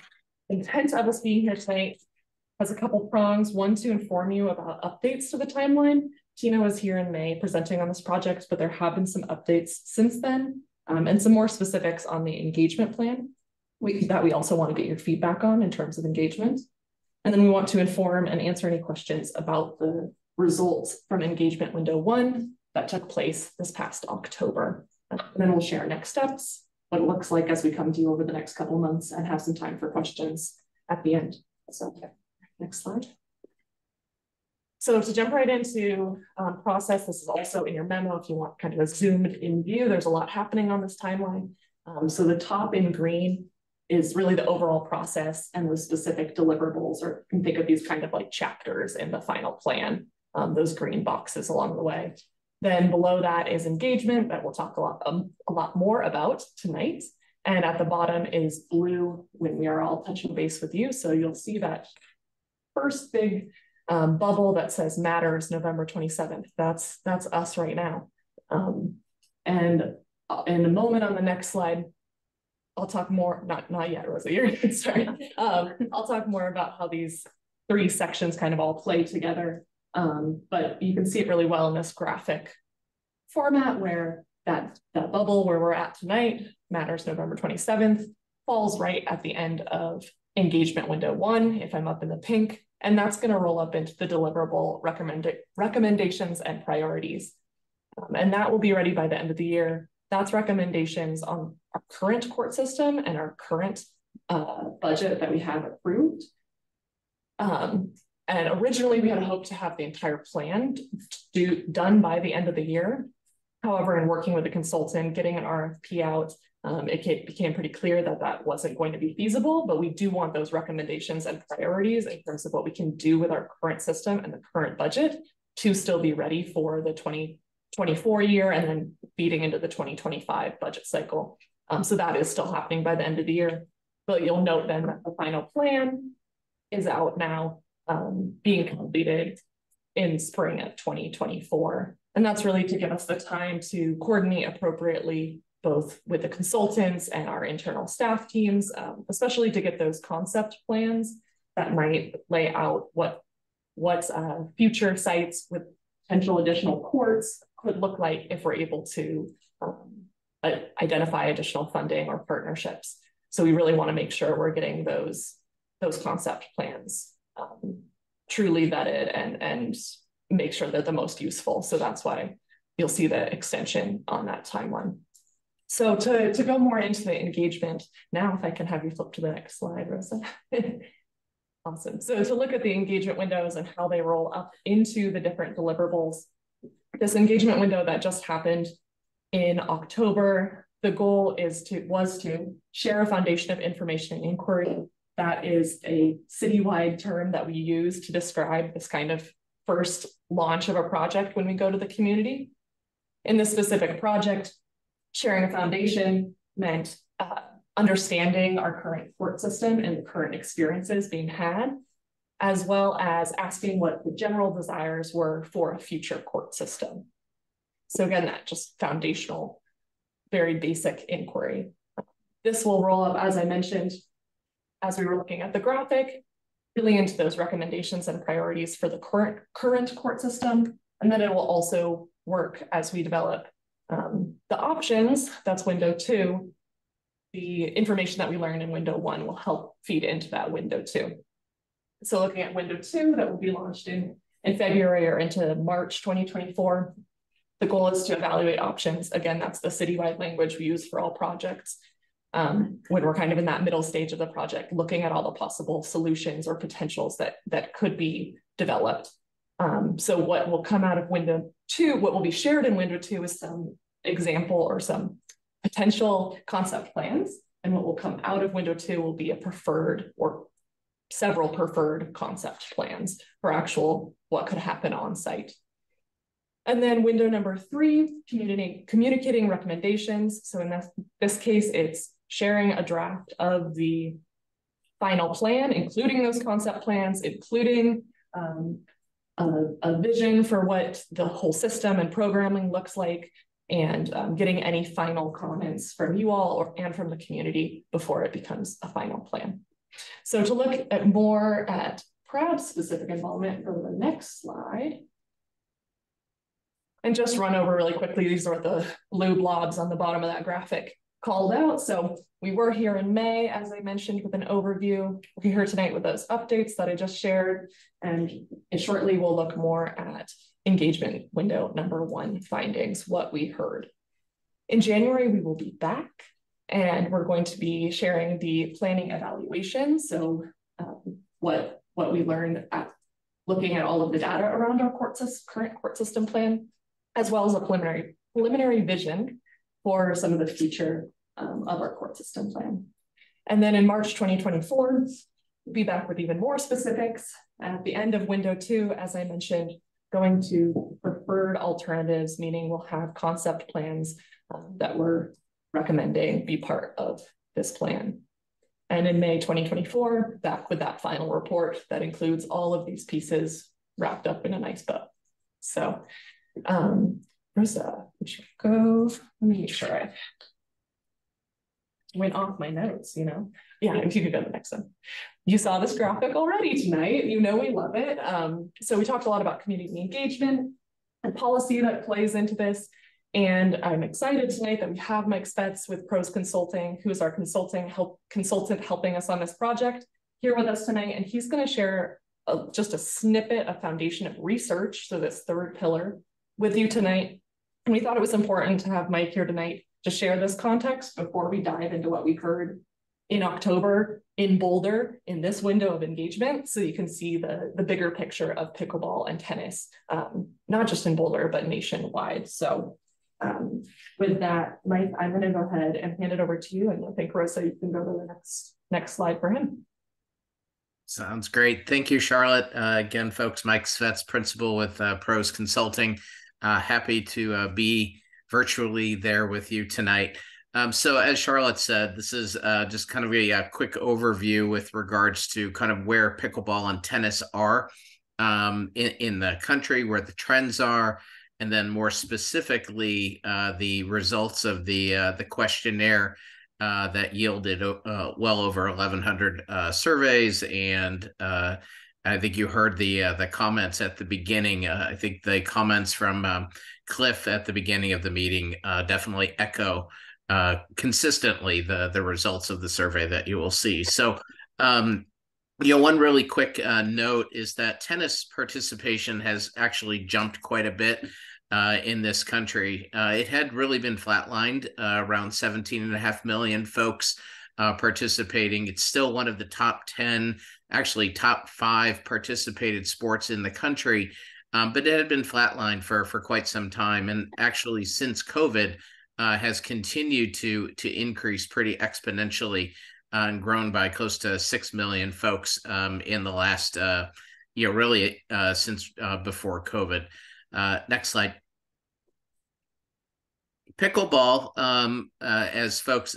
intent of us being here tonight has a couple prongs. One, to inform you about updates to the timeline. Tina was here in May presenting on this project, but there have been some updates since then, and some more specifics on the engagement plan that we also want to get your feedback on in terms of engagement. And then we want to inform and answer any questions about the results from engagement window 1 that took place this past October. And then we'll share next steps, what it looks like as we come to you over the next couple months, and have some time for questions at the end. So next slide. So to jump right into process, this is also in your memo if you want kind of a zoomed in view. There's a lot happening on this timeline. So the top in green is really the overall process and the specific deliverables, or you can think of these kind of like chapters in the final plan, those green boxes along the way. Then below that is engagement that we'll talk a lot more about tonight. And at the bottom is blue when we are all touching base with you. So you'll see that first big bubble that says matters November 27th. That's us right now. And in a moment on the next slide, I'll talk more, not yet, Rosa, you're good, sorry. I'll talk more about how these 3 sections kind of all play together. But you can see it really well in this graphic format where that bubble where we're at tonight, matters November 27th, falls right at the end of engagement window 1, if I'm up in the pink, and that's going to roll up into the deliverable recommendations and priorities. And that will be ready by the end of the year. That's recommendations on our current court system and our current budget that we have approved. And originally we had hoped to have the entire plan done by the end of the year. However, in working with the consultant, getting an RFP out, it became pretty clear that that wasn't going to be feasible, but we do want those recommendations and priorities in terms of what we can do with our current system and the current budget to still be ready for the 2024 year and then feeding into the 2025 budget cycle. So that is still happening by the end of the year. But you'll note then that the final plan is out now, being completed in spring of 2024. And that's really to give us the time to coordinate appropriately, both with the consultants and our internal staff teams, especially to get those concept plans that might lay out what future sites with potential additional courts could look like if we're able to identify additional funding or partnerships. So we really want to make sure we're getting those concept plans truly vetted and make sure they're the most useful. So that's why you'll see the extension on that timeline. So to go more into the engagement, now if I can have you flip to the next slide, Rosa. Awesome. So to look at the engagement windows and how they roll up into the different deliverables, this engagement window that just happened in October, the goal was to share a foundation of information and inquiry. That is a citywide term that we use to describe this kind of first launch of a project when we go to the community. In this specific project, sharing a foundation meant understanding our current court system and the current experiences being had, as well as asking what the general desires were for a future court system. So again, that just foundational, very basic inquiry. This will roll up, as I mentioned, as we were looking at the graphic, really into those recommendations and priorities for the current court system. And then it will also work as we develop the options, that's window 2. The information that we learned in window 1 will help feed into that window 2. So looking at window 2 that will be launched in February or into March 2024, the goal is to evaluate options. Again, that's the citywide language we use for all projects. When we're kind of in that middle stage of the project, looking at all the possible solutions or potentials that could be developed. So what will come out of window 2, what will be shared in window 2 is some example or some potential concept plans. And what will come out of window 2 will be a preferred or several preferred concept plans for actual what could happen on site. And then window number 3, communicating recommendations. So in this case, it's sharing a draft of the final plan, including those concept plans, including a vision for what the whole system and programming looks like, and getting any final comments from you all and from the community before it becomes a final plan. So to look at more at PRAB's specific involvement for the next slide, and just run over really quickly, these are the blue blobs on the bottom of that graphic called out. So we were here in May, as I mentioned, with an overview. We're here tonight with those updates that I just shared. And shortly, we'll look more at engagement window number 1 findings, what we heard. In January, we will be back and we're going to be sharing the planning evaluation. So what we learned at looking at all of the data around our current court system plan, as well as a preliminary vision for some of the future of our court system plan. And then in March 2024, we'll be back with even more specifics. At the end of window 2, as I mentioned, going to preferred alternatives, meaning we'll have concept plans that we're recommending be part of this plan. And in May 2024, back with that final report that includes all of these pieces wrapped up in a nice bow. So, Rosa, would you go? Let me make sure I went off my notes, you know? Yeah, if you could go to the next one. You saw this graphic already tonight. You know we love it. So we talked a lot about community engagement and policy that plays into this. And I'm excited tonight that we have Mike Spetz with Pros Consulting, who is our consultant helping us on this project. here with us tonight, and he's going to share just a snippet of foundation of research, so this third pillar, with you tonight. And we thought it was important to have Mike here tonight to share this context before we dive into what we've heard in October in Boulder in this window of engagement, so you can see the bigger picture of pickleball and tennis, not just in Boulder, but nationwide. So with that, Mike, I'm going to go ahead and hand it over to you, and I think Rosa, you can go to the next slide for him. Sounds great. Thank you, Charlotte. Again, folks, Mike Svets, principal with Pros Consulting. Happy to be virtually there with you tonight. So as Charlotte said, this is just kind of a quick overview with regards to kind of where pickleball and tennis are in the country, where the trends are, and then more specifically, the results of the questionnaire that yielded well over 1,100 surveys. And I think you heard the comments at the beginning. I think the comments from Cliff at the beginning of the meeting definitely echo consistently the results of the survey that you will see. So, one really quick note is that tennis participation has actually jumped quite a bit in this country. It had really been flatlined around 17.5 million folks participating. It's still one of the top 10, actually top 5 participated sports in the country, but it had been flatlined for quite some time. And actually since COVID has continued to increase pretty exponentially and grown by close to 6 million folks in the last, really since before COVID. Next slide. Pickleball, as folks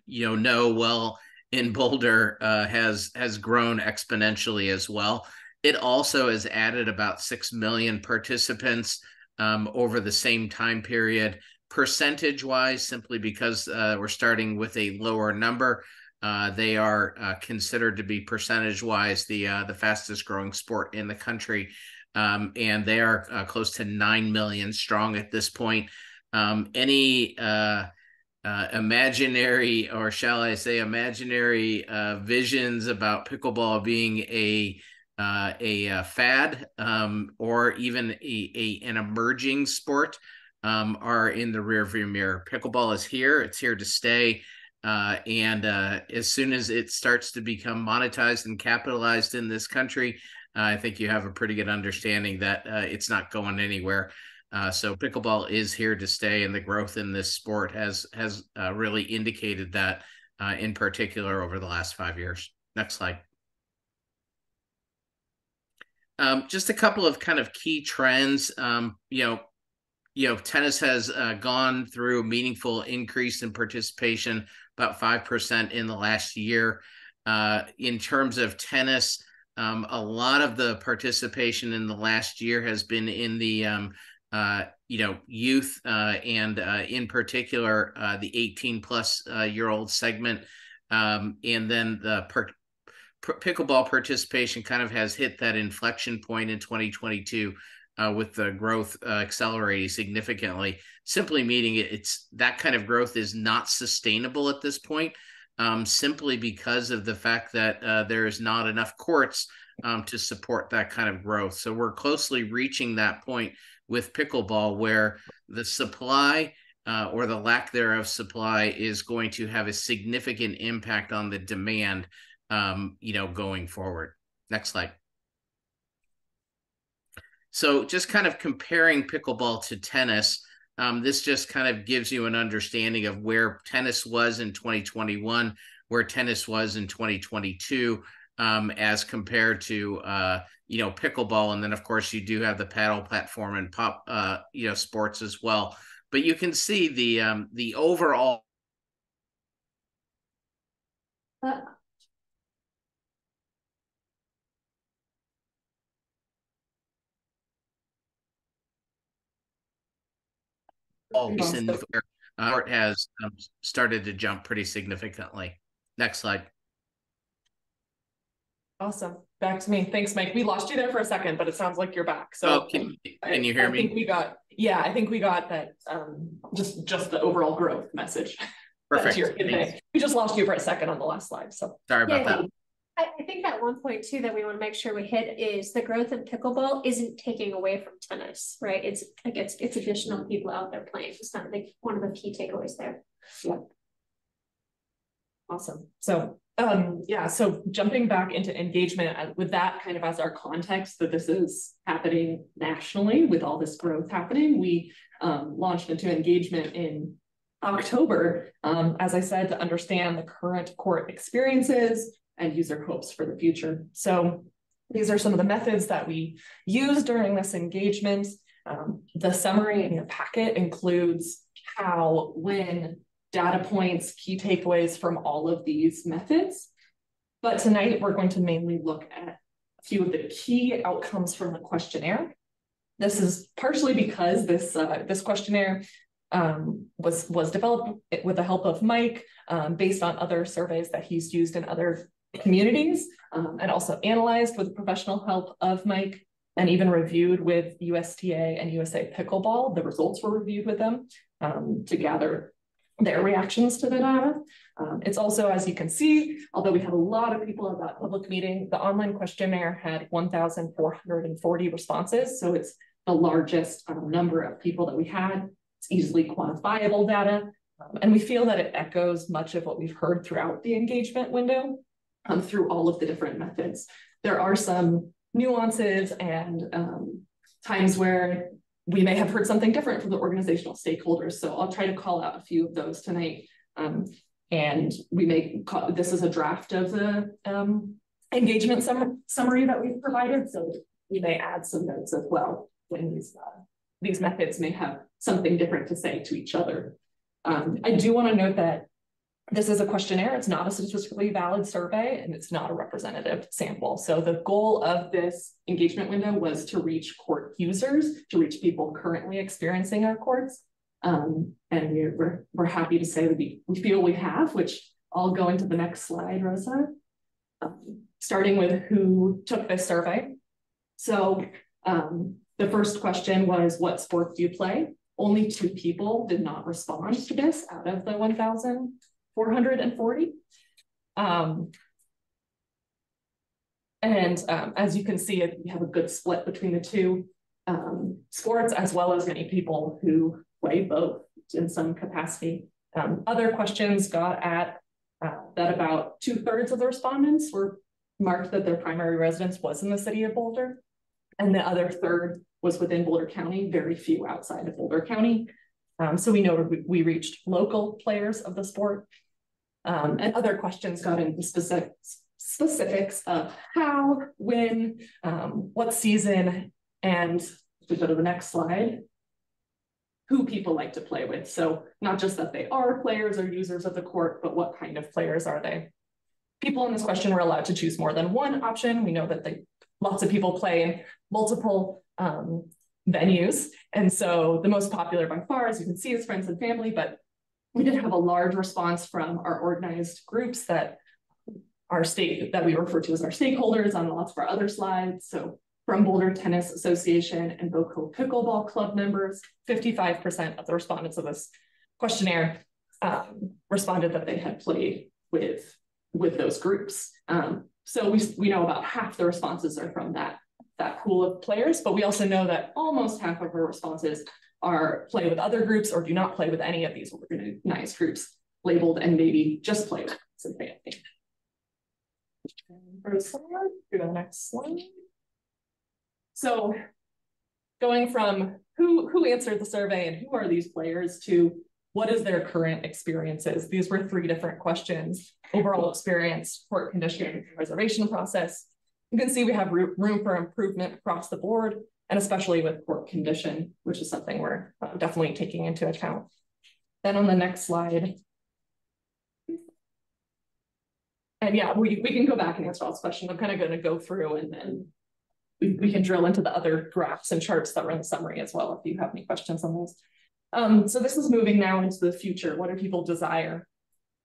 know well in Boulder, has grown exponentially as well. It also has added about 6 million participants over the same time period. Percentage-wise, simply because we're starting with a lower number, they are considered to be percentage-wise the fastest growing sport in the country, and they are close to 9 million strong at this point. Any imaginary, or shall I say imaginary, visions about pickleball being a fad or even an emerging sport are in the rearview mirror. Pickleball is here; it's here to stay, and as soon as it starts to become monetized and capitalized in this country, I think you have a pretty good understanding that it's not going anywhere. So pickleball is here to stay, and the growth in this sport has really indicated that in particular over the last 5 years. Next slide. Just a couple of kind of key trends. Tennis has gone through a meaningful increase in participation, about 5% in the last year. In terms of tennis, a lot of the participation in the last year has been in the youth and in particular the 18+ year old segment, and then the pickleball participation kind of has hit that inflection point in 2022 with the growth accelerating significantly, simply meaning it's that kind of growth is not sustainable at this point, simply because of the fact that there is not enough courts to support that kind of growth. So we're closely reaching that point with pickleball where the supply or the lack thereof supply is going to have a significant impact on the demand, going forward. Next slide. So just kind of comparing pickleball to tennis, this just kind of gives you an understanding of where tennis was in 2021, where tennis was in 2022, as compared to, pickleball. And then, of course, you do have the paddle platform and pop, sports as well. But you can see the overall. It has started to jump pretty significantly. Next slide. Awesome. Back to me. Thanks, Mike. We lost you there for a second, but it sounds like you're back. So can you hear me? I think we got that. Just the overall growth message. Perfect. We just lost you for a second on the last slide. So sorry about that. I think at one point too that we want to make sure we hit is the growth in pickleball isn't taking away from tennis, right? It's like it's additional people out there playing. It's not like one of the key takeaways there. Yeah. Awesome. So yeah, so jumping back into engagement with that kind of as our context that this is happening nationally with all this growth happening, we launched into engagement in October, as I said, to understand the current court experiences and user hopes for the future. So these are some of the methods that we use during this engagement. The summary in your packet includes how, when, data points, key takeaways from all of these methods. But tonight we're going to mainly look at a few of the key outcomes from the questionnaire. This is partially because this questionnaire was developed with the help of Mike based on other surveys that he's used in other communities and also analyzed with professional help of Mike and even reviewed with USTA and USA Pickleball. The results were reviewed with them to gather their reactions to the data. It's also, as you can see, although we had a lot of people at that public meeting, the online questionnaire had 1,440 responses. So it's the largest number of people that we had. It's easily quantifiable data. And we feel that it echoes much of what we've heard throughout the engagement window through all of the different methods. There are some nuances and times where we may have heard something different from the organizational stakeholders. So I'll try to call out a few of those tonight. And we may call, this is a draft of the engagement summary that we've provided. So we may add some notes as well when these methods may have something different to say to each other. I do want to note that this is a questionnaire. It's not a statistically valid survey and it's not a representative sample. So the goal of this engagement window was to reach court users, to reach people currently experiencing our courts. And we're happy to say that we feel we have, which I'll go into the next slide, Rosa. Starting with who took this survey. So the first question was, what sport do you play? Only 2 people did not respond to this out of the 1,440. As you can see, we have a good split between the two sports, as well as many people who play both in some capacity. Other questions got at that about 2/3 of the respondents were marked that their primary residence was in the city of Boulder, and the other third was within Boulder County, very few outside of Boulder County. So we know we reached local players of the sport. And other questions got into specifics of how, when, what season, and if we go to the next slide, who people like to play with. So not just that they are players or users of the court, but what kind of players are they? People in this question were allowed to choose more than one option. We know that lots of people play in multiple venues. And so the most popular by far, as you can see, is friends and family, but we did have a large response from our organized groups that we refer to as our stakeholders on lots of our other slides. So from Boulder Tennis Association and Boco Pickleball Club members, 55% of the respondents of this questionnaire responded that they had played with those groups. So we know about half the responses are from that pool of players, but we also know that almost half of our responses are play with other groups or do not play with any of these organized groups labeled and maybe just play with some family. Go to the next slide. So going from who answered the survey and who are these players to what is their current experiences? These were 3 different questions: overall experience, court condition, reservation process. You can see we have room for improvement across the board, and especially with court condition, which is something we're definitely taking into account. Then on the next slide. And yeah, we can go back and answer all this question. I'm kind of going to go through and then we can drill into the other graphs and charts that were in the summary as well, if you have any questions on those. So this is moving now into the future. What do people desire?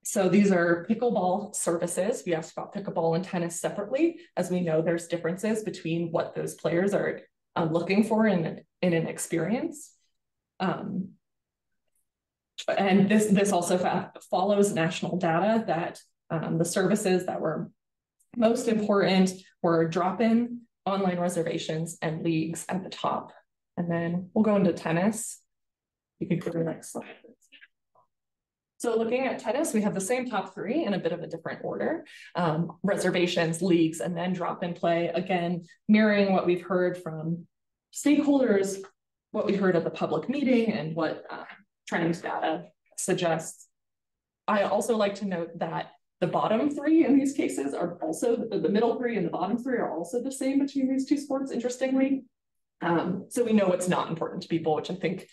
So these are pickleball services. We asked about pickleball and tennis separately, as we know there's differences between what those players are looking for in an experience. And this also follows national data that the services that were Most important were drop-in, online reservations, and leagues at the top. And then we'll go into tennis. You can go to the next slide. So looking at tennis, we have the same top three in a bit of a different order. Reservations, leagues, and then drop-in play. Again, mirroring what we've heard from stakeholders, what we heard at the public meeting, and what trends data suggests. I also like to note that the bottom three in these cases are also, the middle three and the bottom three are also the same between these two sports, interestingly. So we know what's not important to people, which I think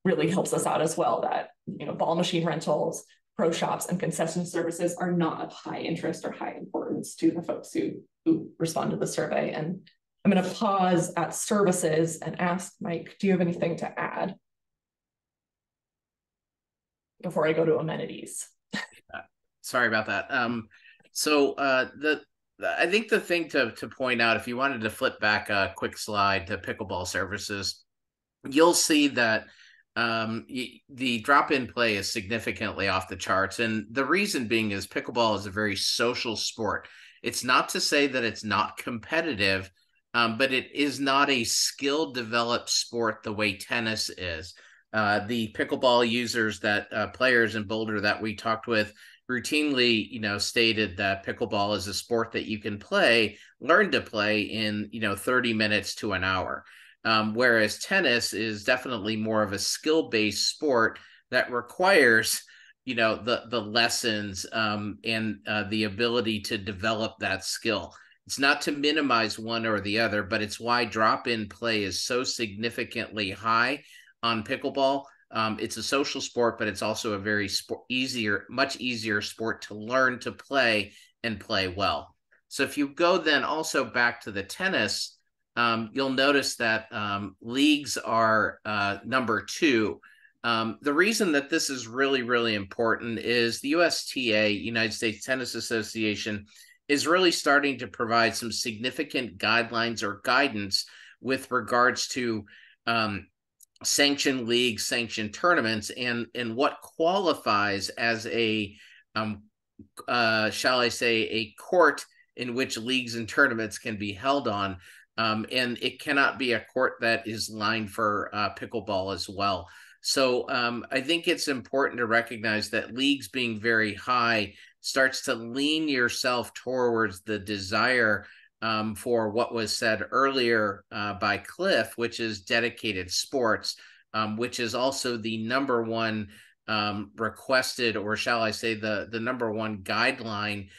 really helps us out as well, that, you know, ball machine rentals, pro shops, and concession services are not of high interest or high importance to the folks who respond to the survey. And I'm going to pause at services and ask Mike, do you have anything to add before I go to amenities? Sorry about that. I think the thing to point out, if you wanted to flip back a quick slide to pickleball services, you'll see that the drop-in play is significantly off the charts. And the reason being is pickleball is a very social sport. It's not to say that it's not competitive, but it is not a skill-developed sport the way tennis is. The pickleball users players in Boulder that we talked with routinely, you know, stated that pickleball is a sport that you can learn to play in, you know, 30 minutes to an hour. Whereas tennis is definitely more of a skill-based sport that requires, you know, the lessons and the ability to develop that skill. It's not to minimize one or the other, but it's why drop-in play is so significantly high on pickleball. It's a social sport, but it's also a very much easier sport to learn to play and play well. So if you go then also back to the tennis, you'll notice that leagues are number 2. The reason that this is really, really important is the USTA, United States Tennis Association, is really starting to provide some significant guidelines or guidance with regards to sanctioned leagues, sanctioned tournaments, and what qualifies as a, shall I say, a court in which leagues and tournaments can be held on. And it cannot be a court that is lined for pickleball as well. So I think it's important to recognize that leagues being very high starts to lean yourself towards the desire for what was said earlier by Cliff, which is dedicated sports, which is also the number one requested, or shall I say the number one guideline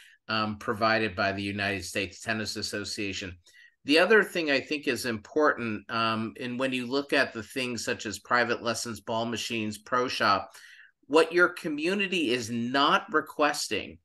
provided by the United States Tennis Association. The other thing I think is important, and when you look at the things such as private lessons, ball machines, pro shop, what your community is not requesting,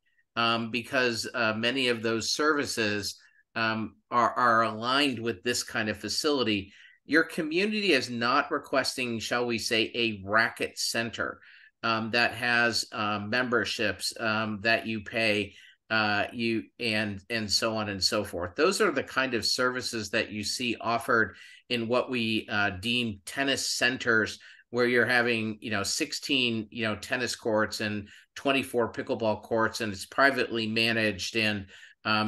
because many of those services are aligned with this kind of facility, your community is not requesting, shall we say, a racket center that has memberships that you pay, and so on and so forth. Those are the kind of services that you see offered in what we deem tennis centers, where you're having, 16, tennis courts and 24 pickleball courts, and it's privately managed and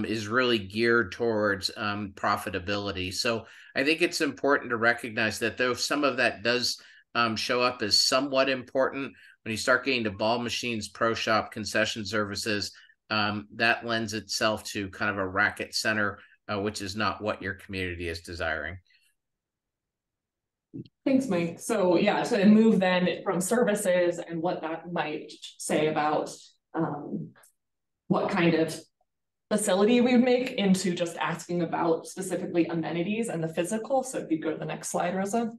is really geared towards profitability. So I think it's important to recognize that though some of that does show up as somewhat important, when you start getting to ball machines, pro shop, concession services, that lends itself to kind of a racket center, which is not what your community is desiring. Thanks, Mike. So yeah, to move then from services and what that might say about what kind of facility we would make into just asking about specifically amenities and the physical. So if you go to the next slide, Rosa,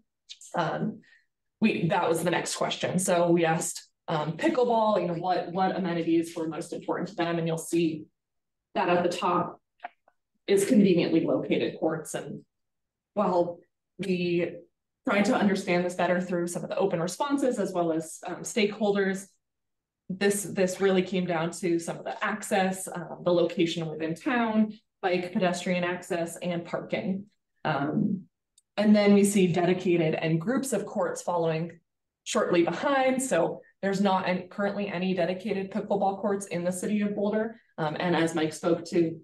that was the next question. So we asked pickleball, what amenities were most important to them, and you'll see that at the top is conveniently located courts. And while we tried to understand this better through some of the open responses as well as stakeholders, this really came down to some of the access, the location within town, bike, pedestrian access, and parking. And then we see dedicated and groups of courts following shortly behind. So there's not currently any dedicated pickleball courts in the city of Boulder. And as Mike spoke to,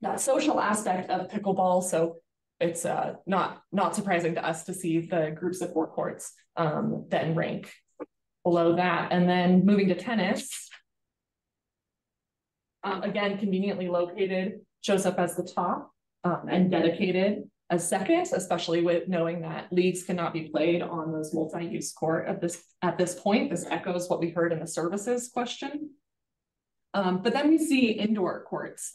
that social aspect of pickleball. So it's not surprising to us to see the groups of 4 courts then rank below that. And then moving to tennis, again, conveniently located, shows up as the top, and dedicated as second, especially with knowing that leagues cannot be played on those multi-use court at this point. This echoes what we heard in the services question. But then we see indoor courts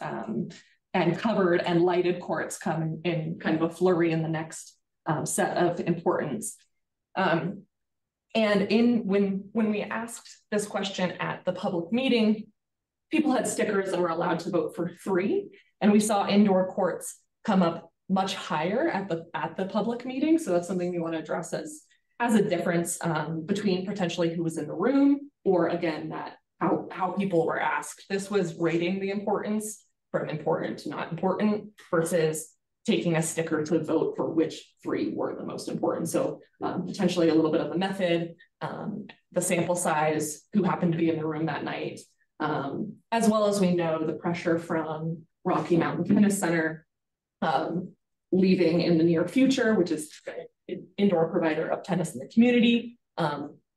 and covered and lighted courts come in kind of a flurry in the next set of importance. And when we asked this question at the public meeting, people had stickers and were allowed to vote for 3, and we saw indoor courts come up much higher at the public meeting. So that's something we want to address as a difference between potentially who was in the room, or again, that how people were asked. This was rating the importance from important to not important versus taking a sticker to vote for which 3 were the most important. So potentially a little bit of the method, the sample size, who happened to be in the room that night, as well as we know the pressure from Rocky Mountain Tennis Center leaving in the near future, which is an indoor provider of tennis in the community,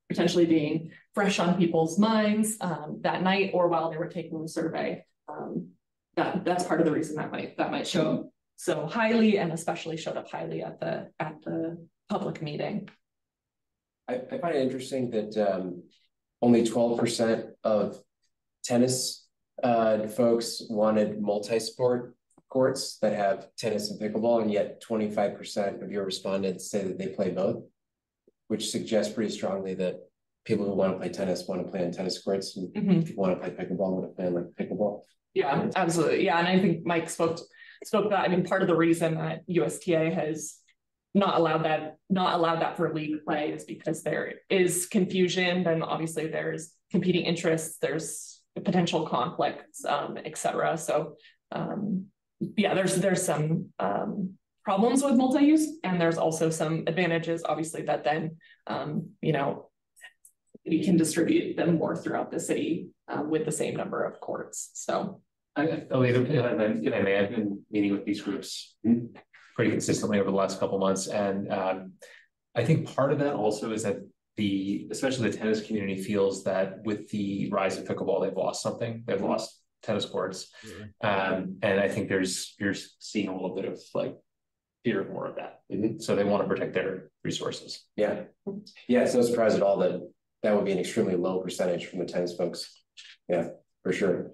potentially being fresh on people's minds that night or while they were taking the survey. That's part of the reason that might show up so highly, and especially showed up highly at the public meeting. I find it interesting that only 12% of tennis folks wanted multi-sport courts that have tennis and pickleball, and yet 25% of your respondents say that they play both, which suggests pretty strongly that people who want to play tennis want to play on tennis courts, and if you want to play pickleball, want to play like pickleball. Yeah, absolutely. Yeah, and I think Mike spoke that. I mean, part of the reason that USTA has not allowed that for league play is because there is confusion. Then obviously there's competing interests, there's potential conflicts, et cetera. So yeah, there's some problems with multi-use, and there's also some advantages, obviously, that then we can distribute them more throughout the city with the same number of courts. So I may have been meeting with these groups pretty consistently over the last couple of months, and I think part of that also is that especially the tennis community feels that with the rise of pickleball, they've lost something. They've lost tennis courts, and I think you're seeing a little bit of like fear of more of that. So they want to protect their resources. Yeah, it's no surprise at all that would be an extremely low percentage from the tennis folks. Yeah, for sure.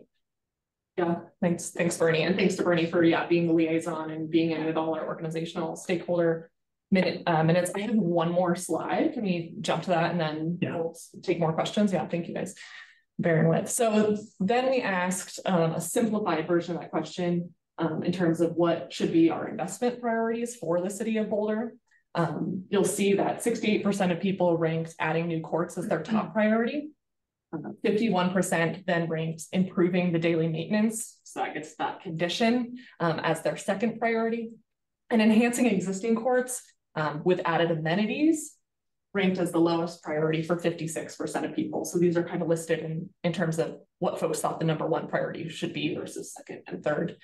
Yeah, thanks Bernie, and thanks to Bernie for being the liaison and being in with all our organizational stakeholder minutes. I have one more slide. Can we jump to that and then we'll take more questions? Yeah, thank you guys. Bearing with. So then we asked a simplified version of that question in terms of what should be our investment priorities for the city of Boulder. You'll see that 68% of people ranked adding new courts as their top priority. 51% then ranked improving the daily maintenance, so that gets that condition as their second priority, and enhancing existing courts with added amenities ranked as the lowest priority for 56% of people. So these are kind of listed in terms of what folks thought the number 1 priority should be versus second and third.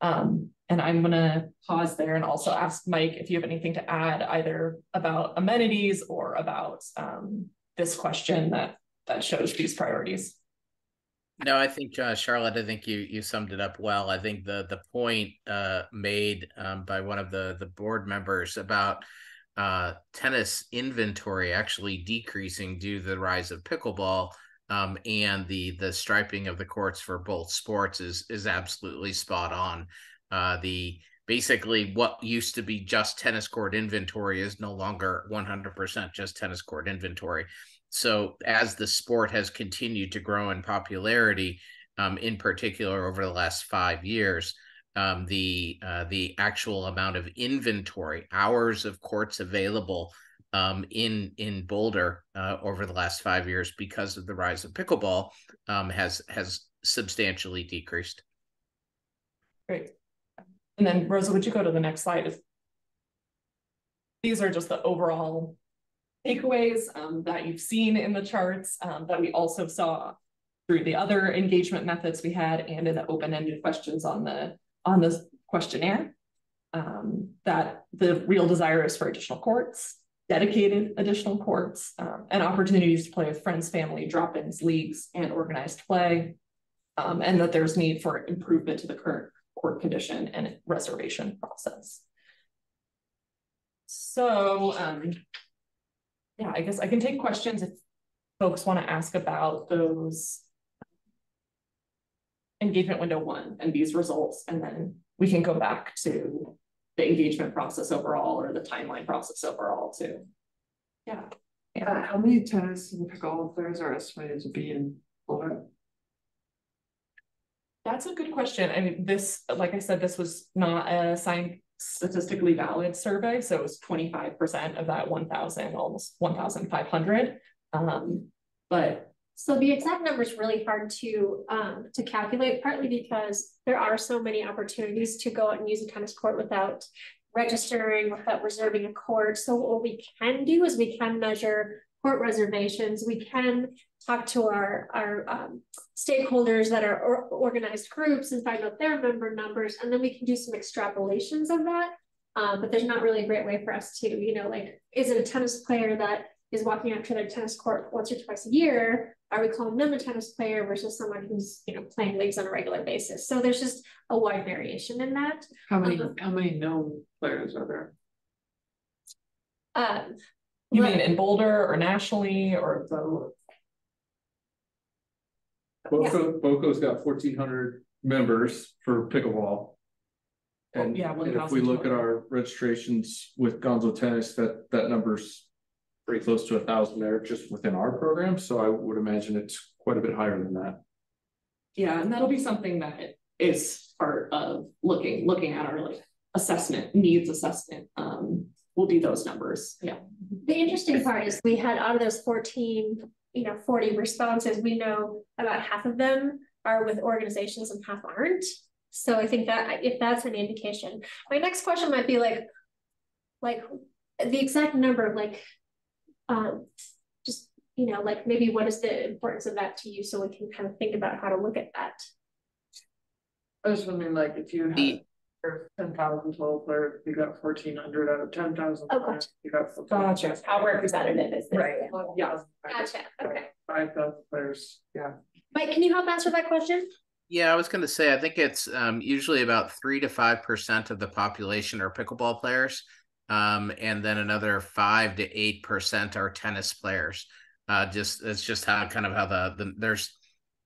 And I'm going to pause there and also ask Mike if you have anything to add either about amenities or about this question that shows these priorities. No, I think Charlotte, I think you summed it up well. I think the point made by one of the board members about tennis inventory actually decreasing due to the rise of pickleball and the striping of the courts for both sports is absolutely spot on. Basically what used to be just tennis court inventory is no longer 100% just tennis court inventory. So as the sport has continued to grow in popularity, in particular over the last 5 years, the actual amount of inventory, hours of courts available in Boulder over the last 5 years because of the rise of pickleball has substantially decreased. Great. And then Rosa, would you go to the next slide? These are just the overall takeaways that you've seen in the charts that we also saw through the other engagement methods we had and in the open-ended questions on the questionnaire. That the real desire is for additional courts, dedicated additional courts, and opportunities to play with friends, family, drop-ins, leagues, and organized play. And that there's need for improvement to the current court condition and reservation process. So, yeah, I guess I can take questions if folks want to ask about those engagement window 1 and these results, and then we can go back to the engagement process overall or the timeline process overall too. Yeah. How many tennis and pickleball players are estimated to be in Florida? That's a good question. I mean, this, like I said, this was not a statistically valid survey, so it was 25% of that 1,000, almost 1,500. But so the exact number is really hard to calculate, partly because there are so many opportunities to go out and use a tennis court without registering, without reserving a court. So what we can do is we can measure court reservations. We can talk to our stakeholders that are organized groups and find out their member numbers, and then we can do some extrapolations of that. But there's not really a great way for us to, you know, like, is it a tennis player that is walking out to their tennis court once or twice a year? Are we calling them a tennis player versus someone who's, you know, playing leagues on a regular basis? So there's just a wide variation in that. How many known players are there? You mean in Boulder or nationally or both? Boco's got 1,400 members for pickleball. And, yeah, and if we look at our registrations with Gonzo Tennis, that number's pretty close to 1,000 there just within our program. So I would imagine it's quite a bit higher than that. Yeah, and that'll be something that is part of looking at our like assessment, needs assessment. We'll do those numbers. Yeah. The interesting part is we had out of those 14, 40 responses, we know about half of them are with organizations and half aren't. So I think that if that's an indication, my next question might be like the exact number, like, just, like maybe what is the importance of that to you, so we can kind of think about how to look at that. I was wondering, like, if you had 10,000 total players, you got 1,400 out of 10,000. Oh, gotcha. You got gotcha. How representative is this? Right. Yeah. Gotcha. Okay. 5,000 players. Yeah. Mike, can you help answer that question? Yeah, I was going to say, I think it's usually about 3 to 5% of the population are pickleball players. And then another 5 to 8% are tennis players. It's just how there's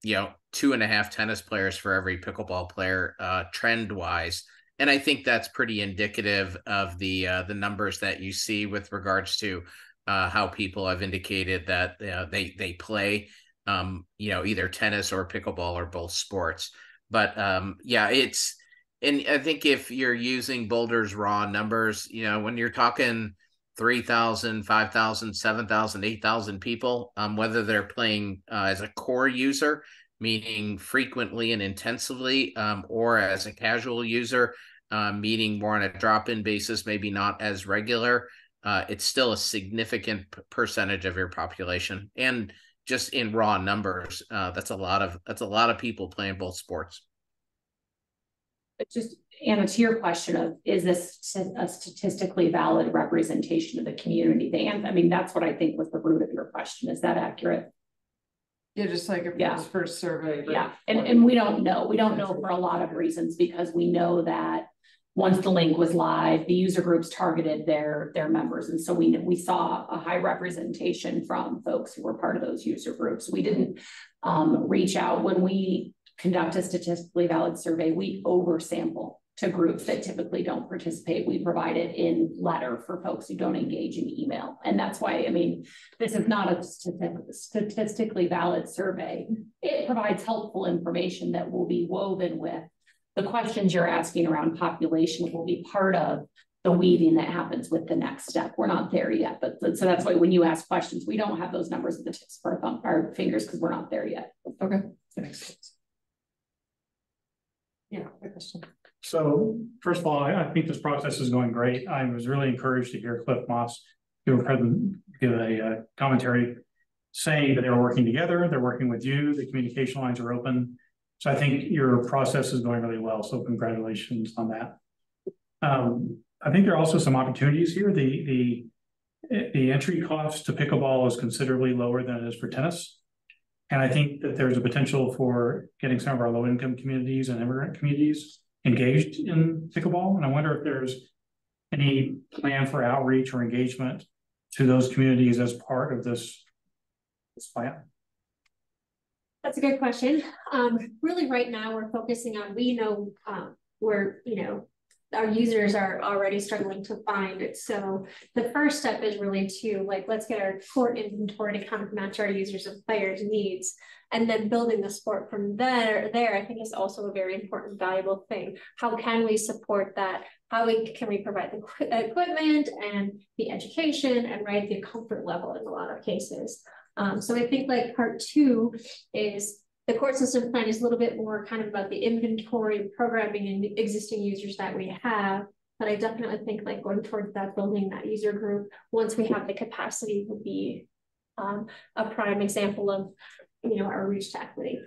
2.5 tennis players for every pickleball player trend wise. And I think that's pretty indicative of the numbers that you see with regards to how people have indicated that they play either tennis or pickleball or both sports. But and I think if you're using Boulder's raw numbers, when you're talking 3,000, 5,000, 7,000, 8,000 people, whether they're playing as a core user, meaning frequently and intensively, or as a casual user, meaning more on a drop-in basis, maybe not as regular, it's still a significant percentage of your population. And just in raw numbers, that's a lot of people playing both sports. Just, Anna, to your question of, is this a statistically valid representation of the community? That's what I think was the root of your question. Is that accurate? Yeah, just like if it was first survey. Yeah, and we don't know. We don't know for a lot of reasons, because we know that once the link was live, the user groups targeted their members. And so we saw a high representation from folks who were part of those user groups. We didn't reach out. When we conduct a statistically valid survey, we oversample to groups that typically don't participate. We provide it in letter for folks who don't engage in email. And that's why, this is not a statistically valid survey. It provides helpful information that will be woven with the questions you're asking around population, will be part of the weaving that happens with the next step. We're not there yet, but so that's why when you ask questions, we don't have those numbers at the tips of our fingers, because we're not there yet. Okay, that makes sense. Yeah, good question. So first of all, I think this process is going great. I was really encouraged to hear Cliff Moss give a commentary saying that they were working together. They're working with you. The communication lines are open. So I think your process is going really well. So congratulations on that. I think there are also some opportunities here. The entry cost to pickleball is considerably lower than it is for tennis. And I think that there's a potential for getting some of our low-income communities and immigrant communities engaged in pickleball. And I wonder if there's any plan for outreach or engagement to those communities as part of this plan. That's a good question. Really right now we're focusing on, we know we're, you know, our users are already struggling to find it. So the first step is really to like, let's get our court inventory to kind of match our users and players' needs. And then building the sport from there, I think is also a very important, valuable thing. How can we support that? How can we provide the equipment and the education and right the comfort level in a lot of cases. So I think like part two is the court system plan is a little bit more kind of about the inventory programming and the existing users that we have. But I definitely think like going towards that, building that user group once we have the capacity would be a prime example of, you know, our reach to equity.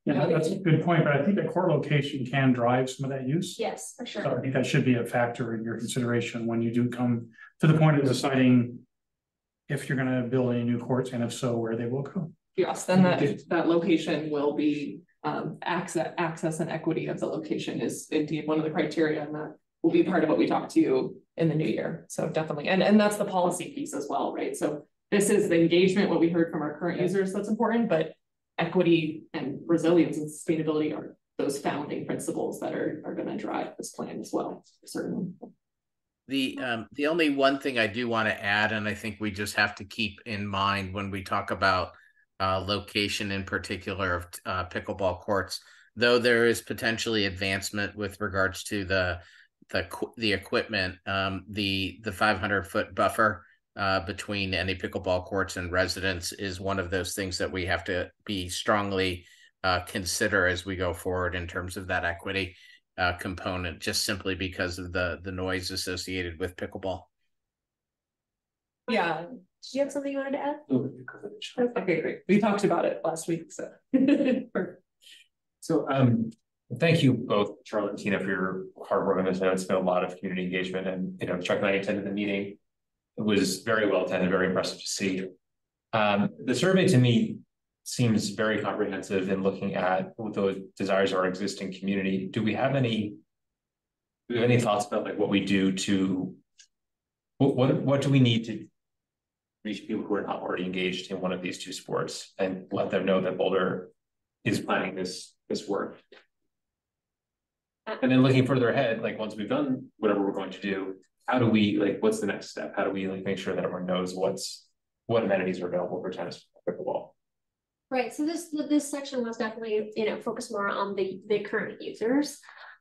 Yeah, that's a good point, but I think the court location can drive some of that use. Yes, for sure. So I think that should be a factor in your consideration when you do come to the point of deciding if you're going to build any new courts, and if so, where they will go. Yes, then that location will be access and equity of the location is indeed one of the criteria, and that will be part of what we talk to you in the new year. So definitely, and that's the policy piece as well, right? So this is the engagement, what we heard from our current users that's important, but equity and resilience and sustainability are those founding principles that are going to drive this plan as well, certainly. The only one thing I do want to add, and I think we just have to keep in mind when we talk about location in particular of pickleball courts, though there is potentially advancement with regards to the equipment, the 500-foot buffer between any pickleball courts and residents is one of those things that we have to be strongly consider as we go forward in terms of that equity component, just simply because of the noise associated with pickleball. Yeah. Did you have something you wanted to add? Okay, great. We talked about it last week, so. So thank you both, Charlotte and Tina, for your hard work on this. I know it's been a lot of community engagement, and you know, Chuck and I attended the meeting. It was very well attended, very impressive to see. The survey to me seems very comprehensive in looking at what those desires of our existing community. Do we have any thoughts about like what we do to what do we need to reach people who are not already engaged in one of these two sports and let them know that Boulder is planning this work? And then looking further ahead, like once we've done whatever we're going to do, how do we like what's the next step? How do we like make sure that everyone knows what amenities are available for tennis and pickleball? Right. So this section was definitely, you know, focused more on the current users.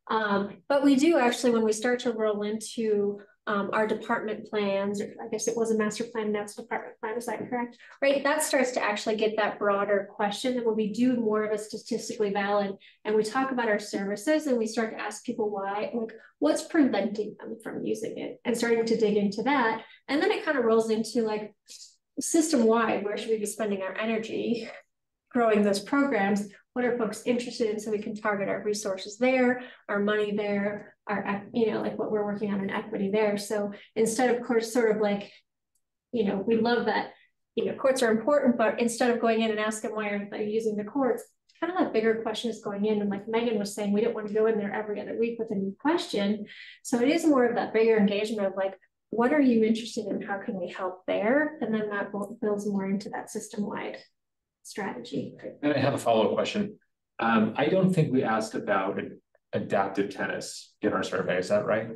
But we do actually, when we start to roll into our department plans, or I guess it was a master plan, now it's a department plan, is that correct? Right. That starts to actually get that broader question. And when we do more of a statistically valid and we talk about our services and we start to ask people why, like what's preventing them from using it and starting to dig into that. And then it kind of rolls into like system wide, where should we be spending our energy growing those programs? What are folks interested in, so we can target our resources there, our money there, our, you know, like what we're working on in equity there. So instead of course, sort of like, you know, we love that, you know, courts are important, but instead of going in and asking why aren't they using the courts, kind of that bigger question is going in. And like Megan was saying, we didn't want to go in there every other week with a new question. So it is more of that bigger engagement of like, what are you interested in? How can we help there? And then that builds more into that system-wide strategy. And I have a follow-up question. I don't think we asked about adaptive tennis in our survey. Is that right?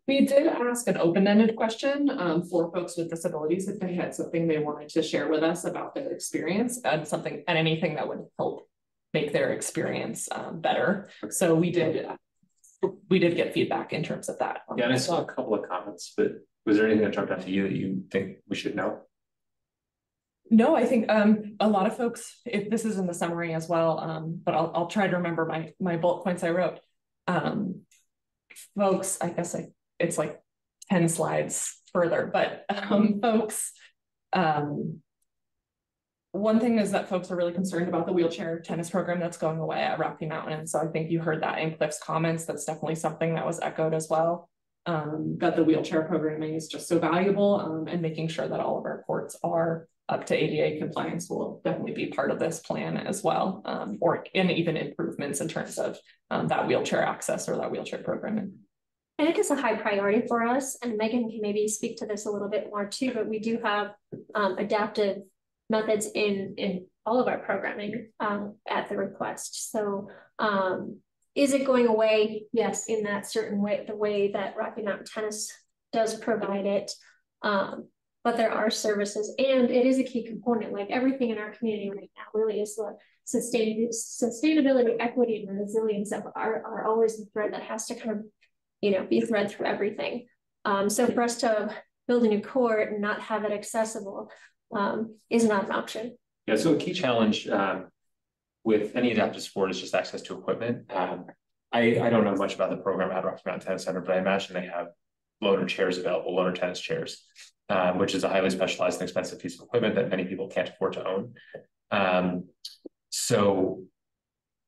We did ask an open-ended question for folks with disabilities if they had something they wanted to share with us about their experience and anything that would help make their experience better. So we did get feedback in terms of that. Yeah, and I saw a couple of comments, but was there anything that jumped out to you that you think we should know? No, I think a lot of folks, if this is in the summary as well, but I'll try to remember my bullet points I wrote. Folks, I guess it's like 10 slides further, but folks one thing is that folks are really concerned about the wheelchair tennis program that's going away at Rocky Mountain. So I think you heard that in Cliff's comments. That's definitely something that was echoed as well. That the wheelchair programming is just so valuable, and making sure that all of our courts are up to ADA compliance will definitely be part of this plan as well, and even improvements in terms of that wheelchair access or that wheelchair programming. And it is a high priority for us, and Megan can maybe speak to this a little bit more too, but we do have adaptive methods in all of our programming at the request. So is it going away? Yes, in that certain way, the way that Rocky Mountain Tennis does provide it. But there are services, and it is a key component, like everything in our community right now really is the sustainability, equity, and resilience of are always the thread that has to kind of, you know, be thread through everything. So for us to build a new court and not have it accessible is not an option. Yeah, so a key challenge with any adaptive sport is just access to equipment. I don't know much about the program at Rocky Mountain Tennis Center, but I imagine they have loaner chairs available, loaner tennis chairs, which is a highly specialized and expensive piece of equipment that many people can't afford to own. I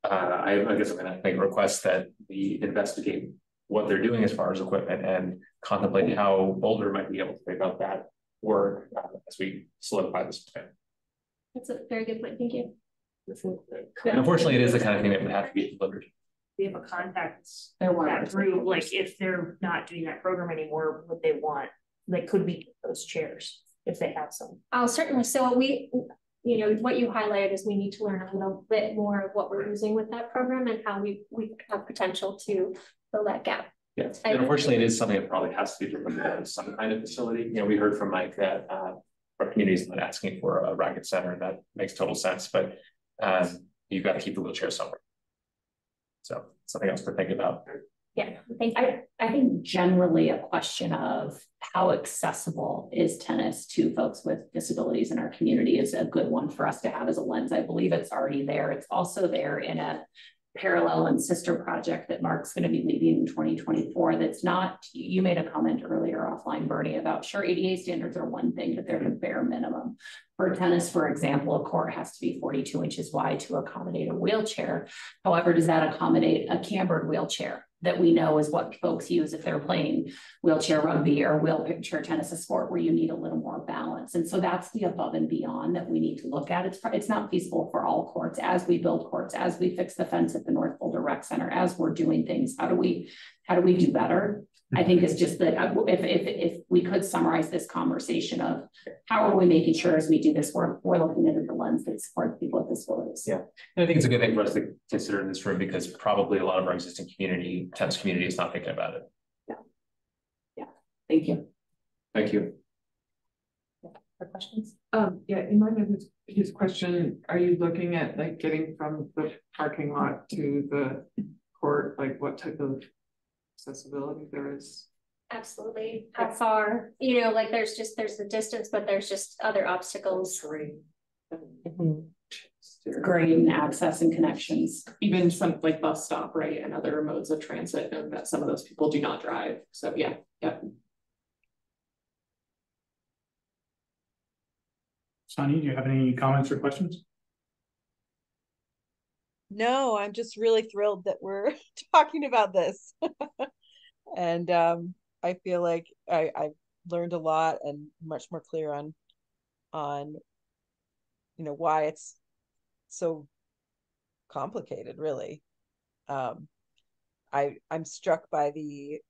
guess I'm going to make a request that we investigate what they're doing as far as equipment and contemplate how Boulder might be able to make up that work as we solidify this plan. That's a very good point. Thank you. And unfortunately, it is the kind of thing that would have to be delivered. We have a contact that group, like if they're not doing that program anymore, what they want, like could we get those chairs if they have some? Certainly. So we, you know, what you highlighted is we need to learn a little bit more of what we're using with that program and how we have potential to fill that gap. Yes, and unfortunately, it is something that probably has to be driven by some kind of facility. You know, we heard from Mike that our community is not asking for a racket center, and that makes total sense. But you've got to keep the wheelchair somewhere. So something else to think about. Yeah, I think generally a question of how accessible is tennis to folks with disabilities in our community is a good one for us to have as a lens. I believe it's already there. It's also there in a parallel and sister project that Mark's going to be leading in 2024. That's not, you made a comment earlier offline, Bernie, about sure ADA standards are one thing, but they're the bare minimum. For tennis, for example, a court has to be 42 inches wide to accommodate a wheelchair. However, does that accommodate a cambered wheelchair that we know is what folks use if they're playing wheelchair rugby or wheelchair tennis, a sport where you need a little more balance? And so that's the above and beyond that we need to look at. It's not feasible for all courts. As we build courts, as we fix the fence at the North Boulder Rec Center, as we're doing things, how do we do better? I think it's just that if we could summarize this conversation of how are we making sure as we do this work, we're looking at it the lens that supports people with disabilities. Yeah, and I think it's a good thing for us to consider in this room because probably a lot of our existing tennis community is not thinking about it. Yeah. Thank you. Thank you. For questions? Yeah, in line with his question, are you looking at like getting from the parking lot to the court, like what type of accessibility there is? Absolutely. How far, you know, like there's the distance, but there's just other obstacles. Grade and access and connections. Even some like bus stop, right, and other modes of transit, and that some of those people do not drive. So yeah. Sonny, do you have any comments or questions? No, I'm just really thrilled that we're talking about this. And I feel like I've learned a lot and much more clear on you know why it's so complicated, really. I'm struck by the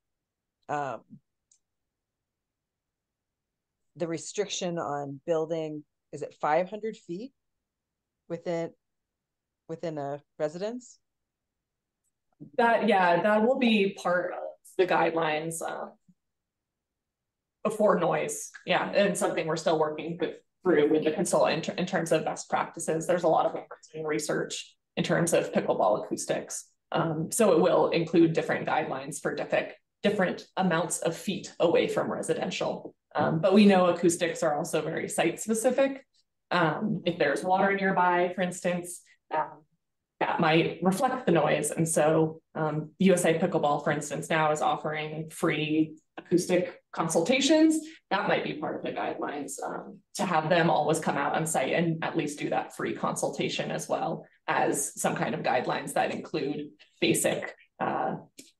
restriction on building, is it 500 feet within a residence? That will be part of the guidelines before noise. Yeah, and something we're still working through with the consultant in terms of best practices. There's a lot of research in terms of pickleball acoustics. So it will include different guidelines for different amounts of feet away from residential. But we know acoustics are also very site specific. If there's water nearby, for instance, that might reflect the noise. And so USA Pickleball, for instance, now is offering free acoustic consultations, that might be part of the guidelines, to have them always come out on site and at least do that free consultation as well as some kind of guidelines that include basic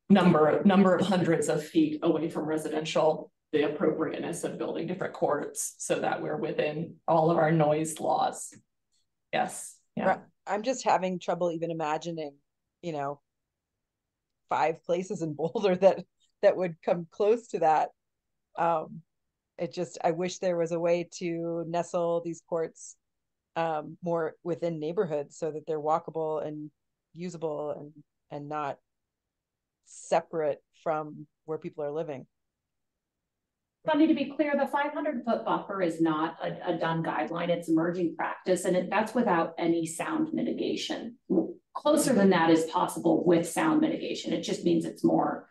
number of hundreds of feet away from residential, the appropriateness of building different courts so that we're within all of our noise laws. Yes. Yeah. I'm just having trouble even imagining, 5 places in Boulder that would come close to that. I wish there was a way to nestle these courts more within neighborhoods so that they're walkable and usable and not separate from where people are living. But I need to be clear, the 500-foot buffer is not a done guideline, it's emerging practice, and that's without any sound mitigation. Closer than that is possible with sound mitigation. It just means it's more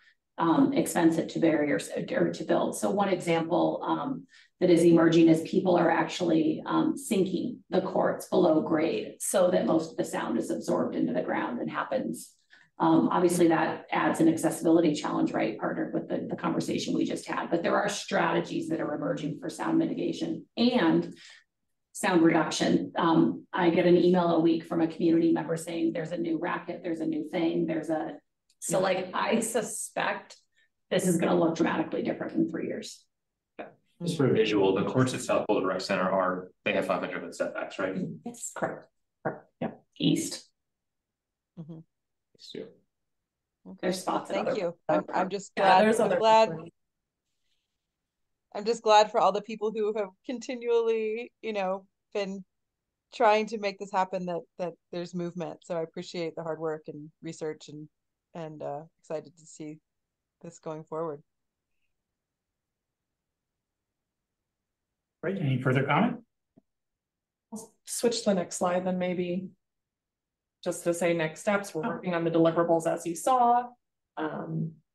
expensive to barriers or to build. So one example that is emerging is people are actually sinking the courts below grade so that most of the sound is absorbed into the ground and happens. Obviously that adds an accessibility challenge, right? Partnered with the conversation we just had, but there are strategies that are emerging for sound mitigation and sound reduction. I get an email a week from a community member saying there's a new racket, there's a new thing, so like, I suspect this is gonna look dramatically different in 3 years. Just for visual, the courts at South Boulder Rec Center they have 500-foot setbacks, right? Yes, correct. Yeah, east. Mm-hmm. Okay. There's spots. Thank you. I'm just glad. I'm just glad for all the people who have continually, been trying to make this happen. That there's movement. So I appreciate the hard work and research and excited to see this going forward. Great. Any further comment? I'll switch to the next slide then maybe. Just to say next steps, we're working on the deliverables as you saw.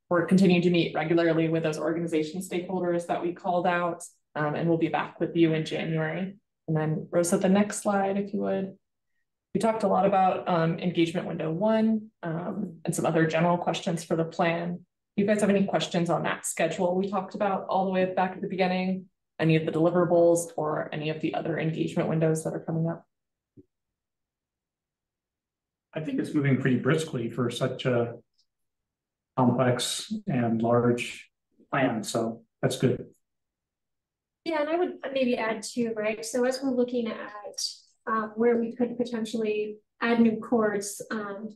We're continuing to meet regularly with those organization stakeholders that we called out, and we'll be back with you in January. And then Rosa, the next slide, if you would. We talked a lot about engagement window 1 and some other general questions for the plan. Do you guys have any questions on that schedule we talked about all the way back at the beginning? Any of the deliverables or any of the other engagement windows that are coming up? I think it's moving pretty briskly for such a complex and large plan, so that's good. Yeah, and I would maybe add too, right? So as we're looking at where we could potentially add new courts,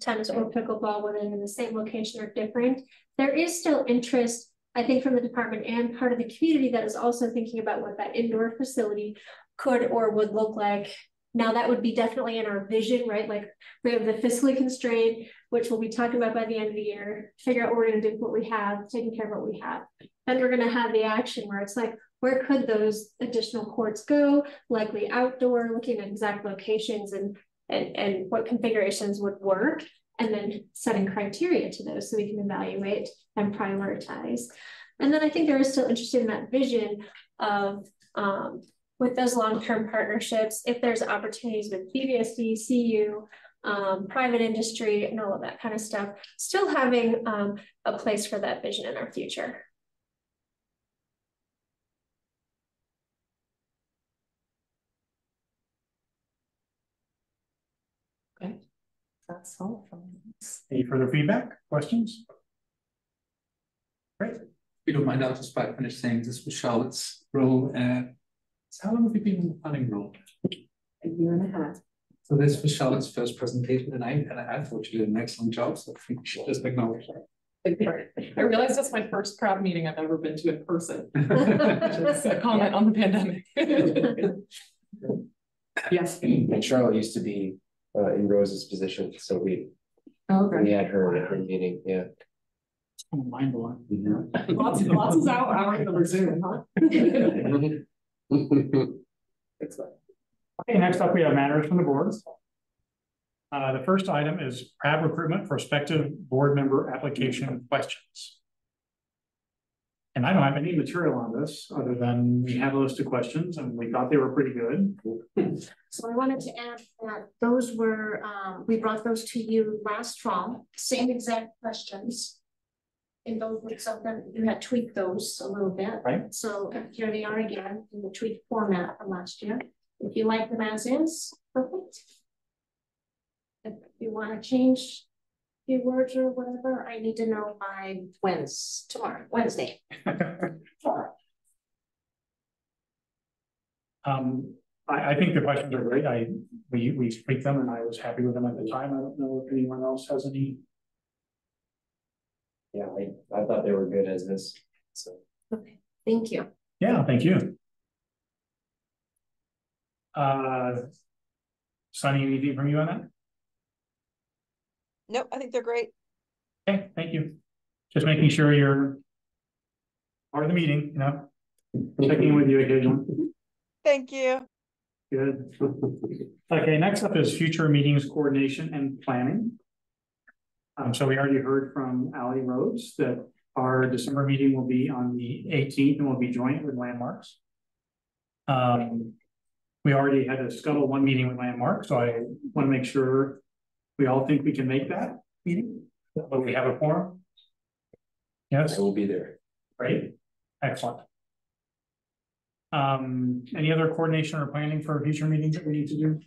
tennis or pickleball, whether in the same location or different, there is still interest, I think, from the department and part of the community that is also thinking about what that indoor facility could or would look like. Now that would be definitely in our vision, right? Like we have the fiscally constrained, which we'll be talking about by the end of the year, figure out what we're going to do with what we have, taking care of what we have. Then we're going to have the action where it's like, where could those additional courts go? Likely outdoor, looking at exact locations and what configurations would work, and then setting criteria to those so we can evaluate and prioritize. And then I think there is still interest in that vision of with those long-term partnerships, if there's opportunities with BVSD, CU, private industry, and all of that kind of stuff, still having a place for that vision in our future. Okay, that's all from us. Any further feedback, questions? Great. If you don't mind, I'll just about finish saying this was Charlotte's role. So how long have you been in the planning role? A year and a half. So this was Charlotte's first presentation, and I thought you did an excellent job. So I think we should just acknowledge that. I realized that's my first crowd meeting I've ever been to in person. Just a comment on the pandemic. Yes. And Charlotte used to be in Rose's position, so we had her at her meeting. Yeah. Mind blowing. Mm-hmm. lots of hours over Zoom, huh? Okay, next up we have matters from the boards. The first item is PRAB recruitment prospective board member application questions. And I don't have any material on this other than we had a list of questions and we thought they were pretty good. So I wanted to add that those were, we brought those to you last fall, same exact questions. in those weeks of them, you had tweaked those a little bit. Right. So here they are again in the tweaked format from last year. If you like them as is, perfect. If you want to change a few words or whatever, I need to know by Wednesday. I think the questions are great. We tweaked them and I was happy with them at the time. I don't know if anyone else has any. Yeah, I thought they were good as is, so. Okay, thank you. Yeah, thank you. Sunny, anything from you on that? Nope, I think they're great. Okay, thank you. Just making sure you're part of the meeting, you know, checking in with you occasionally. Thank you. Good. Okay, next up is future meetings coordination and planning. So we already heard from Ally Rhodes that our December meeting will be on the 18th and will be joint with Landmarks. We already had a schedule one meeting with Landmark, so I want to make sure we all think we can make that meeting, but we have a quorum. Yes, I will be there. Great, excellent. Any other coordination or planning for future meetings that we need to do?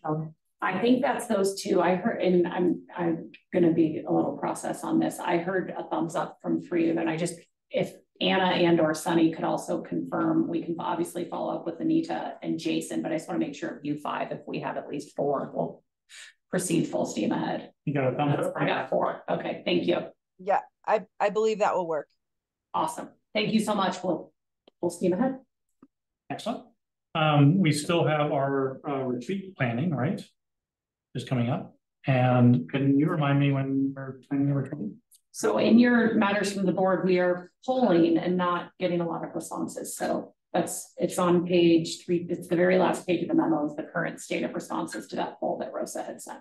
I think that's those two. I heard, and I'm gonna be a little process on this. I heard a thumbs up from three, and I just, if Anna and or Sunny could also confirm, we can obviously follow up with Anita and Jason, but I just want to make sure you five, if we have at least four, we'll proceed full steam ahead. You got a thumbs up? I got four. Okay, thank you. Yeah, I believe that will work. Awesome. Thank you so much. We'll full steam ahead. Excellent. We still have our retreat planning, right? Is coming up. And can you remind me when we're planning the retreat? So in your matters from the board, we are polling and not getting a lot of responses. So it's on page 3. It's the very last page of the memo is the current state of responses to that poll that Rosa had sent.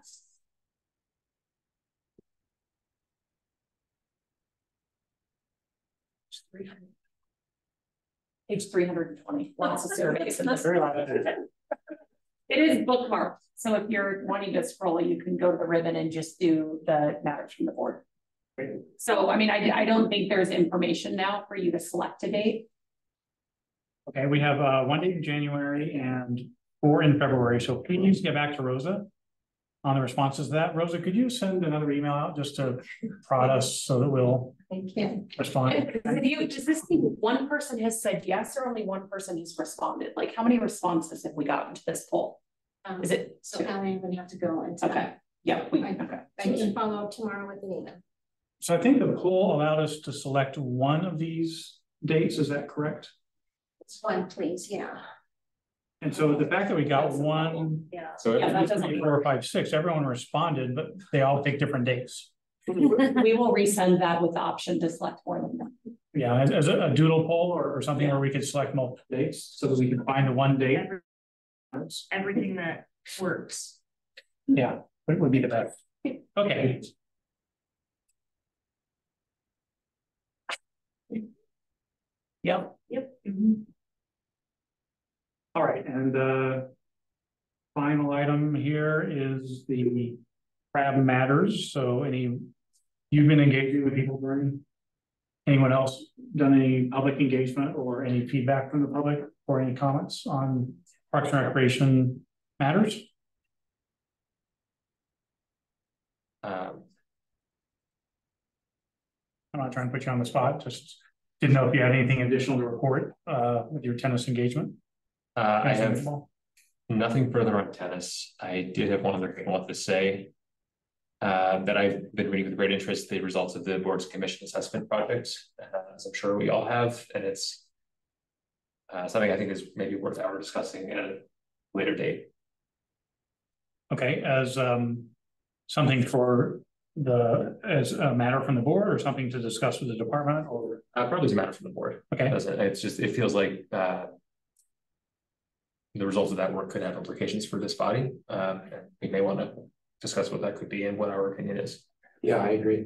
Page 320, lots of surveys in this. It is bookmarked. So if you're wanting to scroll, you can go to the ribbon and just do the matters from the board. So, I mean, I don't think there's information now for you to select a date. Okay, we have 1 date in January and 4 in February. So please get back to Rosa on the responses to that. Rosa, could you send another email out just to prod us so that we'll respond? Does this mean one person has said yes or only one person has responded? Like how many responses have we gotten to this poll? Is it so Ally would have to go into okay? Yeah, I can follow up tomorrow with Anita. So I think the poll allowed us to select one of these dates. Is that correct? It's one, please. Yeah. And so the fact that we got one, so yeah, 3, 4, 5, 6, everyone responded, but they all pick different dates. We will resend that with the option to select more than one. Yeah, as a doodle poll or something where we could select multiple dates so that we can find the one date. Everything that works. Yeah, it would be the best. Okay. Yep. All right, and the final item here is the Crab Matters. So you've been engaging with people during, anyone else done any public engagement or any feedback from the public or any comments on Parks and Recreation matters? I'm not trying to put you on the spot, just didn't know if you had anything additional to report with your tennis engagement. I have nothing further on tennis. I did have one other thing I wanted to say that I've been reading with great interest the results of the board's commission assessment project, as I'm sure we all have, and it's something I think is maybe worth our discussing at a later date. Okay, as something for as a matter from the board or something to discuss with the department or probably as a matter from the board. Okay, it's just it feels like the results of that work could have implications for this body. And we may want to discuss what that could be and what our opinion is. Yeah, I agree.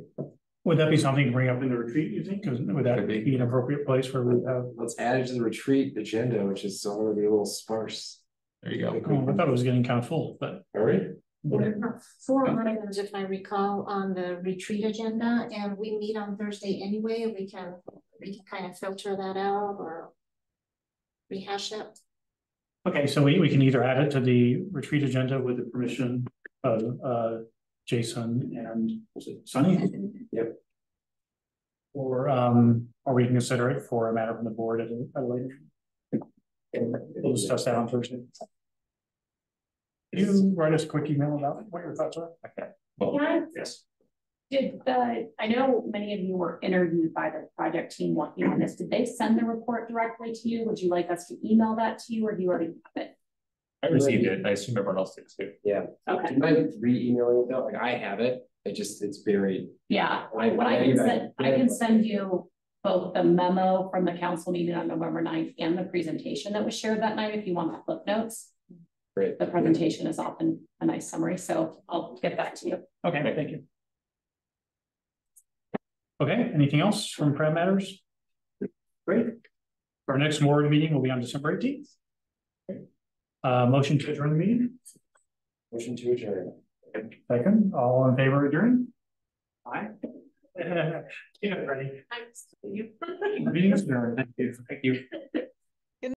Would that be something to bring up in the retreat, you think? Would that be an appropriate place where we have? Let's add it to the retreat agenda, which is already a little sparse. There you go. Oh, I thought it was getting kind of full, but. All right. We're not have 4 items, if I recall, on the retreat agenda, and we meet on Thursday anyway. We can kind of filter that out or rehash it. Okay, so we can either add it to the retreat agenda with the permission of Jason and was it Sunny? Yep. Or we can consider it for a matter from the board at a later. We'll discuss that on Thursday. Can you write us a quick email about what your thoughts are? Okay. Well, Yeah. yes. I know many of you were interviewed by the project team working on this. Did they send the report directly to you? Would you like us to email that to you, or do you already have it? I received it. I assume everyone else did too. Yeah. Okay. Do you mind re-emailing it though? Like I have it. it's buried. Yeah, I can send you both the memo from the council meeting on November 9th and the presentation that was shared that night if you want the flip notes. Great. The presentation is often a nice summary, so I'll get that to you. Okay, thank you. Okay, anything else from Crab Matters? Great. Our next board meeting will be on December 18th. Motion to adjourn the meeting? Motion to adjourn. Second, all in favor of adjourn? Aye. Yeah, ready. Thanks. You. Meeting is adjourned. Thank you.